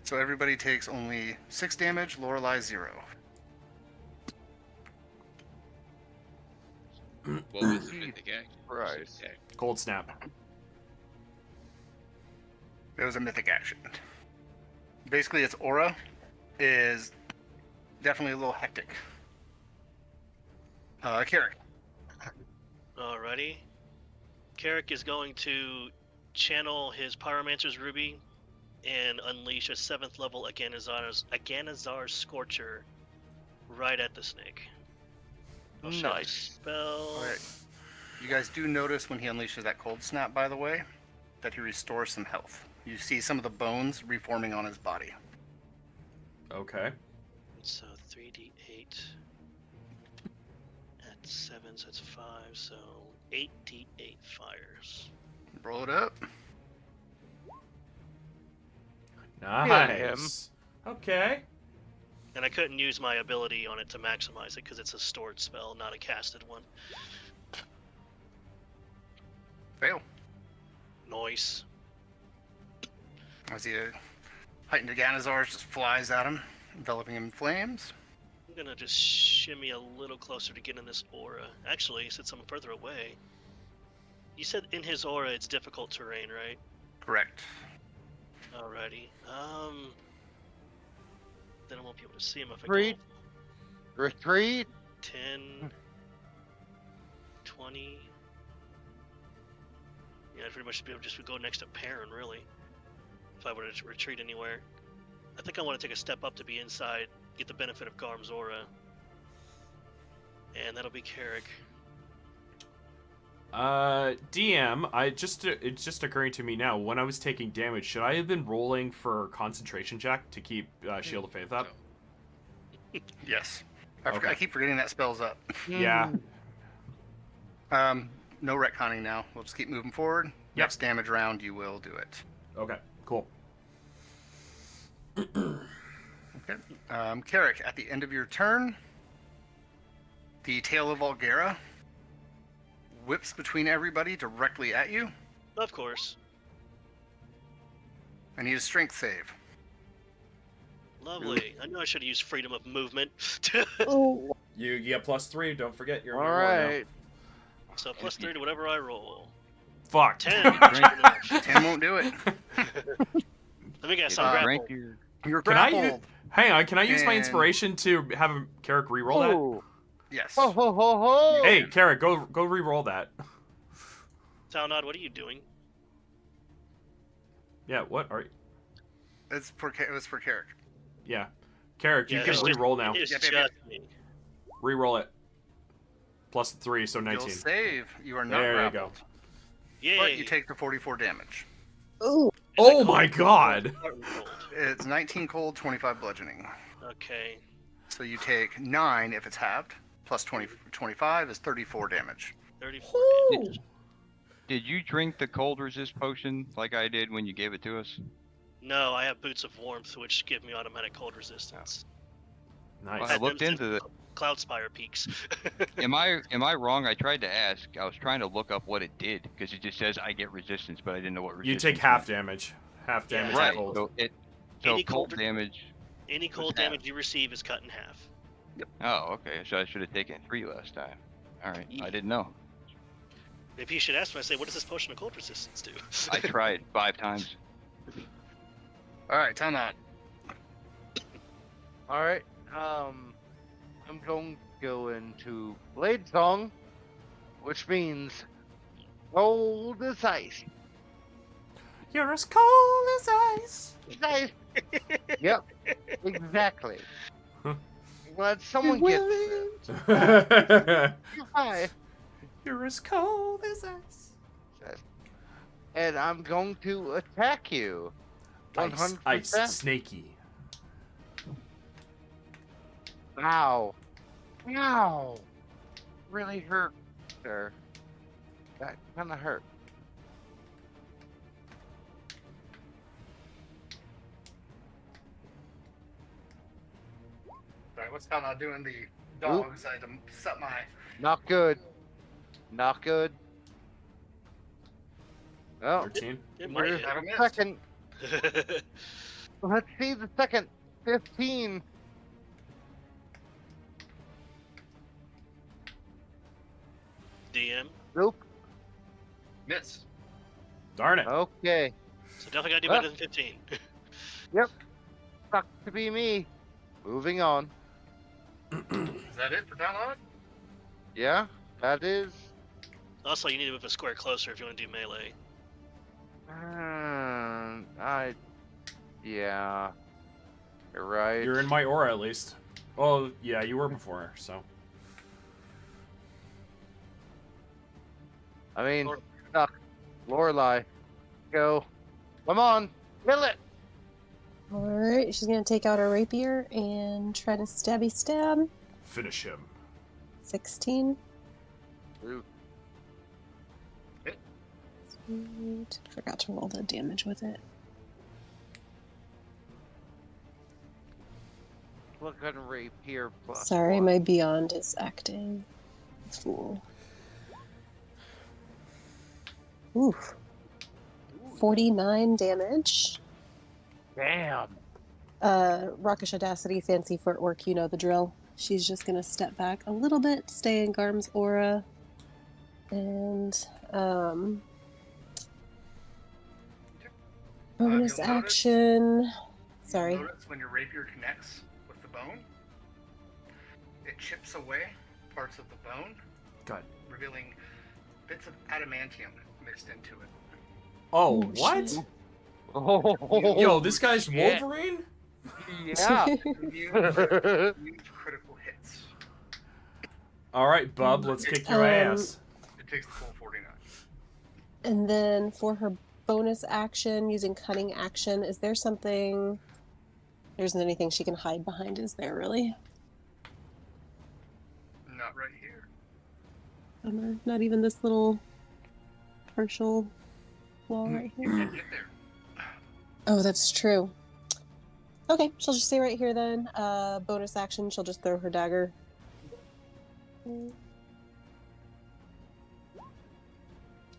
S3: So everybody takes only 6 damage, Lorelei 0.
S5: What was the mythic action?
S6: Christ.
S5: Okay.
S1: Cold snap.
S3: It was a mythic action. Basically, its aura is definitely a little hectic. Carrick.
S2: Alrighty. Carrick is going to channel his Pyromancer's Ruby and unleash a 7th level Aganazar's Scorcher right at the snake. Oh, shit.
S6: Nice.
S2: Spell.
S3: Alright. You guys do notice when he unleashes that cold snap, by the way, that he restores some health. You see some of the bones reforming on his body.
S1: Okay.
S2: So 3d8 at 7, so that's 5, so 8d8 fires.
S3: Roll it up.
S1: Nice. Okay.
S2: And I couldn't use my ability on it to maximize it because it's a stored spell, not a casted one.
S3: Fail.
S2: Noise.
S3: As the heightened Aganazars just flies at him, enveloping him in flames.
S2: I'm gonna just shimmy a little closer to get in this aura. Actually, since I'm further away. You said in his aura it's difficult terrain, right?
S3: Correct.
S2: Alrighty. Then I won't be able to see him if I
S6: Retreat.
S2: go
S6: Retreat.
S2: 10, 20. Yeah, I'd pretty much be able to just go next to Perrin, really. If I were to retreat anywhere. I think I want to take a step up to be inside, get the benefit of Garm's aura. And that'll be Carrick.
S1: DM, it's just occurring to me now. When I was taking damage, should I have been rolling for concentration check to keep Shield of Faith up?
S3: Yes.
S1: Okay.
S3: I keep forgetting that spell's up.
S1: Yeah.
S3: No retconning now. We'll just keep moving forward.
S1: Yep.
S3: Next damage round, you will do it.
S1: Okay. Cool.
S3: Okay. Carrick, at the end of your turn, the tail of Vulgara whips between everybody directly at you.
S2: Of course.
S3: I need a strength save.
S2: Lovely. I know I should have used freedom of movement.
S7: Oh,
S1: You get +3. Don't forget your
S6: All right.
S2: So plus 3 to whatever I roll.
S1: Fuck.
S2: 10.
S3: 10 won't do it.
S2: Let me guess,
S5: If
S2: I'm
S5: you
S2: grappled.
S5: drink your-
S3: You're
S1: Can I
S3: grappled.
S1: Hang on. Can I use my
S3: And-
S1: inspiration to have Carrick re-roll that?
S6: Oh.
S3: Yes.
S6: Ho ho ho ho.
S1: Hey, Carrick, go re-roll that.
S2: Talnod, what are you doing?
S1: Yeah. What are you?
S3: It was for Carrick.
S1: Yeah. Carrick, you
S2: Yeah,
S1: can
S2: it's just-
S1: re-roll now.
S2: It's
S3: Yep,
S2: just
S3: yep,
S2: me.
S1: Re-roll it. +3, so
S3: You'll
S1: 19.
S3: save. You are not
S1: There you
S3: grappled.
S1: go.
S2: Yay.
S3: But you take the 44 damage.
S7: oh,
S1: Oh my god!
S3: It's 19 cold, 25 bludgeoning.
S2: Okay.
S3: So you take 9 if it's halved, plus 25 is 34 damage.
S2: 34 damage.
S5: Did you drink the cold resist potion like I did when you gave it to us?
S2: No, I have Boots of Warmth, which give me automatic cold resistance.
S1: Nice.
S5: Well, I looked into
S2: cloud spire peaks.
S5: Am I wrong? I tried to ask. I was trying to look up what it did because it just says I get resistance, but I didn't know what
S1: You
S5: resistance.
S1: take half
S5: meant.
S1: damage. Half
S2: Yeah,
S1: damage
S5: Right.
S1: cold.
S5: So
S2: Any
S5: cold
S2: cold-
S5: damage.
S2: Any cold
S5: half.
S2: damage you receive is cut in half.
S5: Oh, okay. So I should have taken 3 last time. All right. I didn't know.
S2: Maybe you should ask me. I say, what does this potion of cold resistance do?
S5: I tried 5 times.
S3: All right, Talnod.
S6: All right. I'm going to go into Blade Song, which means cold as ice.
S1: You're as cold as ice.
S6: Ice. Yep. Exactly. Glad someone gets it. Hi.
S1: You're as cold as ice.
S6: And I'm going to attack you. 100%.
S1: Ice, snaky.
S6: Ow. Ow. Really hurt, sir. That kind of hurt.
S3: Sorry, what's Talnod doing? The dogs. I had to set my.
S6: Not good. Not good. Oh,
S1: 13.
S2: It might
S6: here's
S2: hit.
S3: That'll
S6: the
S3: miss.
S6: second. Let's see the second. 15.
S2: DM.
S6: Nope.
S3: Miss.
S1: Darn it.
S6: Okay.
S2: So definitely gotta do better than 15.
S6: Sucks to be me. Moving on.
S3: Is that it for Talnod?
S6: Yeah, that is.
S2: Also, you need to move a square closer if you want to do melee.
S6: Yeah. You're right.
S1: You're in my aura at least. Well, yeah, you were before, so.
S6: I mean,
S2: Lord-
S6: stuck. Lorelei. Go. Come on. Kill it.
S7: Alright, she's gonna take out her rapier and try to stabby stab.
S1: Finish him.
S7: 16.
S6: Ooh.
S7: Sweet. Forgot to roll the damage with it.
S6: Look at rapier plus.
S7: Sorry,
S6: 1.
S7: my beyond is acting. Fool. Oof. 49 damage.
S6: Damn.
S7: Rockish Audacity, fancy footwork, you know the drill. She's just gonna step back a little bit, stay in Garm's aura, and bonus
S3: You'll notice-
S7: action. Sorry.
S3: You'll notice when your rapier connects with the bone, it chips away parts of the bone,
S1: God.
S3: revealing bits of adamantium mixed into it.
S1: Oh,
S7: Oh,
S1: what?
S7: shit.
S6: Oh,
S1: Yo, this guy's
S6: shit.
S1: Wolverine?
S6: Yeah.
S3: Huge critical hits.
S1: Alright, bub, let's kick your
S7: Um,
S1: ass.
S3: It takes the full 49.
S7: And then for her bonus action, using cunning action, is there something? There isn't anything she can hide behind, is there really?
S3: Not right here.
S7: Bummer. Not even this little partial wall right
S3: You
S7: here.
S3: can't get there.
S7: Oh, that's true. Okay, she'll just stay right here then. Bonus action, she'll just throw her dagger.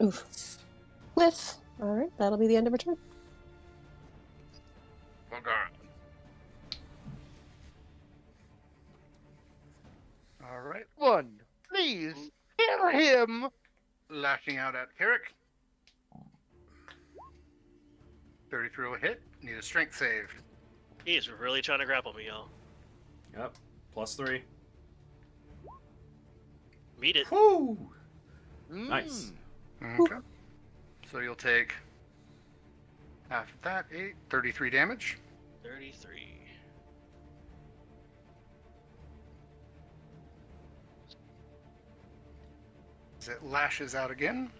S7: Oof. Whiff. Alright, that'll be the end of her turn.
S3: Vulgara. All right.
S6: 1. Please kill him.
S3: Lashing out at Carrick. 33 will hit. Need a strength save.
S2: He's really trying to grapple me, y'all.
S1: Yep. +3.
S2: Meet it.
S1: Woo!
S6: Mm.
S1: Nice.
S3: Okay. So you'll take half of that, 33 damage.
S2: 33.
S3: As it lashes out again.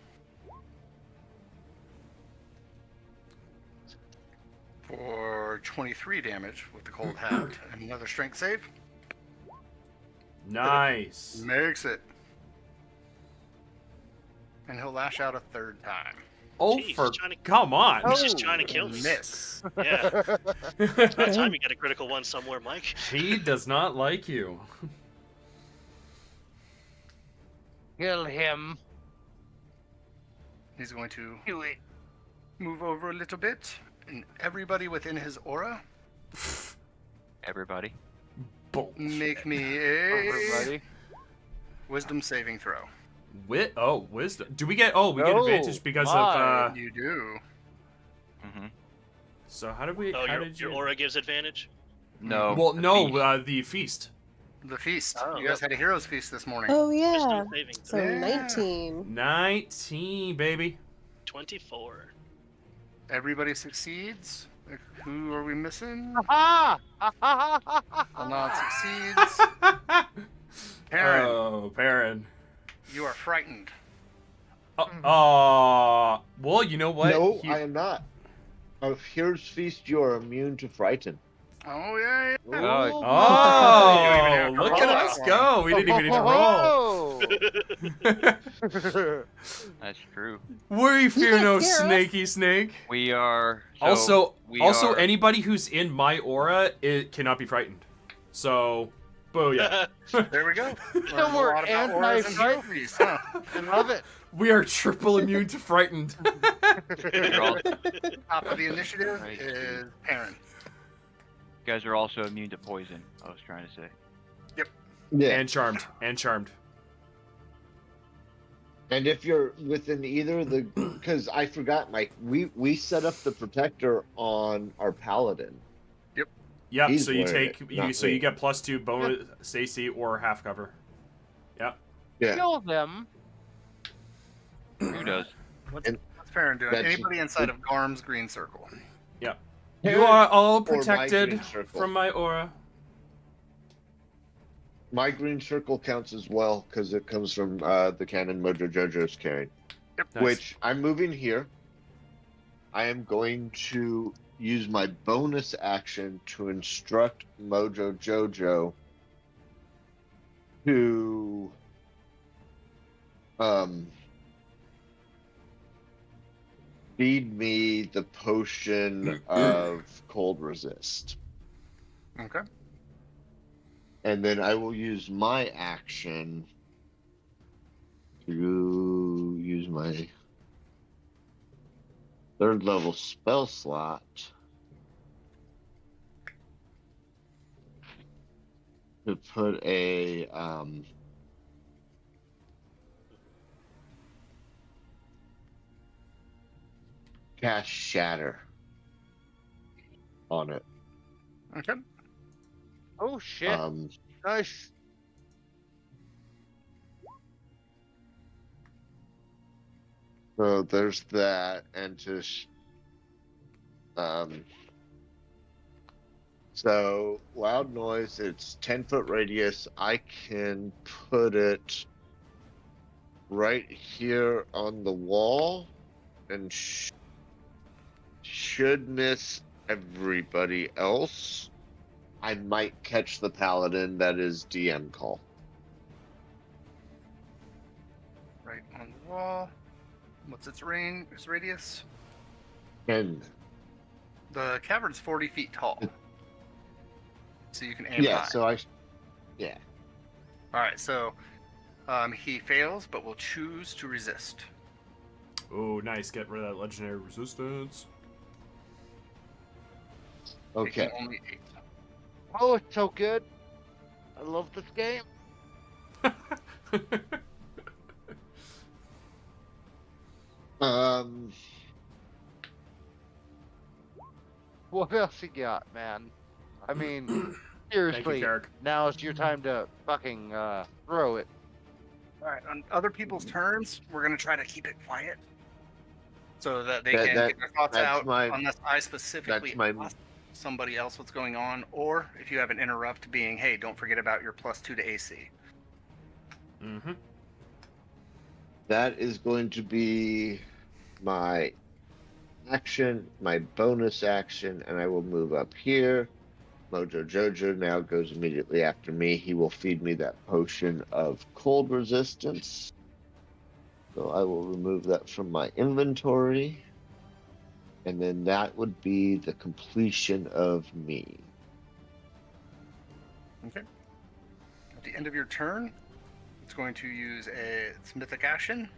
S3: For 23 damage with the cold halved. And another strength save.
S1: Nice.
S3: Makes it. And he'll lash out a third time.
S1: Oh,
S2: Jeez,
S1: for...
S2: he's trying to-
S1: Come on.
S2: He's just trying to kill me.
S3: Miss.
S2: Yeah. It's about time you get a critical one somewhere, Mike.
S1: He does not like you.
S6: Kill him.
S3: He's going to
S6: Do it.
S3: move over a little bit, and everybody within his aura,
S5: Everybody.
S1: Bullshit.
S3: make me a
S6: Everybody.
S3: wisdom saving throw.
S1: Wisdom. Do we get? Oh, we get
S6: No,
S1: advantage because
S6: my.
S1: of.
S3: You do.
S5: Mm-hmm.
S1: So how did we?
S2: Oh,
S1: how
S2: your,
S1: did
S2: your
S1: you?
S2: aura gives advantage?
S5: No.
S1: Well,
S5: the
S1: no.
S5: feast.
S1: The feast.
S3: The feast.
S6: Oh,
S3: You guys had a hero's feast this morning.
S7: Oh yeah.
S2: Wisdom saving
S7: So
S2: throw.
S3: Yeah.
S7: 19.
S1: 19, baby.
S2: 24.
S3: Everybody succeeds. Who are we missing?
S6: Ah!
S3: Alnod succeeds. Perrin,
S1: Oh, Perrin.
S3: you are frightened.
S1: Well, you know what?
S4: No, I am not. Of Hero's Feast, you are immune to frighten.
S3: Oh, yeah.
S5: Oh,
S1: Oh,
S3: You
S1: look
S3: didn't even
S1: at
S3: have
S1: us
S3: to roll.
S1: go. We didn't even need to roll.
S5: that's true.
S1: We fear
S7: can't
S1: no
S7: scare us.
S1: snaky snake.
S5: We are. So
S1: Also,
S5: we
S1: also
S5: are,
S1: anybody who's in my aura, it cannot be frightened. So, booyah.
S3: There we go.
S6: So
S3: Learned a
S6: we're
S3: lot about auras and hero
S6: anti-frightened.
S3: feast, huh?
S6: I love it.
S1: We are triple immune to frightened.
S5: You're all, you
S3: Top of the initiative
S5: Right.
S3: is Perrin.
S5: guys are also immune to poison. I was trying to say.
S4: Yeah.
S1: And charmed. And charmed.
S4: And if you're within either of the, because I forgot, Mike, we set up the protector on our paladin.
S1: Yep,
S4: He's
S1: so you
S4: wearing
S1: take
S4: it, not
S1: so
S4: me.
S1: you get +2 bonus AC or half cover. Yep.
S4: Yeah.
S6: Kill them.
S5: Who does?
S3: What's Perrin doing?
S4: That's-
S3: Anybody inside of Garm's green circle.
S1: You are all
S4: Or my
S1: protected
S4: green circle.
S1: from my aura.
S4: My green circle counts as well because it comes from the cannon Mojo Jojo's carrying.
S1: Nice.
S4: Which I'm moving here. I am going to use my bonus action to instruct Mojo Jojo to feed me the potion of cold resist.
S3: Okay.
S4: And then I will use my action to use my 3rd level spell slot to put a cast shatter on it.
S3: Okay.
S6: Oh shit. Nice.
S4: So there's that, and to so loud noise. It's 10-foot radius. I can put it right here on the wall, and should miss everybody else. I might catch the paladin. That is DM call.
S3: Right on the wall. What's its range? Its radius?
S4: And
S3: The cavern's 40 feet tall. So you can aim
S4: yeah,
S3: high.
S4: so yeah.
S3: Alright, so he fails, but will choose to resist.
S1: Oh, nice. Get rid of that legendary resistance.
S3: Taking
S4: Okay.
S3: only 8.
S6: Oh, it's so good. I love this game. What else you got, man? I mean,
S1: Thank
S6: seriously,
S1: you, Carrick.
S6: now's your time to fucking throw it.
S3: Alright, on other people's turns, we're going to try to keep it quiet. So that they
S4: That-
S3: can
S4: that-
S3: get their thoughts
S4: that's
S3: out
S4: my-
S3: unless I specifically
S4: that's my-
S3: ask somebody else what's going on. Or if you have an interrupt being, hey, don't forget about your +2 to AC.
S1: Mm-hmm.
S4: That is going to be my action, my bonus action, and I will move up here. Mojo Jojo now goes immediately after me. He will feed me that potion of cold resistance. So I will remove that from my inventory. And then that would be the completion of me.
S3: Okay. At the end of your turn, It's going to use its mythic action.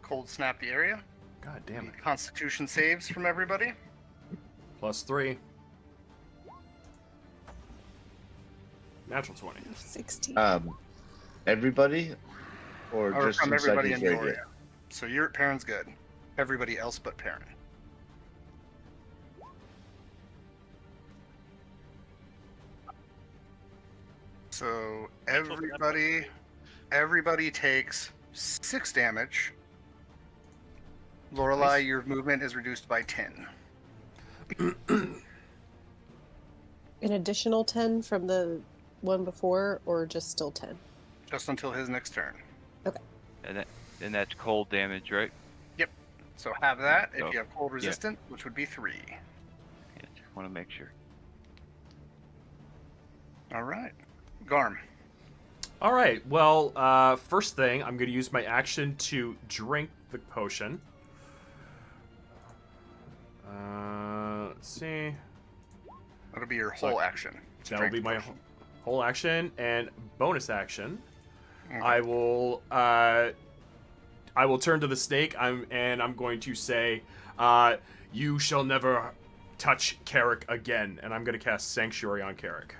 S3: Cold snap the area.
S1: God damn it.
S3: Need Constitution saves from everybody.
S1: +3. Natural 20.
S7: 16.
S4: Everybody, or
S3: Or
S4: just
S3: from
S4: inside
S3: everybody
S4: his
S3: in the
S4: radius?
S3: area. So Perrin's good. Everybody else but Perrin. So everybody takes 6 damage. Lorelei,
S1: Nice.
S3: your movement is reduced by 10.
S7: An additional 10 from the one before, or just still 10?
S3: Just until his next turn.
S5: And that's cold damage, right?
S3: So have that if
S5: Oh,
S3: you have cold resistant, which would be 3.
S5: Yeah, just want to make sure.
S3: All right. Garm.
S1: All right. Well, first thing, I'm going to use my action to drink the potion. Let's see.
S3: That'll be your
S1: So
S3: whole action. to
S1: That'll
S3: drink
S1: be
S3: the
S1: my
S3: potion.
S1: whole action and bonus action.
S3: Okay.
S1: I will turn to the snake. I'm going to say, "You shall never touch Carrick again." And I'm going to cast Sanctuary on Carrick.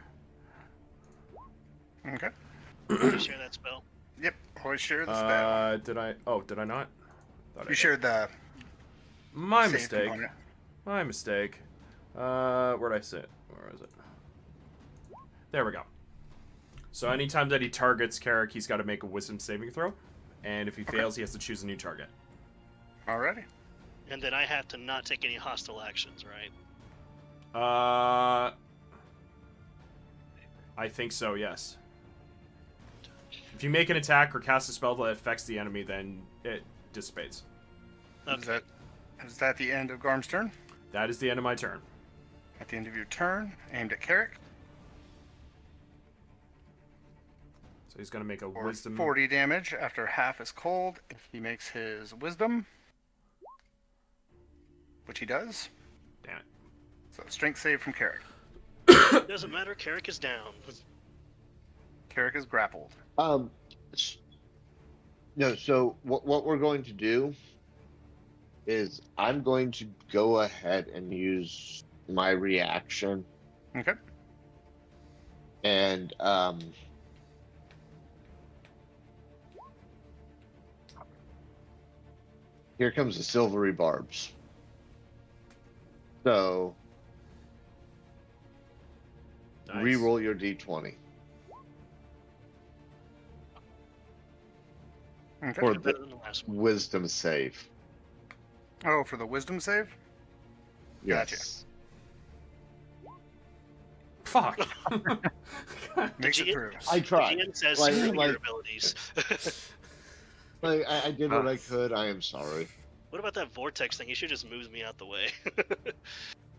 S3: Okay.
S2: Did you share that spell?
S3: Yep. Always share the spell.
S1: Did I? Oh, did I not? Thought I
S3: You
S1: did.
S3: shared the
S1: My
S3: save
S1: mistake.
S3: component.
S1: My mistake. Where'd I sit? Where is it? There we go. So anytime that he targets Carrick, he's got to make a Wisdom saving throw, and if he fails, he has to choose a new target.
S3: Alrighty.
S2: And then I have to not take any hostile actions, right?
S1: I think so. Yes. If you make an attack or cast a spell that affects the enemy, then it dissipates.
S2: Okay.
S3: Is that the end of Garm's turn?
S1: That is the end of my turn.
S3: At the end of your turn, aimed at Carrick.
S1: So he's gonna make a
S3: For
S1: Wisdom.
S3: 40 damage after half is cold if he makes his Wisdom. Which he does.
S1: Damn it.
S3: So strength save from Carrick.
S2: Doesn't matter. Carrick is down.
S3: Carrick is grappled.
S4: No, so what we're going to do is I'm going to go ahead and use my reaction,
S3: Okay.
S4: and here comes the silvery barbs. So
S1: Nice.
S4: re-roll your d20
S3: Okay.
S4: for
S2: Better
S4: the
S2: than the last one.
S4: wisdom save.
S3: Oh, for the Wisdom save? Gotcha.
S4: Yes.
S1: Fuck.
S3: Makes it
S2: GM
S3: through.
S4: I tried.
S2: GM says
S4: Like-
S2: using
S4: like-
S2: your abilities.
S4: Like, I did what I could. I am sorry.
S2: What about that vortex thing? You should just move me out the way.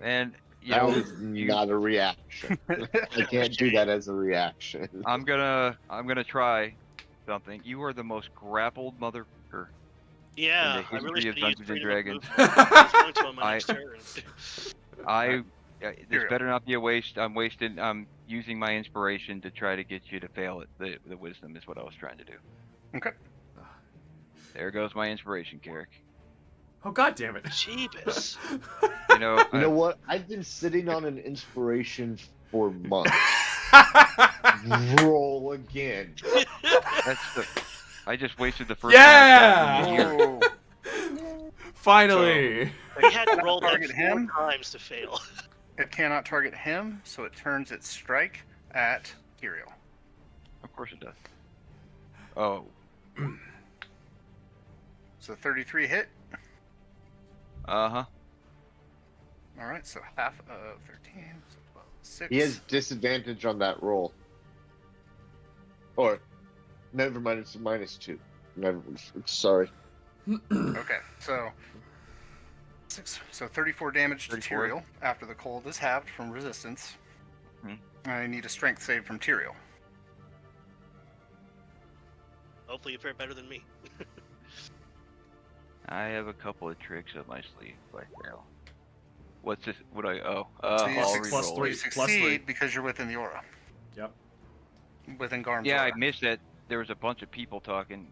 S5: And you
S4: That
S5: know,
S4: was not a reaction. I can't do that as a reaction.
S5: I'm gonna try something. You are the most grappled motherfucker.
S2: Yeah,
S5: In the
S2: I really
S5: history
S2: should
S5: of
S2: have used
S5: Dungeons and
S2: freedom of
S5: Dragons.
S2: movement. I was going to on my next turn.
S5: This
S3: Here.
S5: better not be a waste. I'm using my inspiration to try to get you to fail it. The wisdom is what I was trying to do.
S3: Okay.
S5: There goes my inspiration, Carrick.
S1: Oh, god damn it.
S2: Jeebus.
S5: You know,
S4: You know what? I've been sitting on an inspiration for months. Roll again.
S5: I just wasted the first
S1: Yeah!
S5: time in a year.
S3: Oh,
S1: Finally.
S2: We had to roll that
S3: Target
S2: 4
S3: him?
S2: times to fail.
S3: it cannot target him, so it turns its strike at Kirill.
S5: Of course it does. Oh,
S3: So 33 hit.
S5: uh-huh.
S3: Alright, so half of 13, so 12, 6.
S4: He has disadvantage on that roll. Or, never mind, it's a -2. Never, sorry.
S3: Okay, so 6. So 34 damage to
S5: 34.
S3: Tyrael after the cold is halved from resistance.
S5: Hmm.
S3: I need a strength save from Tyrael.
S2: Hopefully you fare better than me.
S5: I have a couple of tricks up my sleeve right now. What's this? What do I? Oh,
S3: So you
S5: I'll
S3: succeed-
S1: plus
S5: reroll
S1: three.
S3: You
S5: it.
S3: succeed because you're within the aura.
S1: Yep.
S3: Within Garm's
S5: Yeah, I
S3: aura.
S5: missed that. there was a bunch of people talking.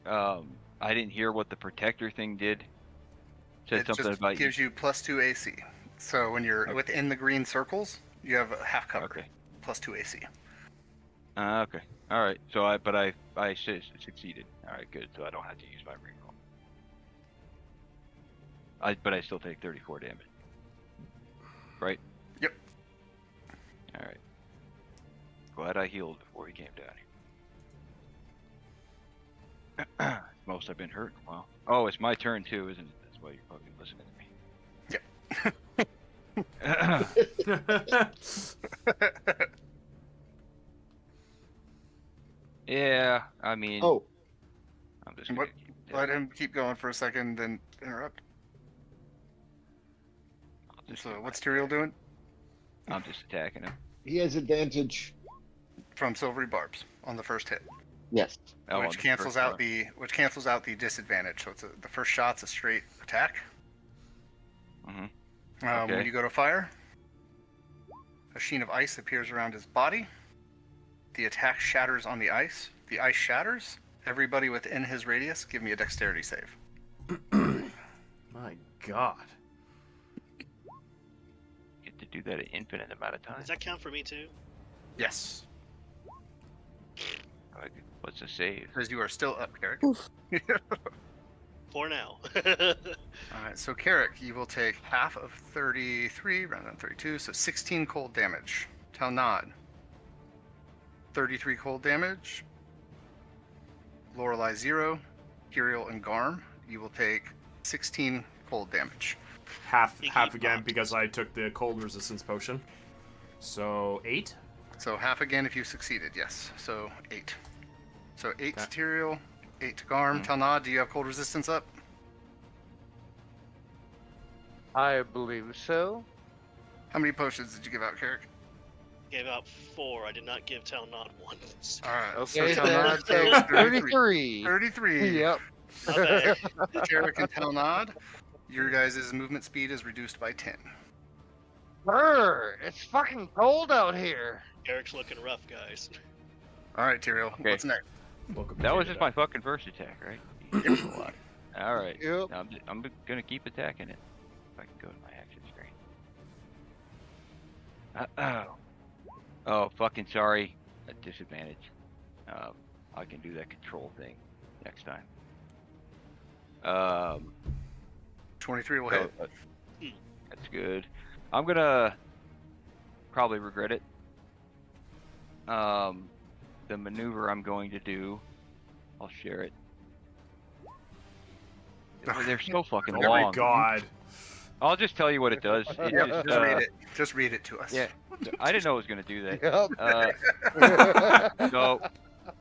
S5: I didn't hear what the protector thing did. Said
S3: It
S5: something
S3: just
S5: about
S3: gives you +2 AC. So when you're
S5: Okay.
S3: within the green circles, you have a half cover,
S5: Okay.
S3: +2 AC.
S5: Okay. All right. So I succeeded. All right. Good. So I don't have to use my reroll. But I still take 34 damage. Right.
S3: Yep.
S5: All right. Glad I healed before he came down here. Most I've been hurt in a while. Oh, it's my turn too, isn't it? That's why you're fucking listening to me.
S3: Yep.
S5: Yeah, I mean,
S4: Oh,
S5: I'm just gonna keep
S3: Let him keep going for a second, then interrupt. So what's Tyrael doing?
S5: I'm just attacking him.
S4: he has advantage.
S3: From Silvery Barbs on the first hit,
S4: Yes.
S5: Oh, on
S3: which
S5: the
S3: cancels
S5: first
S3: out the disadvantage. So it's the first shot's a straight attack.
S5: Mhm.
S3: When
S5: Okay.
S3: you go to fire, a sheen of ice appears around his body. The attack shatters on the ice. The ice shatters. Everybody within his radius, give me a dexterity save.
S1: My God.
S5: Get to do that an infinite amount of time.
S2: Does that count for me too?
S3: Yes,
S5: Like, what's the save?
S3: because you are still up, Carrick.
S7: Oof.
S2: For now.
S3: All right, so Carrick, you will take half of 33, round down 32, so 16 cold damage. Talnod, 33 cold damage. Lorelei 0. Kiriel and Garm, you will take 16 cold damage.
S1: Half
S2: He
S1: again
S2: popped.
S1: because I took the cold resistance potion. So 8.
S3: So half again if you succeeded, yes. So 8. So 8 to
S1: Okay.
S3: Tyrael, 8 to Garm. Talnod, do you have cold resistance up?
S6: I believe so.
S3: How many potions did you give out, Carrick?
S2: Gave out 4. I did not give Talnod once.
S3: Alright,
S6: Okay,
S3: so
S6: then
S3: Talnod
S6: so
S3: takes
S6: 33.
S3: 33.
S6: Yep.
S2: Not bad.
S3: Carrick and Talnod, your guys' movement speed is reduced by 10.
S6: Brr, it's fucking cold out here.
S2: Eric's looking rough, guys.
S3: Alright, Tyrael,
S5: Okay.
S3: what's next?
S1: Welcome to
S5: That was just my
S1: Canada.
S5: fucking first attack, right? All right.
S6: Yep.
S5: I'm gonna keep attacking it. If I can go to my action screen. Oh, fucking sorry. At disadvantage. I can do that control thing next time.
S3: 23 will
S5: So,
S3: hit.
S5: that's good. I'm gonna probably regret it. The maneuver I'm going to do, I'll share it. They're so fucking
S1: Oh
S5: long.
S1: my God.
S5: I'll just tell you what it does. It
S3: Yep,
S5: just,
S3: just read it. Just read it to us.
S5: Yeah, I didn't know it was gonna do that.
S6: Yep.
S5: So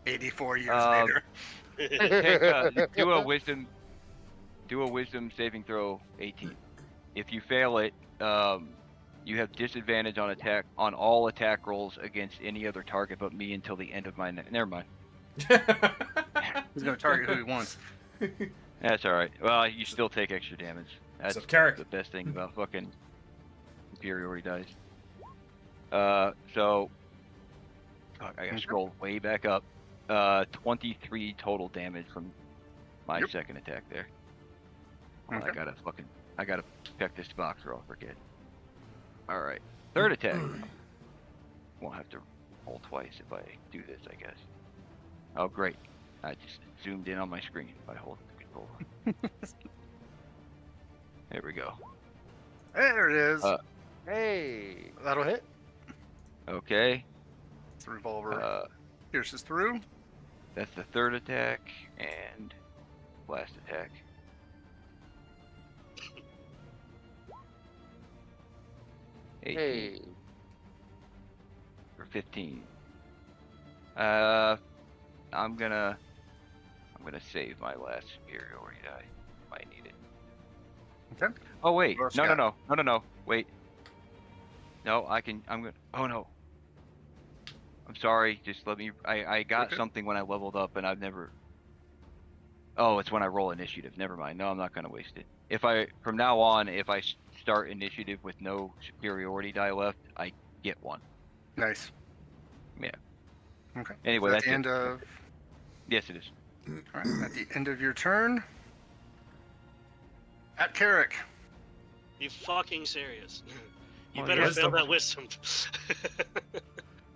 S3: 84 years
S5: Um,
S3: later.
S5: do a wisdom saving throw 18. If you fail it, you have disadvantage on all attack rolls against any other target but me until the end of my never mind.
S3: He's going to target who he wants.
S5: That's all right. Well, you still take extra damage. That's
S1: up, Carrick?
S5: the best thing about fucking superiority dice. So fuck, I gotta scroll way back up. 23 total damage from my
S3: Yep.
S5: second attack there. Hold on,
S3: Okay.
S5: I gotta check this box or I'll forget. All right, third attack. Won't have to roll twice if I do this, I guess. Oh great, I just zoomed in on my screen by holding the control. There we go.
S3: There it is.
S6: Hey.
S3: That'll hit.
S5: Okay.
S3: It's a revolver. Pierces through.
S5: That's the third attack and last attack.
S6: Hey.
S5: For 15. I'm gonna save my last superiority die. Might need it.
S3: Okay.
S5: Oh wait,
S3: What else
S5: no,
S3: you
S5: no, no, no, no, no. Wait. No, I'm gonna. Oh no. I'm sorry. Just let me. I got
S3: Okay.
S5: something when I leveled up, and I've never. Oh, it's when I roll initiative. Never mind. No, I'm not gonna waste it. From now on, if I start initiative with no superiority die left, I get one.
S3: Nice.
S5: Yeah.
S3: Okay.
S5: Anyway,
S3: Is that
S5: that's
S3: the
S5: it.
S3: end of
S5: Yes, it is.
S3: All right. At the end of your turn, at Carrick.
S2: You fucking serious? You
S3: Well,
S2: better
S3: yes.
S2: fail that wisdom.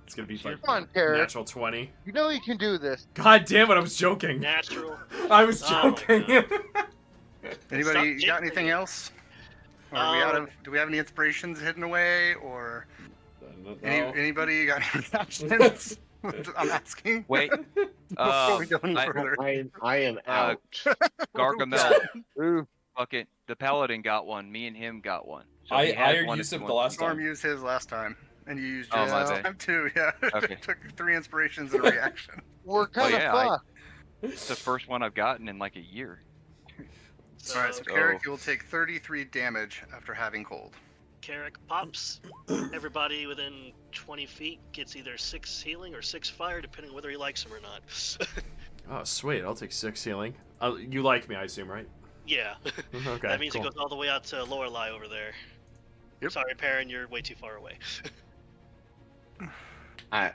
S1: It's gonna be like
S6: Come on, Carrot.
S1: natural 20.
S6: You know you can do this.
S1: God damn it! I was joking.
S2: Natural.
S1: I was
S2: Oh my
S1: joking.
S2: God.
S3: Anybody
S2: Stop
S3: got
S2: jinxing
S3: anything
S2: it.
S3: else? Or are we out
S2: Um,
S3: of? Do we have any inspirations hidden away? Or
S1: No.
S3: anybody got any reactions? I'm asking.
S5: Wait.
S3: Before we go any
S5: I-
S3: further.
S4: I am out.
S5: Gargamel,
S6: Ooh,
S5: fuck it. The paladin got one. Me and him got one. So
S1: I
S5: he has
S1: already
S5: one
S1: used
S5: if
S1: it
S5: he
S1: the
S5: wants
S1: last
S5: to.
S3: Storm
S1: time.
S3: used his last time, and you used
S5: Oh,
S3: yours
S5: my
S3: last
S5: bad.
S3: time too. Yeah.
S5: Okay.
S3: Took 3 inspirations and a reaction.
S6: we're kind of
S5: yeah,
S6: fucked.
S5: It's the first one I've gotten in like a year.
S2: so
S3: All right, so
S5: So-
S3: Carrick, you will take 33 damage after having cold.
S2: Carrick pops. Everybody within 20 feet gets either 6 healing or 6 fire, depending on whether he likes them or not.
S1: Oh, sweet. I'll take 6 healing. You like me, I assume, right?
S2: Yeah.
S1: Okay.
S2: That means
S1: cool.
S2: it goes all the way out to Lorelei over there.
S3: Yep.
S2: Sorry, Perrin, you're way too far away.
S4: I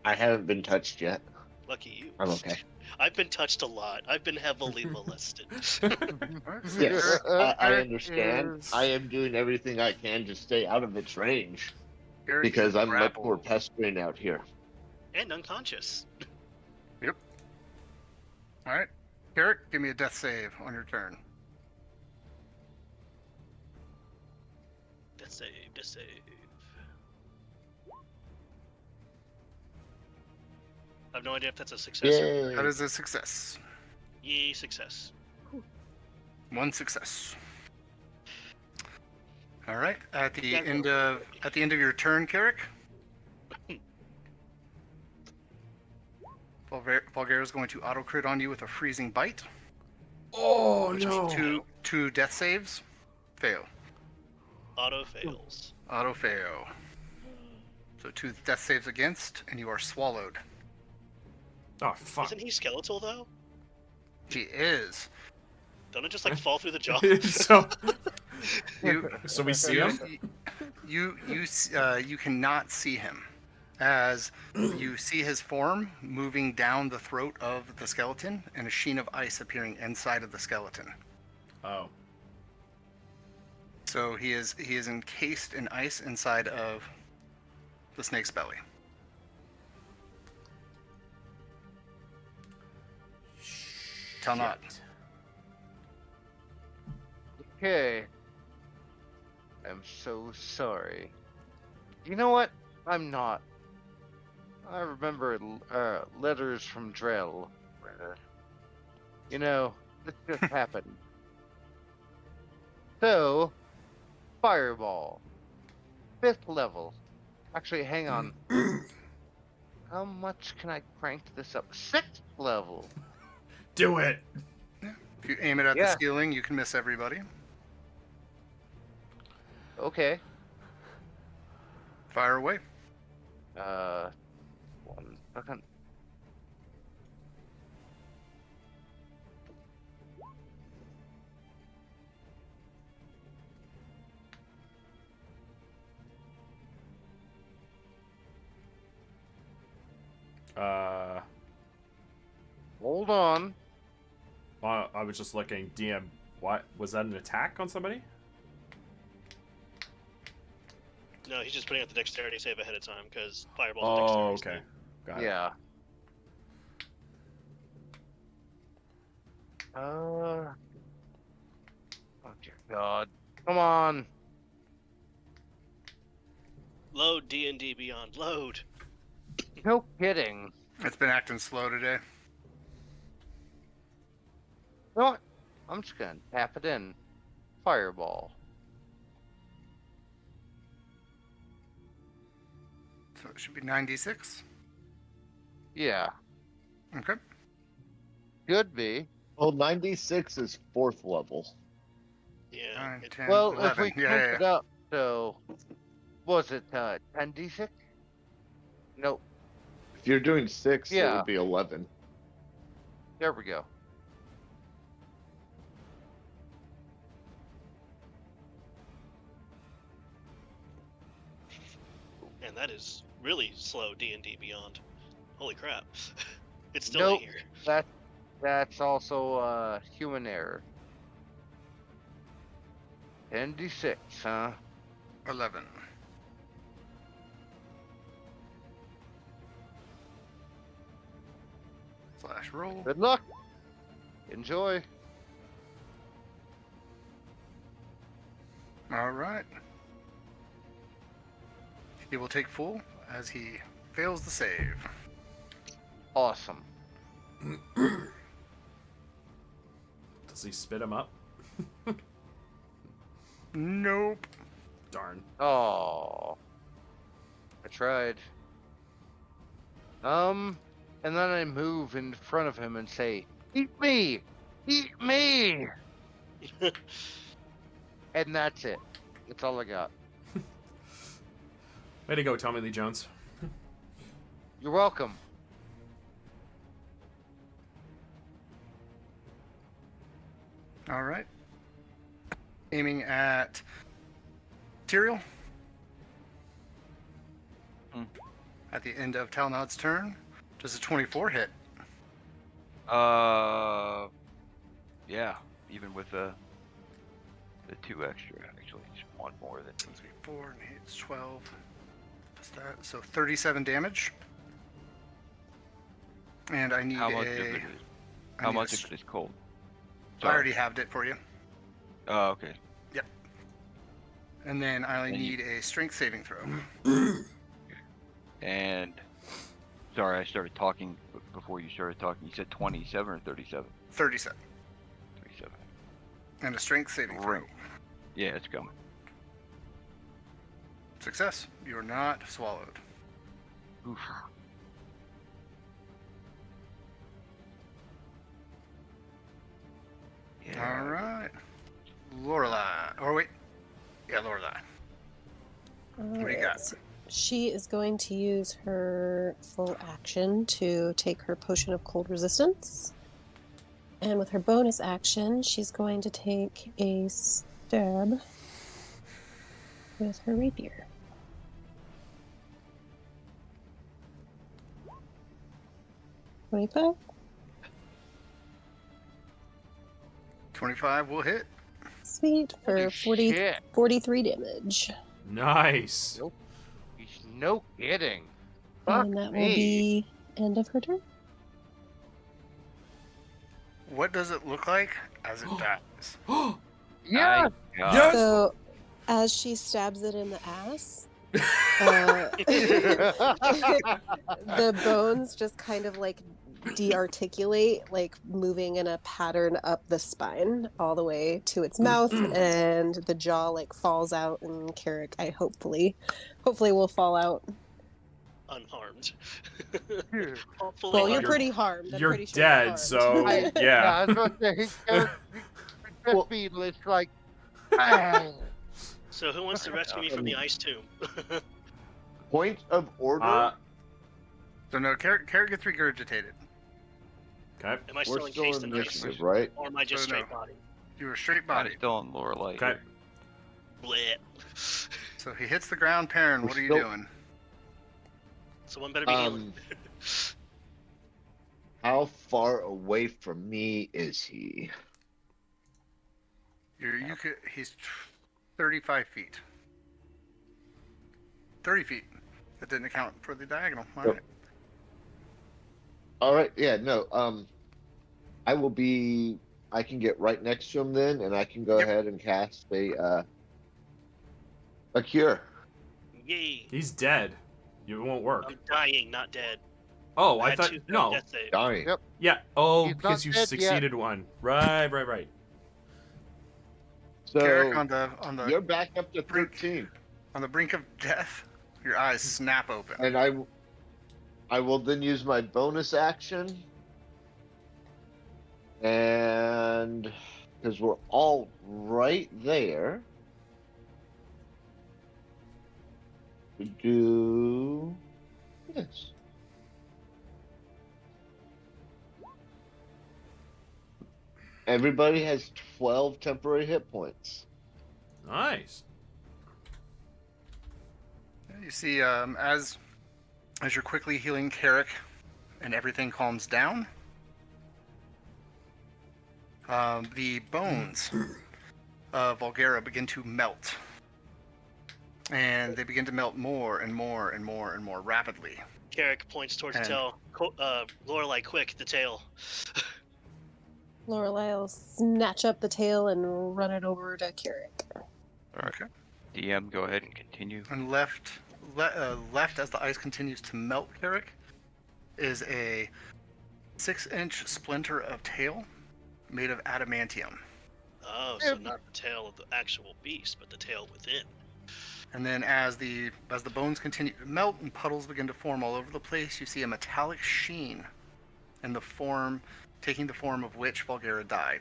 S4: haven't been touched yet.
S2: Lucky you.
S4: I'm okay.
S2: I've been touched a lot. I've been heavily molested.
S3: All right, so
S4: Yes, I
S3: Carrick
S4: understand.
S3: is-
S4: I am doing everything I can to stay out of its range
S3: Carrick is
S4: because I'm much more
S3: grappled.
S4: pestering out here.
S2: And unconscious.
S3: All right, Carrick, give me a death save on your turn.
S2: Death save, death save. I have no idea if that's a success or
S4: Yay!
S3: That is a success.
S2: yay success.
S3: 1 success. All right, at the
S2: Yeah,
S3: end of your turn, Carrick. Vulgara is going to auto crit on you with a freezing bite.
S1: Oh,
S3: Which
S1: no.
S3: is two death saves. Fail.
S2: Auto fails.
S3: Auto fail. So 2 death saves against, and you are swallowed.
S1: Oh, fuck.
S2: Isn't he skeletal though?
S3: She is.
S2: Don't it just like fall through the jaw?
S1: so we see him?
S3: You cannot see him, as you see his form moving down the throat of the skeleton, and a sheen of ice appearing inside of the skeleton.
S1: Oh.
S3: So he is encased in ice inside of the snake's belly. Tell not.
S1: Shit.
S6: Okay. I'm so sorry. You know what? I'm not. I remember letters from Drell. You know, this just happened. So, fireball. 5th level. Actually, hang on. How much can I crank this up? 6th level.
S1: Do it.
S3: If you aim it at
S6: Yeah.
S3: the ceiling, you can miss everybody.
S6: Okay.
S3: Fire away.
S6: 1 second. Hold on.
S1: Well, I was just looking. DM, what? Was that an attack on somebody?
S2: No, he's just putting out the dexterity save ahead of time because fireball's a
S1: Oh,
S2: dexterity
S1: okay. Got it.
S6: Yeah. Oh dear God. Come on.
S2: save. Load D&D Beyond. Load.
S6: No kidding.
S3: It's been acting slow today.
S6: You know what? I'm just gonna tap it in. Fireball.
S3: So it should be 96.
S6: Yeah.
S3: Okay.
S6: Could be.
S4: Well, 96 is 4th level.
S2: Yeah.
S3: 9,
S2: it-
S3: 10,
S6: Well,
S3: 11.
S6: if we
S3: yeah,
S6: crank
S3: yeah,
S6: it up, so was it 10d6? Nope.
S4: If you're doing 6, it
S6: Yeah.
S4: would be 11.
S6: There we go.
S2: And that is really slow D&D Beyond. Holy crap. It's still
S6: Nope.
S2: in here.
S6: That's also human error. 10d6, huh?
S3: 11. Slash roll.
S6: Good luck. Enjoy.
S3: All right. He will take full as he fails the save.
S6: Awesome.
S1: Does he spit him up?
S3: Nope.
S1: Darn.
S6: Oh. I tried. And then I move in front of him and say, "Eat me! Eat me!" And that's it. That's all I got.
S1: Way to go, Tommy Lee Jones.
S6: You're welcome.
S3: All right. Aiming at Tyrael. At the end of Talnod's turn. Does a 24 hit?
S5: Yeah, even with the 2 extra, actually, just 1 more than.
S3: So it's 4 and it's 12. What's that? So 37 damage. And I need
S5: How much
S3: a.
S5: of it is?
S3: I
S5: How
S3: need a
S5: much
S3: s-
S5: of it is cold?
S3: I already halved it for you.
S5: Oh, okay.
S3: And then I
S5: And you-
S3: need a strength saving throw.
S5: And sorry, I started talking before you started talking. You said 27 or 37?
S3: 37.
S5: 37.
S3: And a strength saving throw.
S5: Great. Yeah, it's coming.
S3: Success. You are not swallowed.
S5: Oof. Yeah.
S3: All right. Lorelei. Or wait. Yeah, Lorelei. What do you got?
S7: Alright, she is going to use her full action to take her potion of cold resistance. And with her bonus action, she's going to take a stab with her rapier. $25?
S3: 25 will hit.
S7: Sweet, for
S6: Holy
S7: 40,
S6: shit.
S7: 43 damage.
S1: Nice.
S6: No kidding. Fuck
S7: And that will
S6: me.
S7: be end of her turn.
S3: What does it look like as it dies?
S6: Yeah.
S5: God.
S7: So, as she stabs it in the ass, the bones just kind of like de-articulate, like moving in a pattern up the spine all the way to its mouth, and the jaw like falls out, and Carrick, I hopefully will fall out.
S2: Unharmed.
S6: Dude.
S2: Hopefully
S7: Well, you're
S1: You're-
S7: pretty harmed. I'm
S1: you're
S7: pretty sure
S1: dead,
S7: harmed.
S1: so-
S6: I
S1: Yeah.
S6: was about to say, Carrick, just be like, bang.
S2: So who wants to rescue me from the ice tomb?
S4: Point of order.
S3: So no, Carrot gets regurgitated.
S1: Okay.
S2: Am I
S4: We're
S2: still
S4: still
S2: encased
S4: in
S2: in ice?
S4: initiative, right?
S2: Or am I just
S3: So no.
S2: straight body?
S3: You were straight
S5: I'm
S3: body.
S5: still on Lorelei.
S1: Okay.
S5: here.
S2: Bleh.
S3: So he hits the ground. Perrin,
S4: We're
S3: what are you
S4: still-
S3: doing?
S2: Someone better be healing.
S4: How far away from me is he?
S3: He's 35 feet. 30 feet. That didn't account for the diagonal. All
S4: Yep.
S3: right.
S4: All right, yeah, no. I will be. I can get right next to him then, and I can go
S3: Yep.
S4: ahead and cast a cure.
S2: Yay.
S1: He's dead. It won't work.
S2: I'm dying, not dead.
S1: Oh, I
S2: had
S1: thought
S2: two failed
S1: no.
S2: death saves.
S4: Dying.
S6: Yep.
S1: Yeah. Oh,
S6: He's
S1: because
S6: not
S1: you
S6: dead yet.
S1: succeeded one. Right.
S4: So
S3: Carrick on the
S4: you're back up to 13,
S3: on the brink of death. Your eyes snap open.
S4: and I will then use my bonus action, and because we're all right there, to do this. Everybody has 12 temporary hit points.
S1: Nice.
S3: You see, as you're quickly healing Carrick, and everything calms down, the bones of Vulgara begin to melt. And they begin to melt more and more and more and more rapidly.
S2: Carrick points towards the
S3: And-
S2: tail. Lorelei, quick, the tail.
S7: Lorelei will snatch up the tail and run it over to Carrick.
S3: Okay.
S5: DM, go ahead and continue.
S3: And left as the ice continues to melt, Carrick, is a 6-inch splinter of tail made of adamantium.
S2: Oh, so not the tail of the actual beast, but the tail within.
S3: And then as the bones continue to melt and puddles begin to form all over the place, you see a metallic sheen in the form, taking the form of which Vulgara died.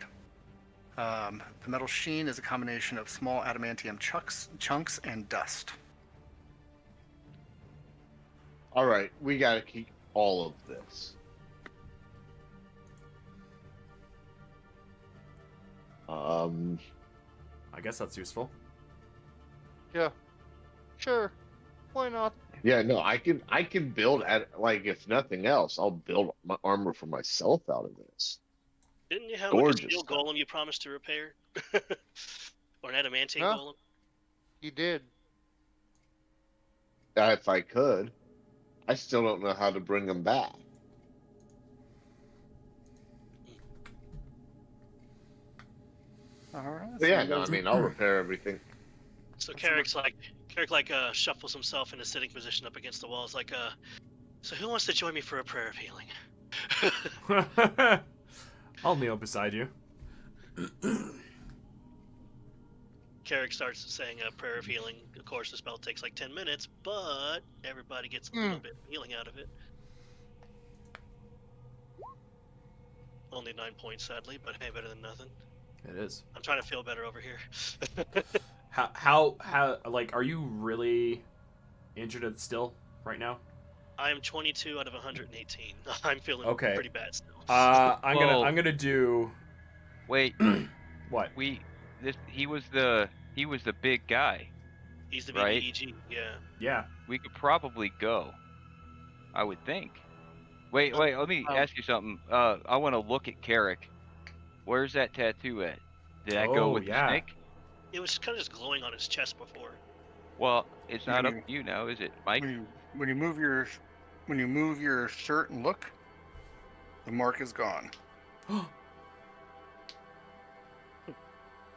S3: The metal sheen is a combination of small adamantium chunks and dust.
S4: All right, we got to keep all of this.
S1: I guess that's useful.
S6: Yeah. Sure. Why not?
S4: Yeah, no, I can build at, like, if nothing else, I'll build my armor for myself out of this.
S2: Didn't you have
S4: Gorgeous
S2: like a steel
S4: stuff.
S2: golem you promised to repair? Or an adamantine
S6: Huh?
S2: golem?
S6: You did.
S4: If I could, I still don't know how to bring them back.
S3: All right.
S4: But yeah, no, I mean, I'll repair everything.
S2: So Carrick shuffles himself in a sitting position up against the walls, like, so who wants to join me for a prayer of healing?
S1: I'll kneel beside you.
S2: Carrick starts saying a prayer of healing. Of course, the spell takes like 10 minutes, but everybody gets a little bit of healing out of it. Only 9 points, sadly, but hey, better than nothing.
S1: It is.
S2: I'm trying to feel better over here.
S1: How like, are you really injured still right now?
S2: I am 22 out of 118. I'm feeling
S1: Okay.
S2: pretty bad still.
S1: I'm
S5: Whoa.
S1: gonna do.
S5: Wait,
S1: What?
S5: he was the big guy.
S2: He's the
S5: right?
S2: BBEG, yeah.
S1: Yeah.
S5: We could probably go. I would think. Wait, let me ask you something. I want to look at Carrick. Where's that tattoo at? Did that go
S1: Oh,
S5: with
S1: yeah.
S5: the snake?
S2: It was kind of just glowing on his chest before.
S5: Well, it's not
S3: When
S5: up to you now, is it, Mike?
S3: When you move your shirt and look, the mark is gone.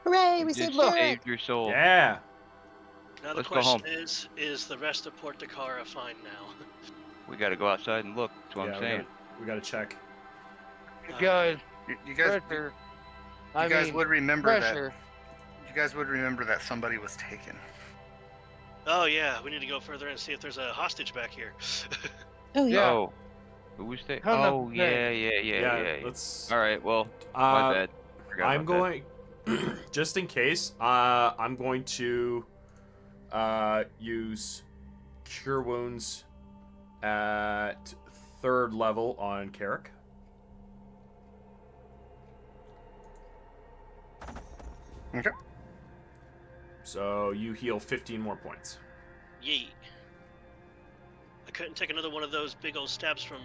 S7: Hooray,
S5: You
S7: we
S5: just
S7: saved Carrick!
S5: saved your soul.
S1: Yeah.
S2: Now the
S5: Let's go
S2: question
S5: home.
S2: is the rest of Port Dakara fine now?
S5: We got to go outside and look. That's what I'm saying.
S1: We gotta check.
S6: You guys,
S3: You guys,
S6: pressure.
S3: you guys would remember
S6: pressure.
S3: that. You guys would remember that somebody was taken.
S2: Oh yeah, we need to go further and see if there's a hostage back here.
S7: Oh, yeah.
S6: Yeah.
S5: Oh, who was that?
S6: Ton of
S5: Oh, yeah.
S1: Let's.
S5: All right, well, my bad. Forgot
S1: I'm
S5: about that.
S1: going, just in case, I'm going to use Cure Wounds at 3rd level on Carrick.
S3: Okay.
S1: So you heal 15 more points.
S2: Yee. I couldn't take another one of those big old stabs from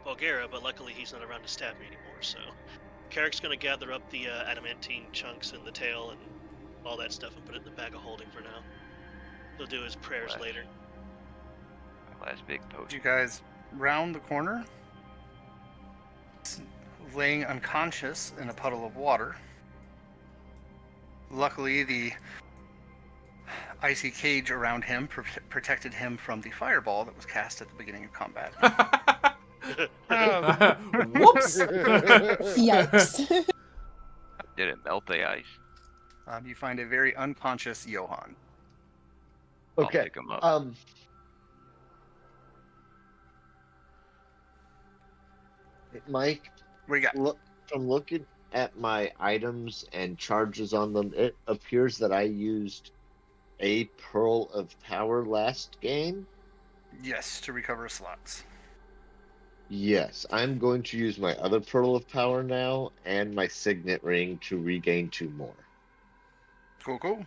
S2: Vulgara, but luckily he's not around to stab me anymore, so... Carrick's gonna gather up the adamantine chunks and the tail and all that stuff and put it in the bag of holding for now. He'll do his prayers
S5: Right.
S2: later.
S5: My last big post.
S3: You guys round the corner, laying unconscious in a puddle of water. Luckily, the icy cage around him protected him from the fireball that was cast at the beginning of combat.
S1: Whoops!
S7: Yikes.
S5: Did it melt the ice?
S3: You find a very unconscious Johann.
S5: I'll
S4: Okay.
S5: pick him up.
S4: Mike,
S3: What do you got?
S4: look, from looking at my items and charges on them, it appears that I used a Pearl of Power last game.
S3: Yes, to recover slots.
S4: Yes, I'm going to use my other Pearl of Power now and my Signet Ring to regain 2 more.
S3: Cool.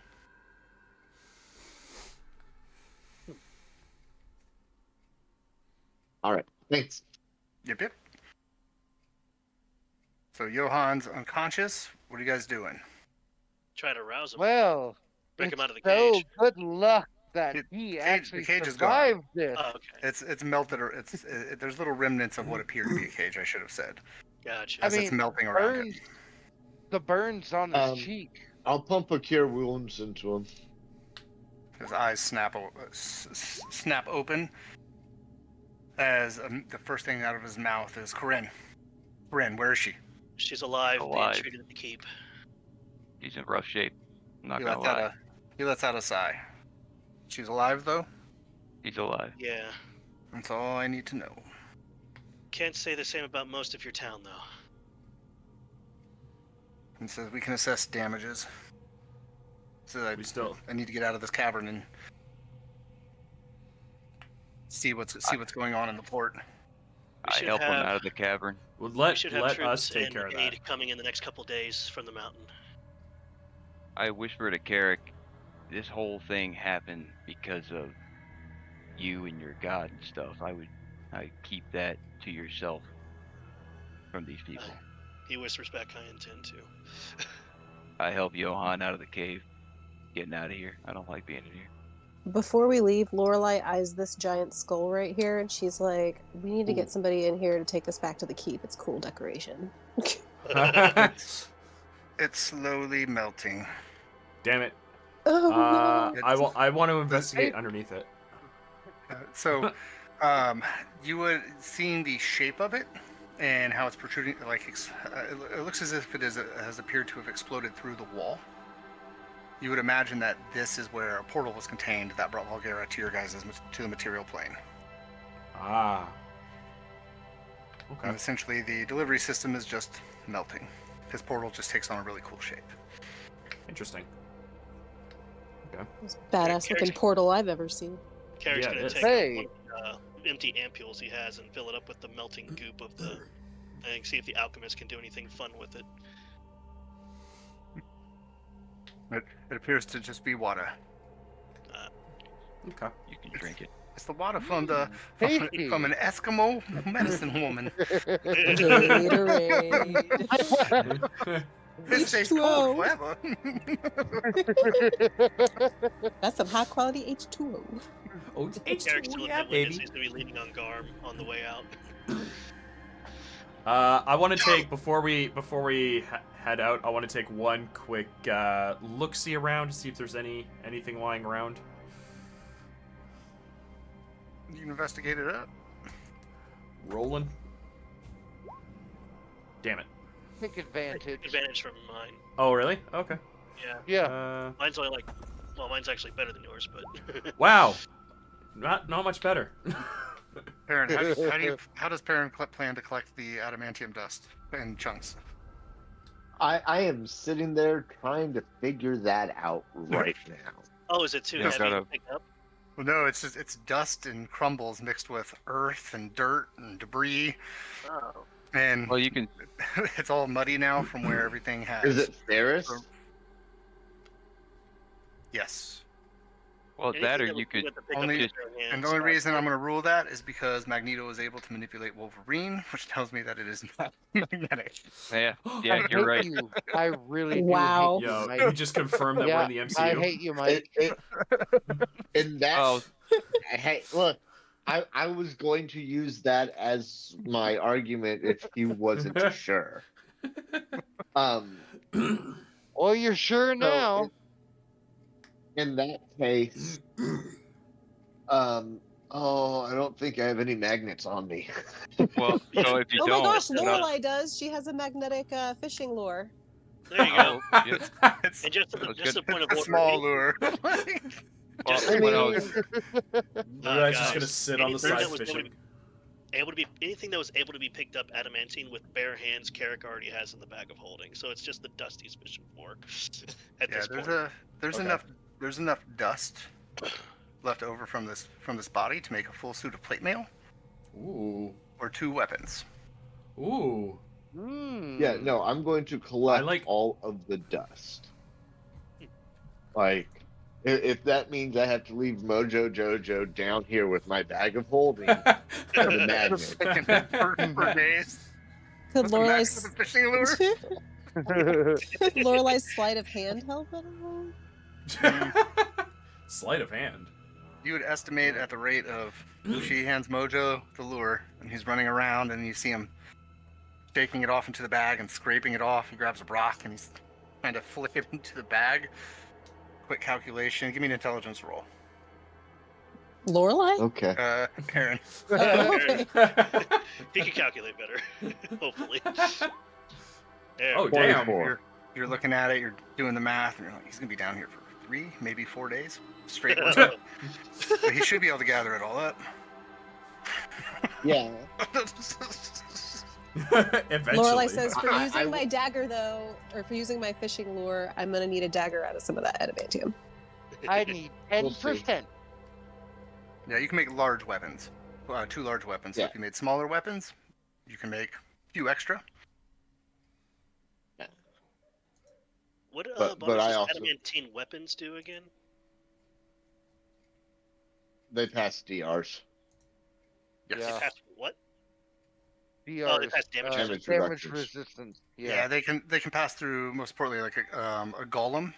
S4: All right, thanks.
S3: Yep. So Johan's unconscious. What are you guys doing?
S2: Try to rouse him.
S6: Well,
S2: Break him out of the
S6: so
S2: cage.
S6: good luck that
S3: The
S6: he
S3: the
S6: actually
S3: cage is gone.
S6: survived this.
S2: Oh, okay.
S3: It's melted, or there's little remnants of what appeared to be a cage. I should have said,
S2: Gotcha.
S6: I
S3: as it's
S6: mean,
S3: melting around him.
S6: the burns on his
S4: Um,
S6: cheek.
S4: I'll pump a cure wounds into him.
S3: His eyes snap open as the first thing out of his mouth is Corinne. Corinne, where is she?
S2: She's alive,
S5: Alive.
S2: being treated at the keep.
S5: He's in rough shape. I'm not
S3: He
S5: gonna
S3: lets out
S5: lie.
S3: he lets out a sigh. She's alive though.
S5: He's alive.
S2: Yeah.
S3: That's all I need to know.
S2: Can't say the same about most of your town, though.
S3: He says we can assess damages. So I need to get out of this cavern and see what's going on in the port.
S5: I
S2: should
S5: help him
S2: have-
S5: out of the cavern.
S1: Well,
S2: We
S1: let
S2: should have
S1: us
S2: troops
S1: take
S2: and
S1: care of
S2: aid
S1: that.
S2: coming in the next couple days from the mountain.
S5: I whisper to Carrick, this whole thing happened because of you and your god and stuff. I keep that to yourself from these people.
S2: He whispers back, I intend to.
S5: I help Johan out of the cave, getting out of here. I don't like being in here.
S7: Before we leave, Lorelai eyes this giant skull right here, and she's like, "We need to get somebody in here to take this back to the keep. It's cool decoration."
S3: It's slowly melting.
S1: Damn it.
S7: Oh no!
S1: I want to investigate underneath it.
S3: So, you would seeing the shape of it and how it's protruding, like it looks as if it has appeared to have exploded through the wall. You would imagine that this is where a portal was contained that brought Vulgara to your guys' to the material plane.
S1: Ah. Okay.
S3: And essentially, the delivery system is just melting. His portal just takes on a really cool shape.
S1: Interesting. Okay.
S7: Most badass looking portal I've ever seen.
S2: Carrick's
S1: Yeah, it
S2: gonna
S1: is.
S2: take
S6: Hey.
S2: one of the empty ampules he has and fill it up with the melting goop of the thing. See if the alchemist can do anything fun with it.
S3: It appears to just be water.
S1: Okay.
S5: You can drink it.
S3: It's the water from the
S6: Tasty.
S3: from an Eskimo medicine woman.
S7: Gatorade.
S3: This stays
S7: H2O.
S3: cold forever.
S7: That's some high quality H2O.
S1: Oh,
S2: Carrick's
S1: H2O,
S2: still
S1: yeah,
S2: in baby.
S1: baby.
S2: He's gonna be leaning on Garm on the way out.
S1: I want to take before we head out. I want to take one quick look-see around to see if there's anything lying around.
S3: You can investigate it up.
S1: Rolling. Damn it.
S6: Take advantage.
S2: Advantage from mine.
S1: Oh, really? Okay.
S2: Yeah.
S6: Yeah.
S2: Mine's only like, well, mine's actually better than yours, but.
S1: Wow. Not much better.
S3: Perrin, how does Perrin plan to collect the adamantium dust in chunks?
S4: I am sitting there trying to figure that out right now.
S2: Oh, is it too
S5: Yeah,
S2: heavy
S5: gotta-
S2: to pick up?
S3: Well, no, it's dust and crumbles mixed with earth and dirt and debris,
S2: Oh.
S3: and
S5: Well, you can.
S3: it's all muddy now from where everything has.
S4: Is it ferrous?
S3: Yes.
S5: Well, that or
S2: Anything
S5: you
S2: would
S5: could.
S2: be able to pick up
S3: Only-
S2: with your
S3: And
S2: hands,
S3: the only reason I'm going to rule that is because Magneto is able to manipulate Wolverine, which tells me that it is not magnetic.
S5: Yeah,
S6: I
S5: yeah, you're
S6: hate
S5: right.
S6: You. I really do
S7: Wow.
S6: hate you,
S1: Yo,
S6: Mike.
S1: you just confirmed that
S6: Yeah,
S1: we're in the MCU.
S6: I hate you, Mike.
S4: In that,
S5: Oh,
S4: hey, look, I was going to use that as my argument if he wasn't sure.
S6: Well, you're sure
S4: So,
S6: now.
S4: in that case, I don't think I have any magnets on me.
S5: well, so if you
S7: Oh
S5: don't.
S7: my gosh,
S5: then
S7: Lorelai does. She has a magnetic fishing lure.
S2: There you go.
S5: Oh, yeah.
S3: It's,
S2: And just
S5: That's
S2: just a
S5: good.
S2: point of
S3: it's a
S2: order.
S3: small lure.
S5: Well,
S2: Just-
S5: when I was-
S1: Lorelai's just
S2: guys,
S1: gonna sit on the
S2: anything
S1: side
S2: that was
S1: fishing.
S2: able to be anything that was able to be picked up adamantine with bare hands, Carrick already has in the bag of holding. So it's just the dust he's fishing for at
S3: Yeah,
S2: this
S3: there's
S2: point.
S1: Okay.
S3: there's enough dust left over from this body to make a full suit of plate mail
S1: Ooh.
S3: or 2 weapons.
S1: Ooh.
S4: Yeah, no, I'm going to collect
S1: I like-
S4: all of the dust. Like, If that means I have to leave Mojo Jojo down here with my bag of holding for the magnet.
S3: For days.
S7: Could
S3: What's the max of the
S7: Lorelai's
S3: fishing lure?
S7: Lorelai's sleight of hand help at all?
S1: Sleight of hand.
S3: You would estimate at the rate of she hands Mojo the lure, and he's running around, and you see him taking it off into the bag and scraping it off. He grabs a rock and he's trying to flick it into the bag. Quick calculation. Give me an intelligence roll.
S7: Lorelai?
S4: Okay.
S3: Aaron.
S7: Oh, okay.
S2: He can calculate better, hopefully. There.
S1: Oh, damn.
S3: You're looking at it, you're doing the math, and you're like, he's going to be down here for 3, maybe 4 days straight. But he should be able to gather it all up.
S4: Yeah.
S1: Eventually.
S7: Lorelai says, for
S4: I-
S7: using
S4: I-
S7: my dagger, though, or for using my fishing lure, I'm going to need a dagger out of some of that adamantium.
S6: I need
S4: We'll see.
S6: 10%.
S3: Yeah, you can make large weapons. 2 large weapons. So
S4: Yeah.
S3: if you made smaller weapons, you can make a few extra.
S2: What
S4: But
S2: bonuses
S4: I also-
S2: adamantine weapons do again?
S4: They pass DRs.
S3: Yes.
S6: Yeah.
S2: They pass what?
S6: DRs,
S2: Oh, they pass damage.
S4: Damage
S6: damage
S4: reductions.
S6: resistance.
S3: Yeah,
S6: Yeah.
S3: they can pass through, most importantly, like a golem,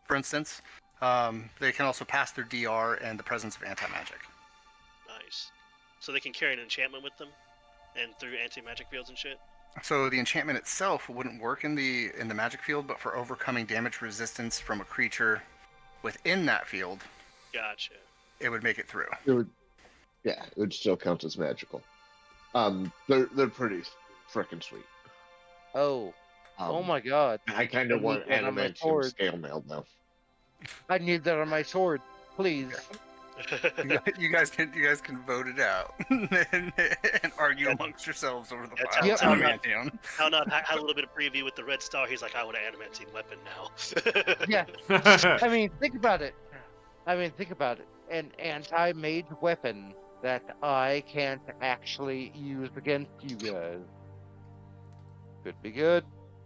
S3: for instance. They can also pass through DR and the presence of anti-magic.
S2: Nice. So they can carry an enchantment with them, and through anti-magic fields and shit.
S3: So the enchantment itself wouldn't work in the magic field, but for overcoming damage resistance from a creature within that field,
S2: Gotcha.
S3: it would make it through.
S4: It would, yeah, it would still count as magical. They're pretty freaking sweet.
S6: Oh. Oh
S4: Um,
S6: my god.
S4: I kind
S6: I
S4: of want
S6: need that on my
S4: adamantium
S6: sword.
S4: scale mail though.
S6: I need that on my sword. Please.
S3: You guys can vote it out and argue amongst yourselves over the
S2: That's
S3: file.
S6: Yep.
S2: how-
S3: Adamantium.
S2: How not had a little bit of preview with the red star. He's like, I want an adamantine weapon now.
S6: Yeah. I mean, think about it. An anti-mage weapon that I can't actually use against you guys. Could be good.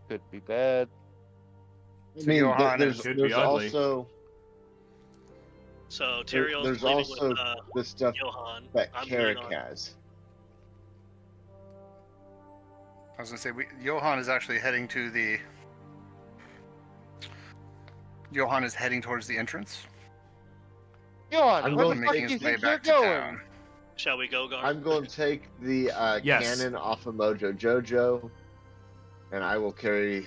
S6: Could be bad.
S4: I mean,
S3: Johanna
S4: there's
S1: could be ugly.
S4: also
S2: So Tyrael's
S4: there's
S2: leaving
S4: also
S2: with
S4: the stuff
S2: Johan.
S4: that
S2: I'm
S4: Carrick
S2: leaving on.
S4: has.
S3: I was gonna say, Johan is actually heading to the. Johan is heading towards the entrance.
S6: Yawn,
S4: I'm
S6: where
S4: going
S6: the fuck
S3: making
S6: do you
S3: his way
S6: think you're
S3: back to
S6: going?
S3: town.
S2: Shall we go, Gar?
S4: I'm going to take the
S1: Yes.
S4: cannon off of Mojo Jojo, and I will carry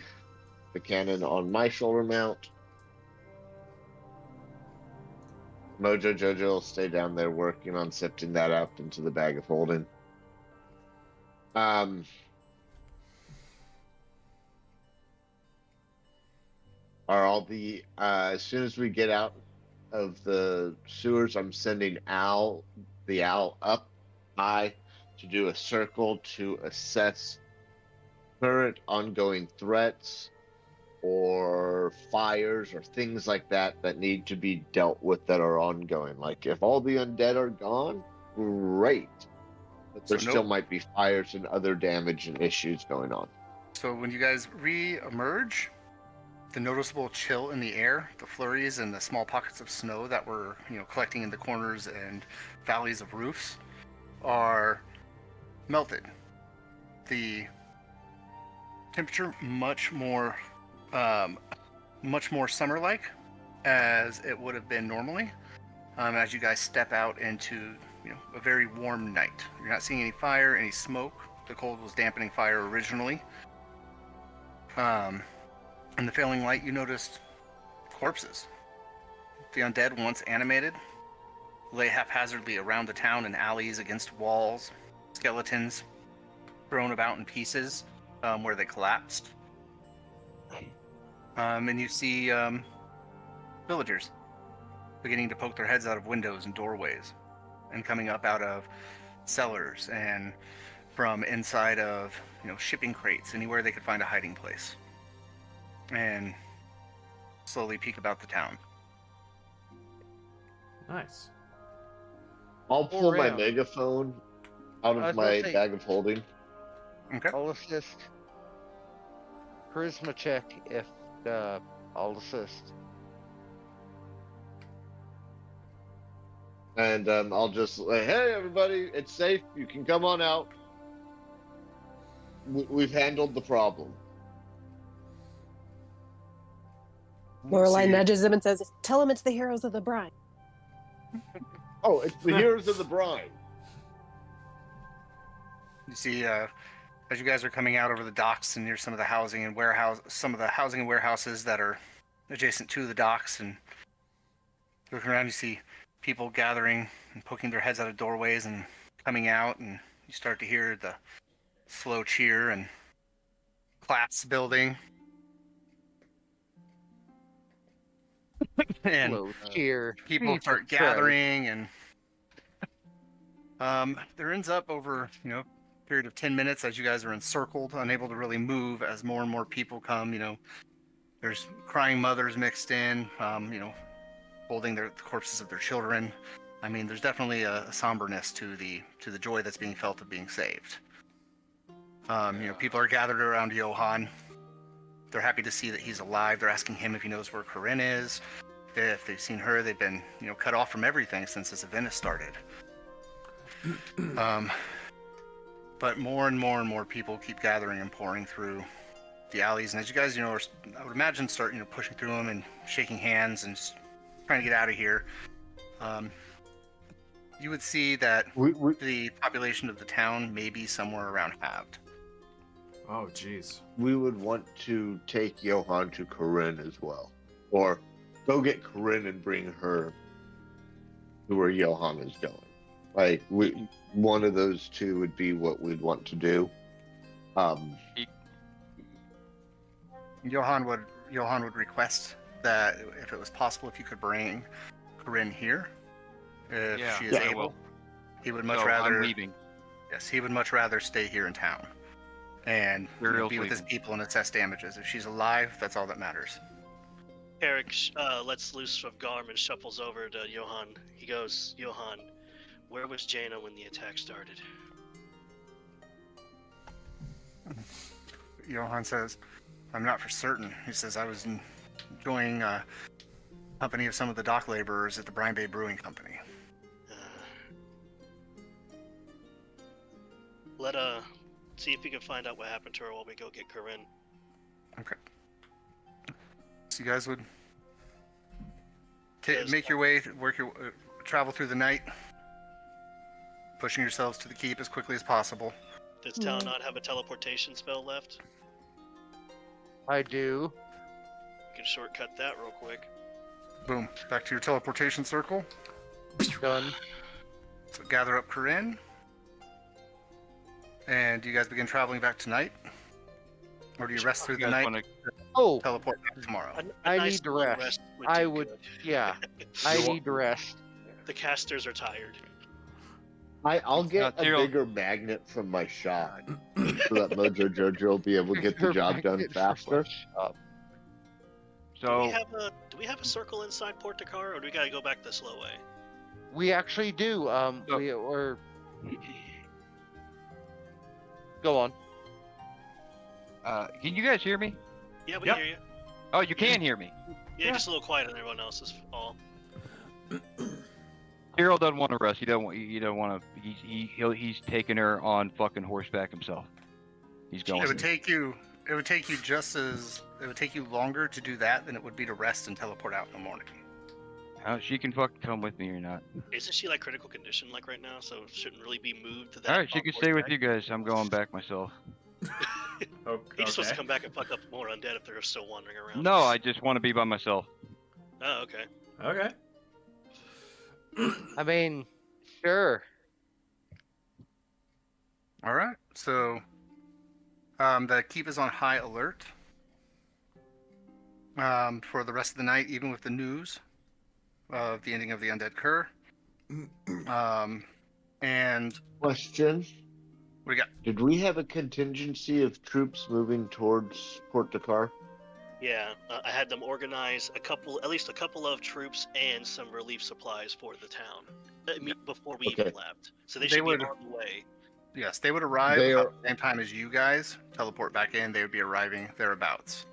S4: the cannon on my shoulder mount. Mojo Jojo will stay down there working on sifting that up into the bag of holding. Are all the as soon as we get out of the sewers, I'm sending the owl up high to do a circle to assess current ongoing threats or fires or things like that that need to be dealt with that are ongoing. Like if all the undead are gone, great. But there
S3: So
S4: still
S3: no-
S4: might be fires and other damage and issues going on.
S3: So when you guys re-emerge, the noticeable chill in the air, the flurries and the small pockets of snow that were, collecting in the corners and valleys of roofs are melted. The temperature much more summer-like as it would have been normally. As you guys step out into a very warm night, you're not seeing any fire, any smoke. The cold was dampening fire originally. In the failing light, you noticed corpses. The undead, once animated, lay haphazardly around the town in alleys, against walls, skeletons thrown about in pieces where they collapsed. And you see villagers beginning to poke their heads out of windows and doorways and coming up out of cellars and from inside of shipping crates, anywhere they could find a hiding place, and slowly peek about the town.
S1: Nice.
S4: I'll pull my
S6: around.
S4: megaphone out
S6: I was
S4: of
S6: gonna
S4: my
S6: say-
S4: bag of holding.
S3: Okay.
S6: I'll assist. Charisma check if I'll assist.
S4: And I'll just say, hey, everybody, it's safe. You can come on out. We've handled the problem.
S7: Lorelai
S3: See-
S7: nudges him and says, "Tell him it's the heroes of the Brine."
S4: Oh, it's the heroes of the brine.
S3: You see, as you guys are coming out over the docks and near some of the housing and warehouses that are adjacent to the docks, and looking around, you see people gathering and poking their heads out of doorways and coming out, and you start to hear the slow cheer and claps building. And
S6: Hello, cheer.
S3: people
S6: Jesus
S3: start
S6: Christ.
S3: gathering, and there ends up over a period of 10 minutes as you guys are encircled, unable to really move, as more and more people come. There's crying mothers mixed in, holding the corpses of their children. I mean, there's definitely a somberness to the joy that's being felt of being saved. People are gathered around Johann. They're happy to see that he's alive. They're asking him if he knows where Corinne is. If they've seen her, they've been cut off from everything since this event has started. But more and more and more people keep gathering and pouring through the alleys, and as you guys I would imagine start pushing through them and shaking hands and just trying to get out of here. You would see that the population of the town may be somewhere around halved.
S1: Oh, jeez.
S4: We would want to take Johann to Corinne as well. Or go get Corinne and bring her to where Johann is going. Like, one of those two would be what we'd want to do.
S3: Johann would request that if it was possible, if you could bring Corinne here, if she is
S5: I
S3: able.
S5: will.
S3: He would much
S5: So
S3: rather.
S5: I'm leaving.
S3: Yes, he would much rather stay here in town and
S5: Muriel's
S3: be with his
S5: leaving.
S3: people and assess damages. If she's alive, that's all that matters.
S2: Eric lets loose of Garm and shuffles over to Johann. He goes, "Johann, where was Jaina when the attack started?"
S3: Johann says, "I'm not for certain." He says, "I was enjoying company of some of the dock laborers at the Brine Bay Brewing Company."
S2: Let see if we can find out what happened to her while we go get Corinne.
S3: Okay. So you guys would
S2: Yes.
S3: make your way, travel through the night, pushing yourselves to the keep as quickly as possible.
S2: Does Tal not have a teleportation spell left?
S6: I do.
S2: We can shortcut that real quick.
S3: Boom. Back to your teleportation circle.
S6: Done.
S3: So gather up Corinne. And do you guys begin traveling back tonight? Or do you rest through the
S5: You guys
S3: night,
S5: wanna-
S6: Oh,
S3: teleport back tomorrow?
S6: I
S2: nice
S6: need to
S2: long
S6: rest.
S2: would
S6: I
S2: do
S6: would,
S2: good.
S6: yeah. I
S1: You
S6: need to rest.
S2: The casters are tired.
S4: I'll get a
S5: Tyrell-
S4: bigger magnet from my shop so that Mojo Jojo will be able to get the job done faster.
S5: So
S2: Do we have a circle inside Port Dakara, or do we gotta go back the slow way?
S6: We actually do.
S5: So-
S6: We're. Go on.
S5: can you guys hear me?
S2: Yeah, we
S1: Yep.
S2: hear you.
S5: Oh, you can hear me.
S2: Yeah, just a little quieter than everyone else is all.
S5: Tyrell doesn't want to rest. He don't want. You don't want to. He's taking her on fucking horseback himself. He's going.
S3: It would take you longer to do that than it would be to rest and teleport out in the morning.
S5: She can fucking come with me or not.
S2: Isn't she like critical condition like right now? So shouldn't really be moved to that.
S5: All right, she
S2: on
S5: can stay with
S2: horseback?
S5: you guys. I'm going back myself.
S2: He's supposed to
S1: Okay.
S2: come back and fuck up more undead if they're still wandering around.
S5: No, I just want to be by myself.
S2: Oh, okay.
S1: Okay.
S6: I mean, sure.
S3: All right. So the keep is on high alert for the rest of the night, even with the news of the ending of the undead cur. And
S4: Question.
S3: what do you got?
S4: Did we have a contingency of troops moving towards Port Dakar?
S2: Yeah, I had them organize at least a couple of troops and some relief supplies for the town before we even
S4: Okay.
S2: left. So they
S3: They
S2: should
S3: would-
S2: be on the way.
S3: Yes, they would arrive
S4: They
S3: about
S4: are-
S3: the same time as you guys. Teleport back in. They would be arriving thereabouts.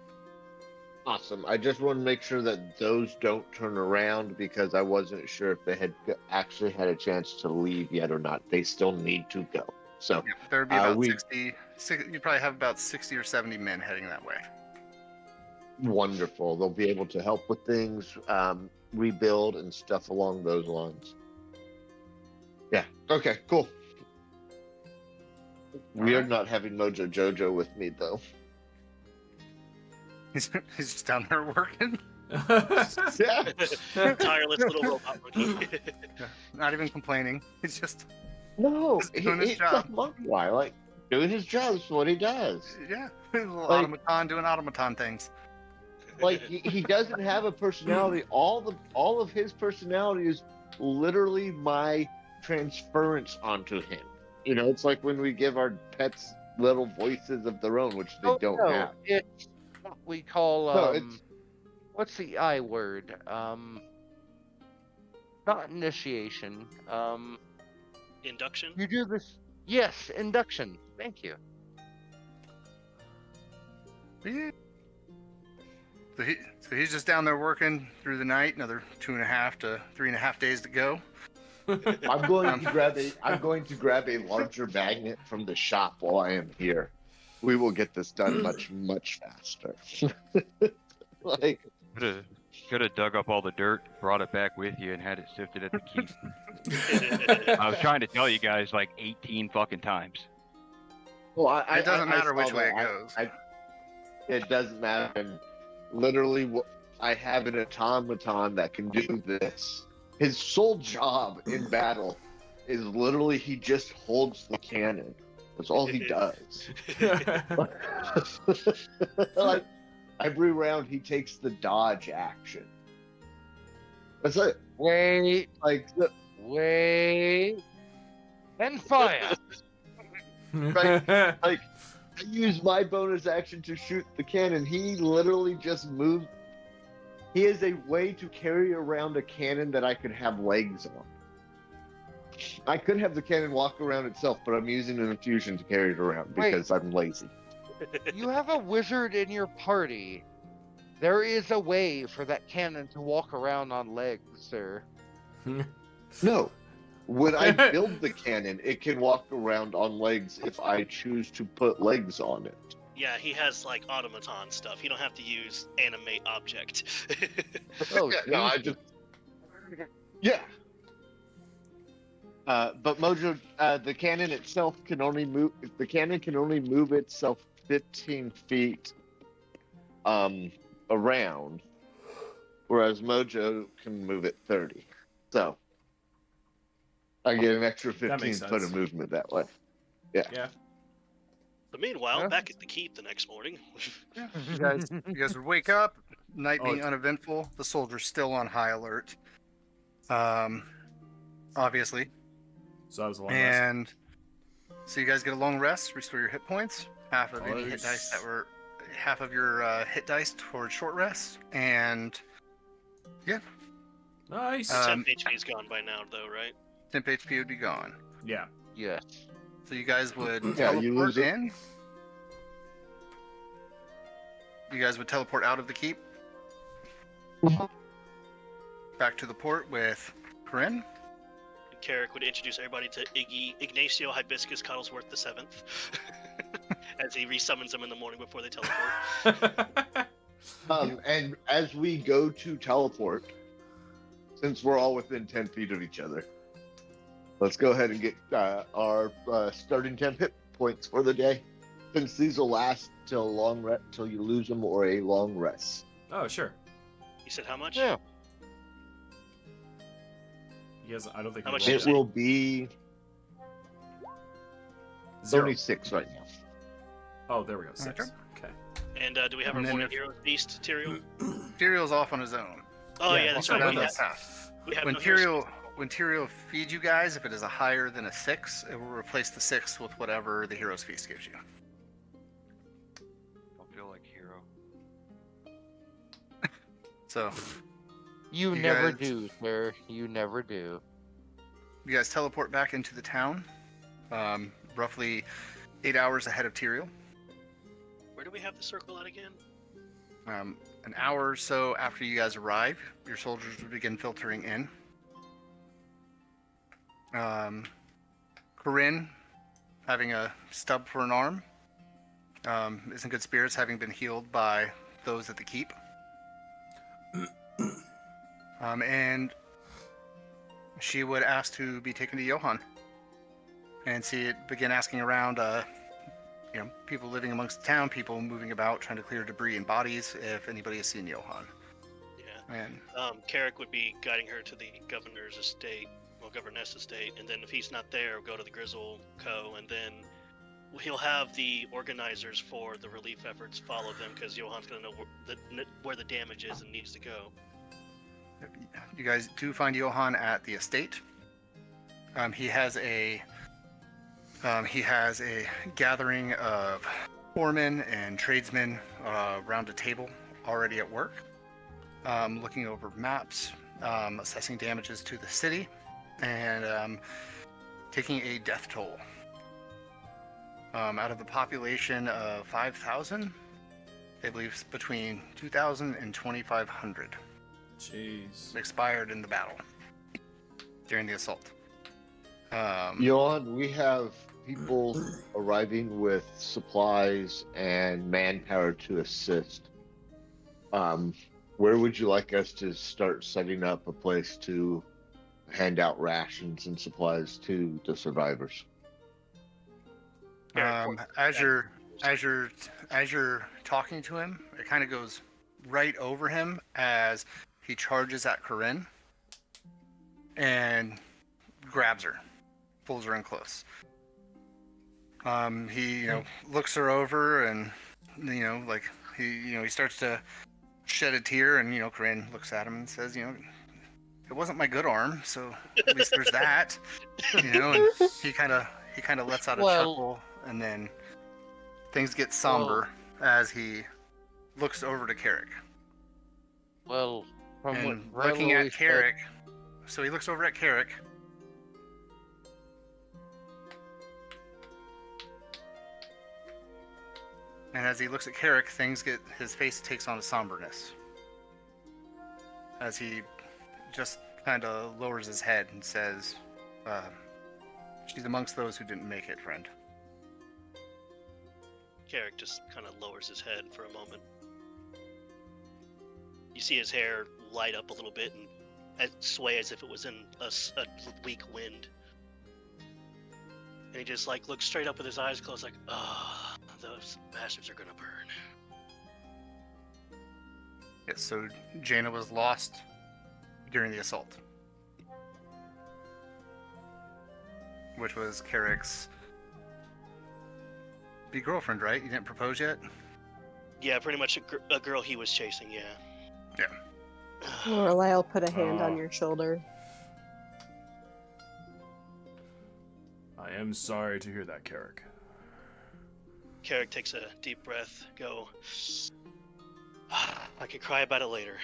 S9: Awesome. I just want to make sure that those don't turn around because I wasn't sure if they had actually had a chance to leave yet or not. They still need to go. So
S3: Yeah, there would be about
S9: we
S3: 60. You probably have about 60 or 70 men heading that way.
S9: wonderful. They'll be able to help with things, rebuild and stuff along those lines. Yeah. Okay. Cool. We are
S3: Alright.
S9: not having Mojo Jojo with me though.
S3: He's just down there working.
S9: Yeah.
S2: Tireless little robot monkey.
S3: Not even complaining. He's just
S9: No,
S3: He's doing his
S9: he's
S3: job.
S9: a monkey. Like doing his job is what he does.
S3: yeah, he's a little
S9: Like-
S3: automaton doing automaton things.
S9: Like he doesn't have a personality. All of his personality is literally my transference onto him. You know, it's like when we give our pets little voices of their own, which they don't
S6: no,
S9: have.
S6: it's what we call
S9: No, it's
S6: what's the I word? Not initiation.
S2: Induction.
S6: You do this. Yes, induction. Thank you.
S3: Yeah. So he's just down there working through the night. Another 2.5 to 3.5 days to go.
S9: I'm going to grab a larger magnet from the shop while I am here. We will get this done much faster. Like
S5: Could have dug up all the dirt, brought it back with you, and had it sifted at the keep. I was trying to tell you guys like 18 fucking times.
S9: well,
S3: It doesn't matter
S9: saw
S3: which way it
S9: that.
S3: goes.
S9: It doesn't matter. And literally, I have an automaton that can do this. His sole job in battle is literally he just holds the cannon. That's all he does. Like every round, he takes the dodge action. That's it.
S6: Wait,
S9: Like
S6: wait, and fire.
S9: Right. Like I use my bonus action to shoot the cannon. He literally just moves. He is a way to carry around a cannon that I could have legs on. I could have the cannon walk around itself, but I'm using an infusion to carry it around because I'm lazy.
S6: You have a wizard in your party. There is a way for that cannon to walk around on legs, sir.
S9: No. When I build the cannon, it can walk around on legs if I choose to put legs on it.
S2: Yeah, he has like automaton stuff. You don't have to use animate object.
S6: Oh,
S9: Yeah, no, I just. Yeah. But Mojo, the cannon itself can only move. The cannon can only move itself 15 feet, around, whereas Mojo can move it 30. So I get an extra 15
S1: makes
S9: foot of
S1: sense.
S9: movement that way. Yeah.
S1: Yeah.
S2: But meanwhile,
S6: Yeah.
S2: back at the keep the next morning.
S3: You guys would wake up, night
S1: Oh,
S3: being
S1: it's-
S3: uneventful, the soldiers still on high alert. Obviously.
S1: So that was a long rest.
S3: And so you guys get a long rest, restore your hit points, half of any hit
S1: Nice.
S3: dice that were half of your hit dice towards short rest, and
S1: Nice.
S3: 10
S2: HP is gone by now, though, right?
S3: temp HP would be gone.
S1: Yeah.
S6: yes.
S3: So you guys would
S9: Yeah, you
S3: teleport
S9: lose it.
S3: in. You guys would teleport out of the keep. Back to the port with Corinne.
S2: Carrick would introduce everybody to Ignacio Hibiscus Cuttlesworth the Seventh, as he resummons them in the morning before they teleport.
S9: And as we go to teleport, since we're all within 10 feet of each other, let's go ahead and get our starting 10 hit points for the day, since these will last till you lose them or a long rest.
S1: Oh, sure.
S2: You said how much?
S6: Yeah.
S1: He has. I don't think
S2: How
S1: he
S2: much
S1: rolled
S2: is
S9: It
S1: it.
S9: will be
S1: Zero.
S9: 36 right now.
S1: Oh, there we go. 6.
S3: Okay.
S1: Okay.
S2: And do we have our
S3: And then
S2: morning
S3: if-
S2: hero beast, Tyrael?
S3: Tyrion's off on his own.
S2: Oh
S1: Yeah,
S2: yeah, that's
S1: I'll
S2: right.
S1: go
S2: We
S1: down
S2: have,
S1: that
S2: we have
S3: When
S2: no heroes.
S3: Tyrael feeds you guys, if it is a higher than a 6, it will replace the 6 with whatever the hero's feast gives you.
S5: Don't feel like a hero.
S3: So
S6: You
S3: You
S6: never
S3: guys-
S6: do, sir. You never do.
S3: you guys teleport back into the town, roughly 8 hours ahead of Tyrael.
S2: Where do we have the circle at again?
S3: An hour or so after you guys arrive, your soldiers will begin filtering in. Corinne, having a stub for an arm, is in good spirits, having been healed by those at the keep. And she would ask to be taken to Johan and begin asking around, people living amongst the town, people moving about, trying to clear debris and bodies, if anybody has seen Johan.
S2: Yeah.
S3: And
S2: Carrick would be guiding her to the governor's estate, governess estate, and then if he's not there, go to the Grizzle Co. And then he'll have the organizers for the relief efforts follow them because Johan's going to know where the damage is and needs to go.
S3: you guys do find Johan at the estate. He has a gathering of foremen and tradesmen around a table already at work, looking over maps, assessing damages to the city, and taking a death toll. Out of the population of 5,000, they believe it's between 2,000 and 2,500
S1: Jeez.
S3: expired in the battle during the assault.
S9: Johan, we have people arriving with supplies and manpower to assist. Where would you like us to start setting up a place to hand out rations and supplies to the survivors?
S3: As you're talking to him, it kind of goes right over him as he charges at Corinne and grabs her, pulls her in close. He looks her over and he starts to shed a tear, and Corinne looks at him and says, it wasn't my good arm, so at least there's that. And he kind of lets out a chuckle, and then things get somber as he looks over to Carrick.
S6: Well, from
S3: And
S6: what
S3: looking at
S6: Revelry said-
S3: Carrick, so he looks over at Carrick. And as he looks at Carrick, his face takes on a somberness. As he just kind of lowers his head and says, she's amongst those who didn't make it, friend.
S2: Carrick just kind of lowers his head for a moment. You see his hair light up a little bit and sway as if it was in a weak wind. And he just looks straight up with his eyes closed, those bastards are gonna burn.
S3: Yes, so Jaina was lost during the assault, which was Carrick's girlfriend, right? You didn't propose yet?
S2: Yeah, pretty much a girl he was chasing, yeah.
S3: Yeah.
S7: Lorelai put a hand on your shoulder.
S1: I am sorry to hear that, Carrick.
S2: Carrick takes a deep breath, I could cry about it later.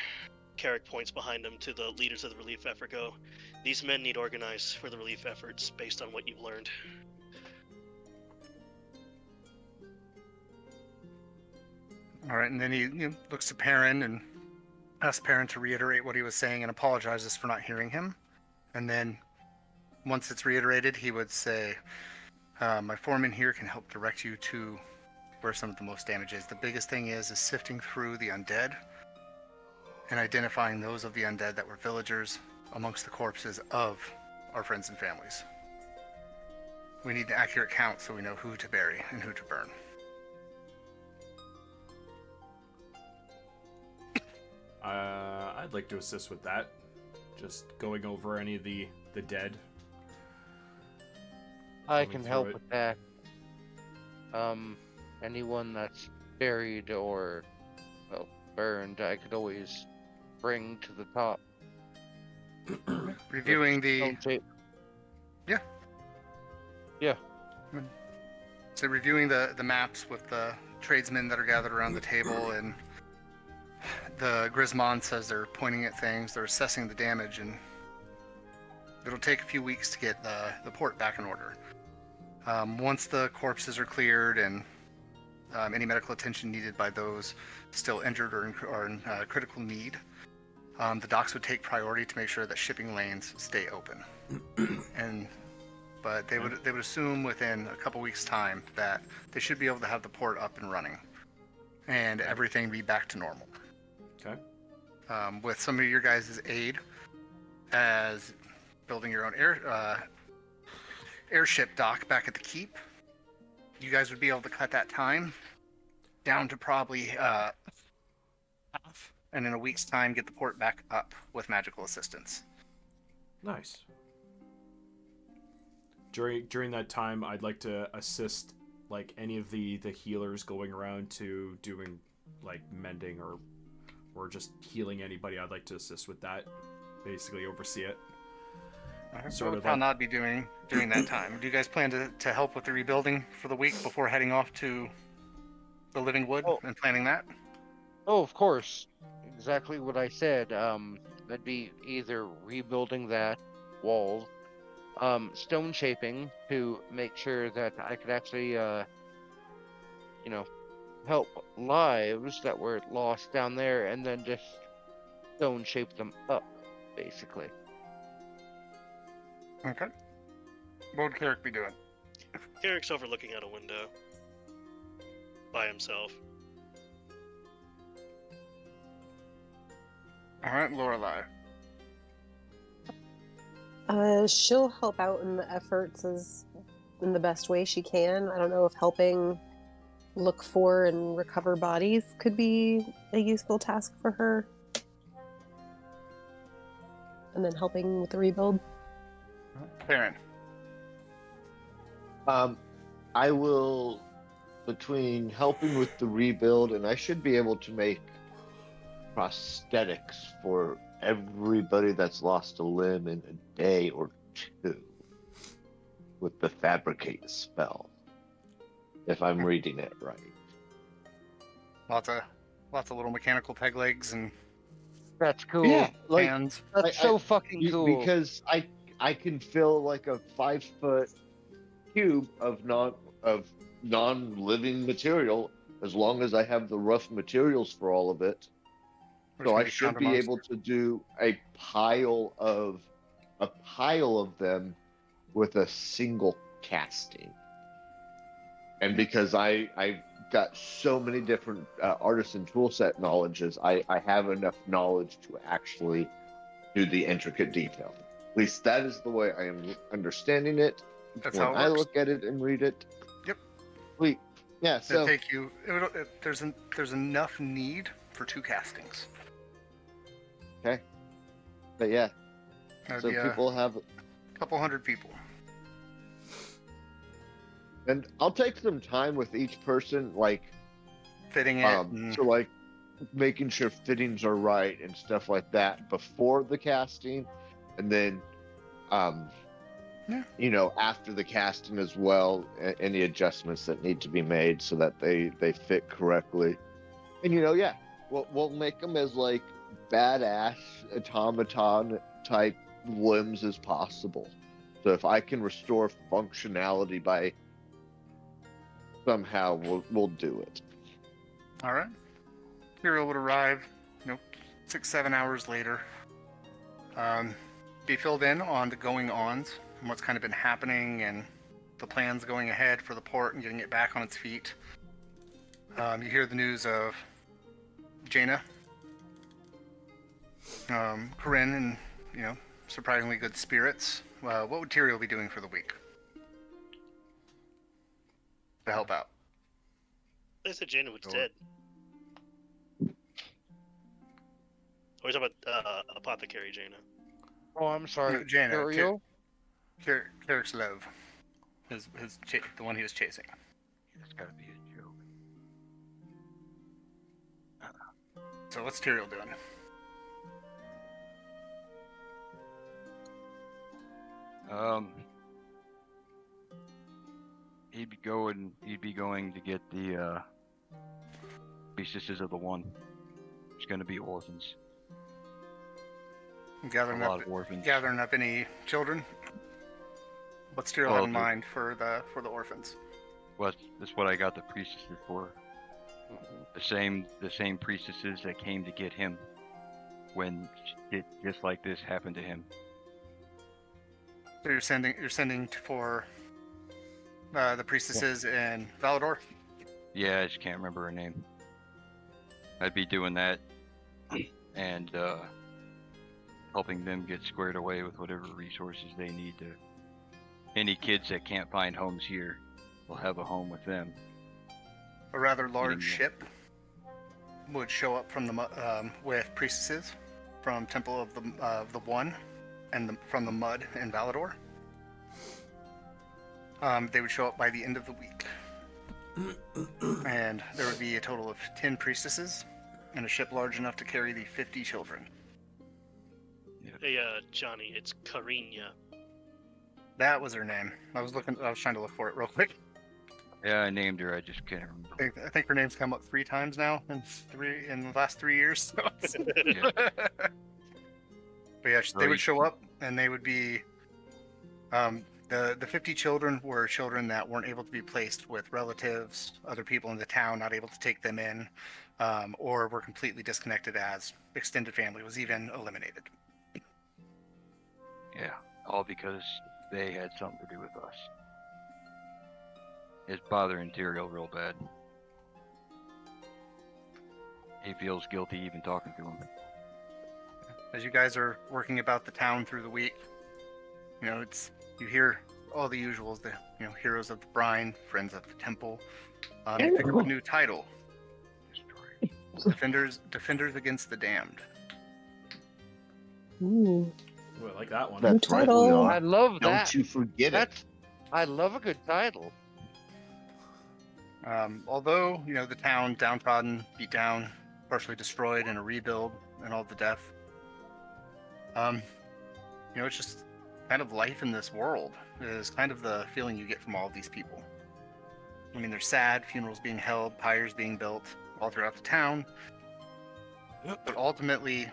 S2: Carrick points behind him to the leaders of the relief effort, these men need organized for the relief efforts based on what you've learned.
S3: All right, and then he looks to Perrin and asks Perrin to reiterate what he was saying and apologizes for not hearing him. And then once it's reiterated, he would say, my foreman here can help direct you to where some of the most damage is. The biggest thing is sifting through the undead and identifying those of the undead that were villagers amongst the corpses of our friends and families. We need an accurate count so we know who to bury and who to burn.
S1: I'd like to assist with that. Just going over any of the dead.
S6: I
S1: Going
S6: can
S1: through
S6: help
S1: it.
S6: with that. Anyone that's buried or, burned, I could always bring to the top.
S3: Reviewing the...
S6: Don't take-
S3: So reviewing the maps with the tradesmen that are gathered around the table, and the Grismon says they're pointing at things, they're assessing the damage, and it'll take a few weeks to get the port back in order. Once the corpses are cleared and any medical attention needed by those still injured or in critical need. The docks would take priority to make sure that shipping lanes stay open. But they would assume within a couple weeks' time that they should be able to have the port up and running, and everything be back to normal.
S1: Okay.
S3: With some of your guys' aid, as building your own airship dock back at the keep, you guys would be able to cut that time down to probably half, and in a week's time get the port back up with magical assistance.
S1: Nice. During that time, I'd like to assist like any of the healers going around to doing like mending or just healing anybody. I'd like to assist with that. Basically oversee it.
S3: What would Palnod be doing during that time? Do you guys plan to help with the rebuilding for the week before heading off to the Living Wood and planning that?
S6: Oh, of course. Exactly what I said. That'd be either rebuilding that wall, stone shaping to make sure that I could actually, help lives that were lost down there, and then just stone shape them up, basically.
S3: Okay. What would Carrick be doing?
S2: Carrick's over looking out a window by himself.
S3: All right, Lorelei.
S7: She'll help out in the efforts in the best way she can. I don't know if helping look for and recover bodies could be a useful task for her. And then helping with the rebuild.
S3: Baron.
S9: I will, between helping with the rebuild, and I should be able to make prosthetics for everybody that's lost a limb in a day or two with the fabricate spell, if I'm reading it right.
S3: Lots of little mechanical peg legs and
S6: That's cool.
S9: Yeah, like
S3: hands.
S6: That's so fucking cool.
S9: because I can fill like a 5-foot cube of non-living material as long as I have the rough materials for all of it.
S3: Which
S9: So
S3: can
S9: I
S3: be
S9: should
S3: found
S9: be
S3: amongst-
S9: able to do a pile of them with a single casting. And because I got so many different artisan toolset knowledges, I have enough knowledge to actually do the intricate detail. At least that is the way I am understanding it.
S3: That's
S9: when
S3: how it
S9: I
S3: works.
S9: look at it and read it.
S3: Yep.
S9: Sweet. Yeah. So
S3: take you. There's enough need for 2 castings.
S9: okay. But yeah.
S3: That'd
S9: So
S3: be
S9: people have,
S3: a couple hundred people.
S9: and I'll take some time with each person, like
S3: Fitting it.
S9: so like making sure fittings are right and stuff like that before the casting, and then after the casting as well, any adjustments that need to be made so that they fit correctly. And we'll make them as like badass automaton type limbs as possible. So if I can restore functionality by somehow, we'll do it.
S3: All right. Hero would arrive, 6-7 hours later. Be filled in on the going-ons and what's kind of been happening and the plans going ahead for the port and getting it back on its feet. You hear the news of Jaina, Corinne, and surprisingly good spirits. What would Tyrael be doing for the week to help out?
S2: They said Jaina was dead. Or he's talking about Apothecary Jaina.
S6: Oh, I'm sorry.
S3: Jaina.
S6: Ariel?
S3: Carrick's love. The one he was chasing.
S5: That's gotta be a joke.
S3: So what's Tyrael doing?
S5: He'd be going to get the priestesses of the One. It's gonna be orphans.
S3: Gathering
S5: A lot of orphans.
S3: Gathering up any children? What's Tyrael have in mind for the orphans?
S5: Well, that's what I got the priestesses for. The same priestesses that came to get him when shit just like this happened to him.
S3: So you're sending for the priestesses in Valador?
S5: Yeah, I just can't remember her name. I'd be doing that and helping them get squared away with whatever resources they need to. Any kids that can't find homes here will have a home with them.
S3: A rather large
S5: Yeah.
S3: ship would show up from the with priestesses from Temple of the One and from the Mud in Valador. They would show up by the end of the week. And there would be a total of 10 priestesses and a ship large enough to carry the 50 children.
S2: Hey, Johnny, it's Karinya.
S3: That was her name. I was trying to look for it real quick.
S5: Yeah, I named her. I just can't remember.
S3: I think her name's come up 3 times now in the last 3 years. So
S5: Yeah.
S3: But yeah, they would show up, and they would be the 50 children were children that weren't able to be placed with relatives, other people in the town not able to take them in, or were completely disconnected as extended family was even eliminated.
S5: Yeah, all because they had something to do with us. It's bothering Tyrael real bad. He feels guilty even talking to him.
S3: As you guys are working about the town through the week, you hear all the usuals, the heroes of the Brine, friends of the temple. You pick up a new title: Defenders Against the Damned.
S7: Ooh.
S1: Ooh, I like that one.
S7: New
S4: That's right, we
S7: title.
S4: are.
S6: I love
S4: Don't
S6: that.
S4: you forget it.
S6: I love a good title.
S3: Although the town downtrodden, beat down, partially destroyed, and a rebuild, and all the death. It's just kind of life in this world is kind of the feeling you get from all of these people. I mean, they're sad, funerals being held, pyres being built all throughout the town. But ultimately,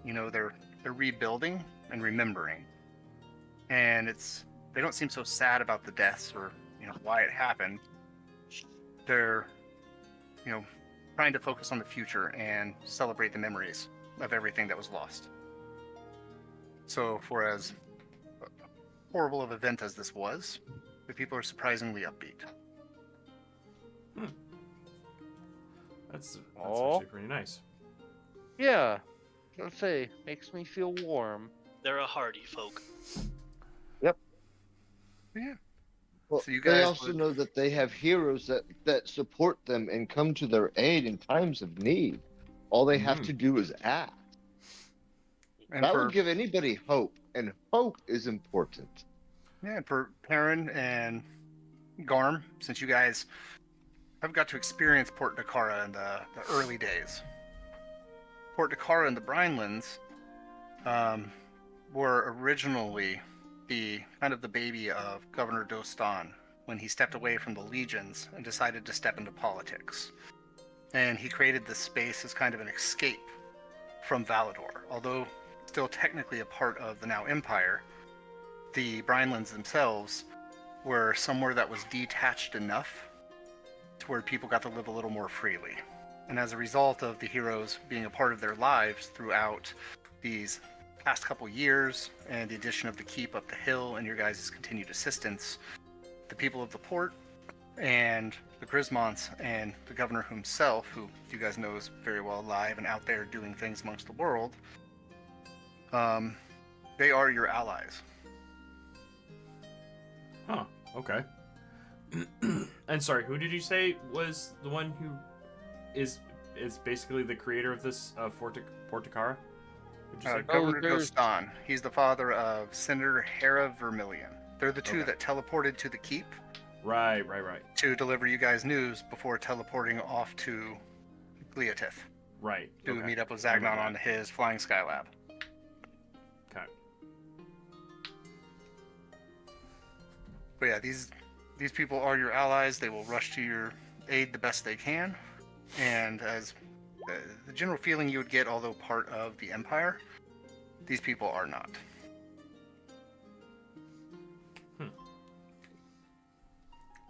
S3: they're rebuilding and remembering. And they don't seem so sad about the deaths or, why it happened. They're, trying to focus on the future and celebrate the memories of everything that was lost. So for as horrible of an event as this was, the people are surprisingly upbeat.
S1: That's
S6: Aw.
S1: actually pretty nice.
S6: Yeah, let's say makes me feel warm.
S2: They're a hardy folk.
S3: Yeah.
S4: Well,
S3: So you
S4: they
S3: guys
S4: also
S3: would-
S4: know that they have heroes that support them and come to their aid in times of need. All they have to do is ask.
S3: And
S4: That
S3: for,
S4: will give anybody hope, and hope is important.
S3: and for Perrin and Garm, since you guys have got to experience Port Dakara in the early days. Port Dakara and the Brinelands were originally the kind of the baby of Governor Dostan when he stepped away from the legions and decided to step into politics. And he created this space as kind of an escape from Valador. Although still technically a part of the now Empire, the Brinelands themselves were somewhere that was detached enough to where people got to live a little more freely. And as a result of the heroes being a part of their lives throughout these past couple years and the addition of the keep up the hill and your guys' continued assistance, the people of the port and the Grismonts and the governor himself, who you guys know is very well alive and out there doing things amongst the world, they are your allies.
S1: Huh. Okay. And sorry, who did you say was the one who is basically the creator of this Port Dakara? Who'd you say?
S3: Governor
S6: there's-
S3: Dostan. He's the father of Senator Hera Vermilion. They're the two
S1: Okay.
S3: that teleported to the keep
S1: Right.
S3: to deliver you guys news before teleporting off to Gleatith
S1: Right.
S3: to
S1: okay.
S3: meet up with
S1: I remember
S3: Zagnon on
S1: that.
S3: his Flying Sky Lab.
S1: Okay.
S3: But yeah, these people are your allies. They will rush to your aid the best they can. And as the general feeling you would get, although part of the Empire, these people are not.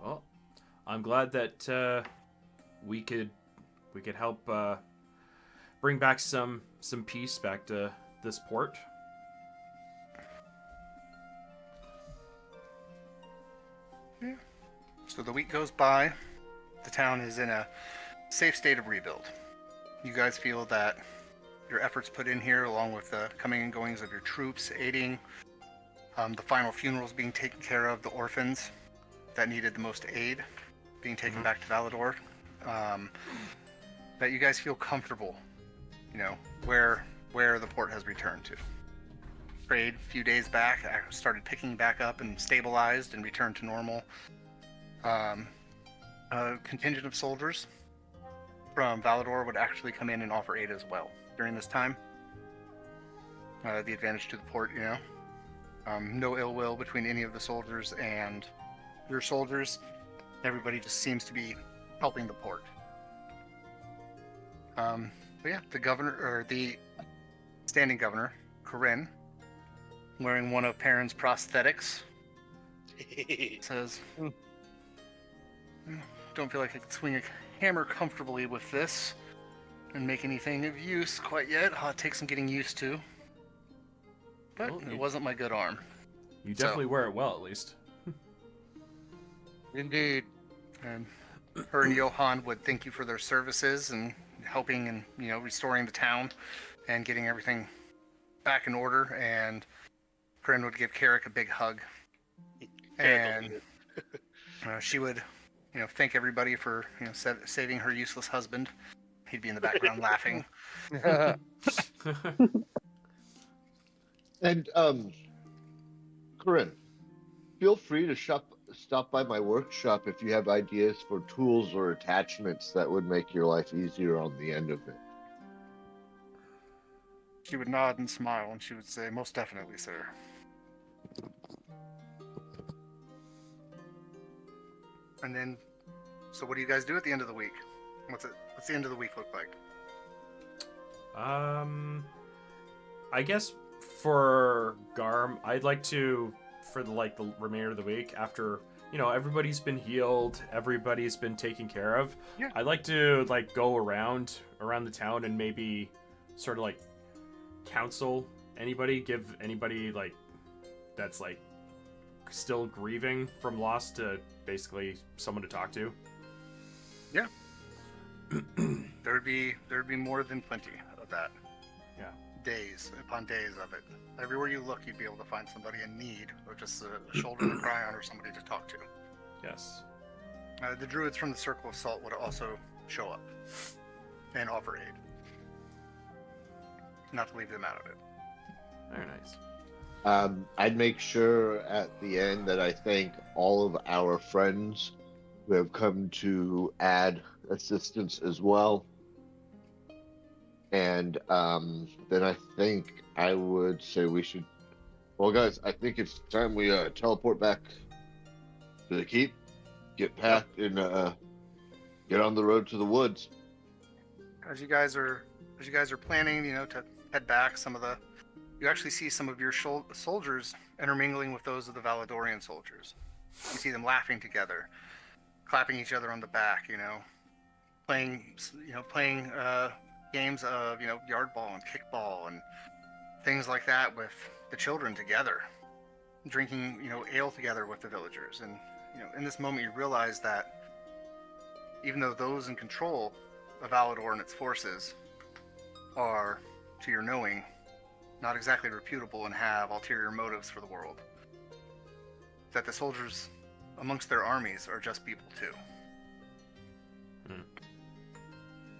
S1: Well, I'm glad that we could we could help bring back some peace back to this port.
S3: Yeah. So the week goes by. The town is in a safe state of rebuild. You guys feel that your efforts put in here, along with the coming and goings of your troops, aiding the final funerals being taken care of, the orphans that needed the most aid being taken back to Valador, that you guys feel comfortable, where the port has returned to. Trade a few days back started picking back up and stabilized and returned to normal. A contingent of soldiers from Valador would actually come in and offer aid as well during this time. The advantage to the port, no ill will between any of the soldiers and your soldiers. Everybody just seems to be helping the port. But yeah, the governor, or the standing governor, Corinne, wearing one of Perrin's prosthetics, says, "Don't feel like I can swing a hammer comfortably with this and make anything of use quite yet. It takes some getting used to. But
S1: Well,
S3: it wasn't my good arm."
S1: You definitely wear it well, at least.
S6: Indeed.
S3: And her and Johan would thank you for their services and helping and restoring the town and getting everything back in order. And Corinne would give Carrick a big hug, and she would thank everybody for saving her useless husband. He'd be in the background laughing.
S9: And Corinne, feel free to stop by my workshop if you have ideas for tools or attachments that would make your life easier on the end of it.
S3: She would nod and smile, and she would say, "Most definitely, sir." And then, so what do you guys do at the end of the week? What's the end of the week look like?
S1: I guess for Garm, I'd like to, for the remainder of the week, after everybody's been healed, everybody's been taken care of.
S3: Yeah.
S1: I'd like to go around the town and maybe sort of counsel anybody, give anybody that's still grieving from loss to basically someone to talk to.
S3: Yeah. There'd be more than plenty of that.
S1: Yeah.
S3: Days upon days of it. Everywhere you look, you'd be able to find somebody in need, or just a shoulder to cry on, or somebody to talk to.
S1: Yes.
S3: The druids from the Circle of Salt would also show up and offer aid. Not to leave them out of it.
S1: Very nice.
S9: I'd make sure at the end that I thank all of our friends who have come to add assistance as well. And then I think I would say we should... Well, guys, I think it's time we teleport back to the keep, get packed, and get on the road to the woods.
S3: As you guys are planning, to head back, you actually see some of your soldiers intermingling with those of the Valadorian soldiers. You see them laughing together, clapping each other on the back, playing games of yard ball and kickball and things like that with the children together, drinking ale together with the villagers. And in this moment you realize that even though those in control of Valador and its forces are, to your knowing, not exactly reputable and have ulterior motives for the world, that the soldiers amongst their armies are just people too.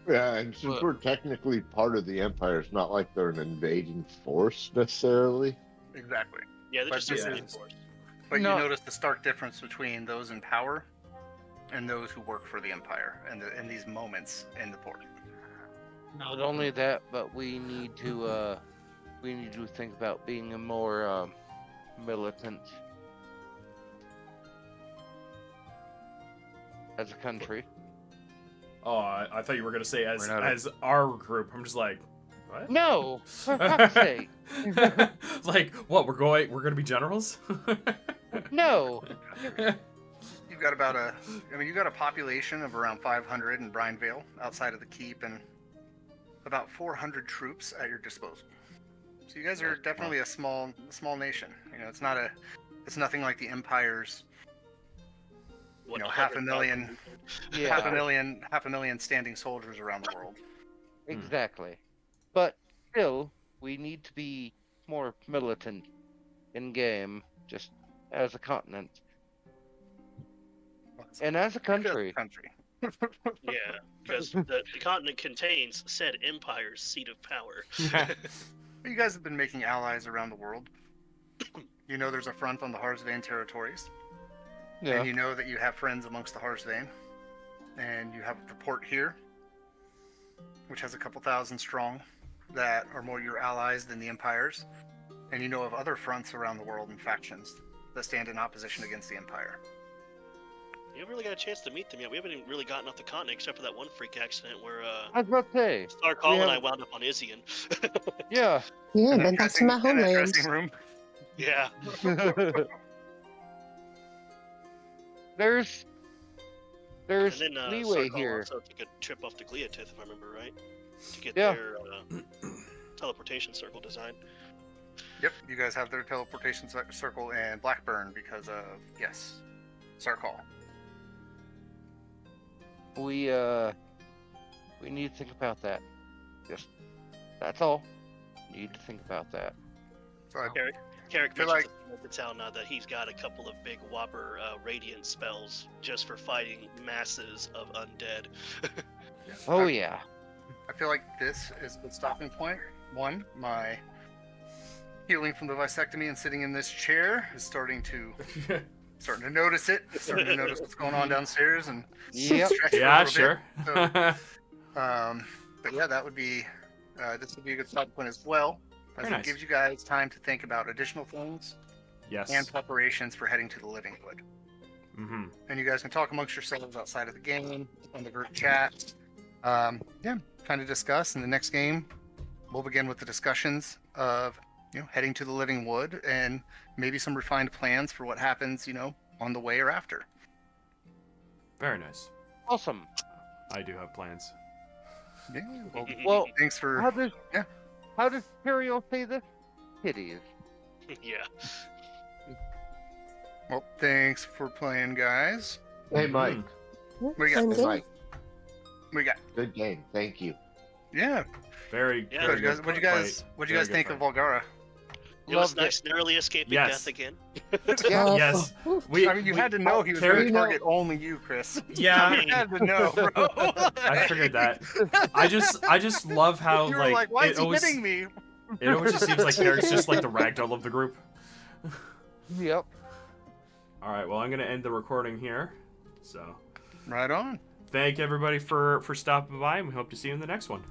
S9: Yeah, and since we're technically part of the Empire, it's not like they're an invading force necessarily.
S3: Exactly.
S2: Yeah, they're
S3: But
S2: just
S3: this
S2: civilian
S3: is-
S2: force.
S3: But
S6: No.
S3: you notice the stark difference between those in power and those who work for the Empire in these moments in the port.
S6: Not only that, but we need to think about being a more militant as a country.
S1: Oh, I thought you were gonna say
S5: We're not
S1: as our group. I'm just like, what?
S6: No, for fuck's sake,
S1: What? We're gonna be generals?
S6: no.
S3: you've got about you've got a population of around 500 in Brinevale outside of the keep, and about 400 troops at your disposal. So you guys are definitely a small nation. You know, it's nothing like the Empire's,
S2: What,
S3: half a
S2: 100,000?
S3: million,
S6: Yeah,
S3: half a million standing soldiers around the world.
S6: exactly. But still, we need to be more militant in game, just as a continent and as a country.
S2: Yeah, because the continent contains said empire's seat of power.
S3: You guys have been making allies around the world. You know there's a front on the Harsvane territories.
S6: Yeah.
S3: And you know that you have friends amongst the Harsvane. And you have the port here, which has a couple thousand strong that are more your allies than the Empire's. And you know of other fronts around the world and factions that stand in opposition against the Empire.
S2: You haven't really got a chance to meet them yet. We haven't even really gotten off the continent except for that one freak accident where
S6: I was about to say.
S2: Star Call and I wound up on Izian.
S6: Yeah.
S7: Yeah,
S3: In a
S7: been back to my
S3: dressing- in a
S7: homeland.
S3: dressing room.
S2: Yeah.
S6: There's
S2: And then
S6: leeway
S2: Sarkal
S6: here.
S2: also took a trip off to Gliatith, if I remember right, to get
S6: Yeah.
S2: their teleportation circle design.
S3: Yep, you guys have their teleportation circle and Blackburn because of, yes, Sarkal.
S6: We need to think about that. Just that's all. Need to think about that.
S3: So I
S2: Carrick
S3: feel
S2: mentions at the town now that he's got a couple of big whopper radiant spells just for fighting masses of undead.
S6: Oh yeah.
S3: I feel like this is the stopping point. One, my healing from the vasectomy and sitting in this chair is starting to notice it. Starting to notice what's going on downstairs and
S6: Yep.
S3: stretch for a
S1: Yeah,
S3: little
S1: sure.
S3: bit. But yeah, that would be this would be a good stopping point as well, as
S1: Very
S3: it
S1: nice.
S3: gives you guys time to think about additional things
S1: Yes.
S3: and preparations for heading to the Living Wood.
S1: Mm-hmm.
S3: And you guys can talk amongst yourselves outside of the game on the group chat. Yeah, kind of discuss. In the next game, we'll begin with the discussions of heading to the Living Wood and maybe some refined plans for what happens on the way or after.
S1: Very nice.
S6: Awesome.
S1: I do have plans.
S3: Yeah.
S6: Well,
S3: Thanks for
S6: how does Periel say this? Kitties.
S2: Yeah.
S3: well, thanks for playing, guys.
S9: Hey, Mike.
S3: What do you got?
S7: I'm
S9: Hey,
S7: good.
S9: Mike.
S3: What do you got?
S9: Good game. Thank you.
S3: Yeah.
S1: Very,
S2: Yeah.
S1: very good.
S3: What'd you guys
S1: Very
S3: think
S1: good
S3: of Vulgara?
S2: It was
S6: Loved
S2: nice, narrowly escaping
S1: Yes.
S2: death again.
S6: Yeah.
S1: Yes.
S7: Oh,
S1: We.
S3: I mean, you had to know he was
S1: Carrie-
S3: going to target only you, Chris.
S1: Yeah.
S3: You had to know, bro.
S1: I figured that. I just love how
S3: You were like, why
S1: it
S3: is he
S1: always,
S3: hitting me?
S1: It always just seems like Eric's just like the ragdoll of the group.
S6: Yep.
S1: All right. Well, I'm gonna end the recording here. So,
S3: Right on.
S1: thank everybody for stopping by, and we hope to see you in the next one.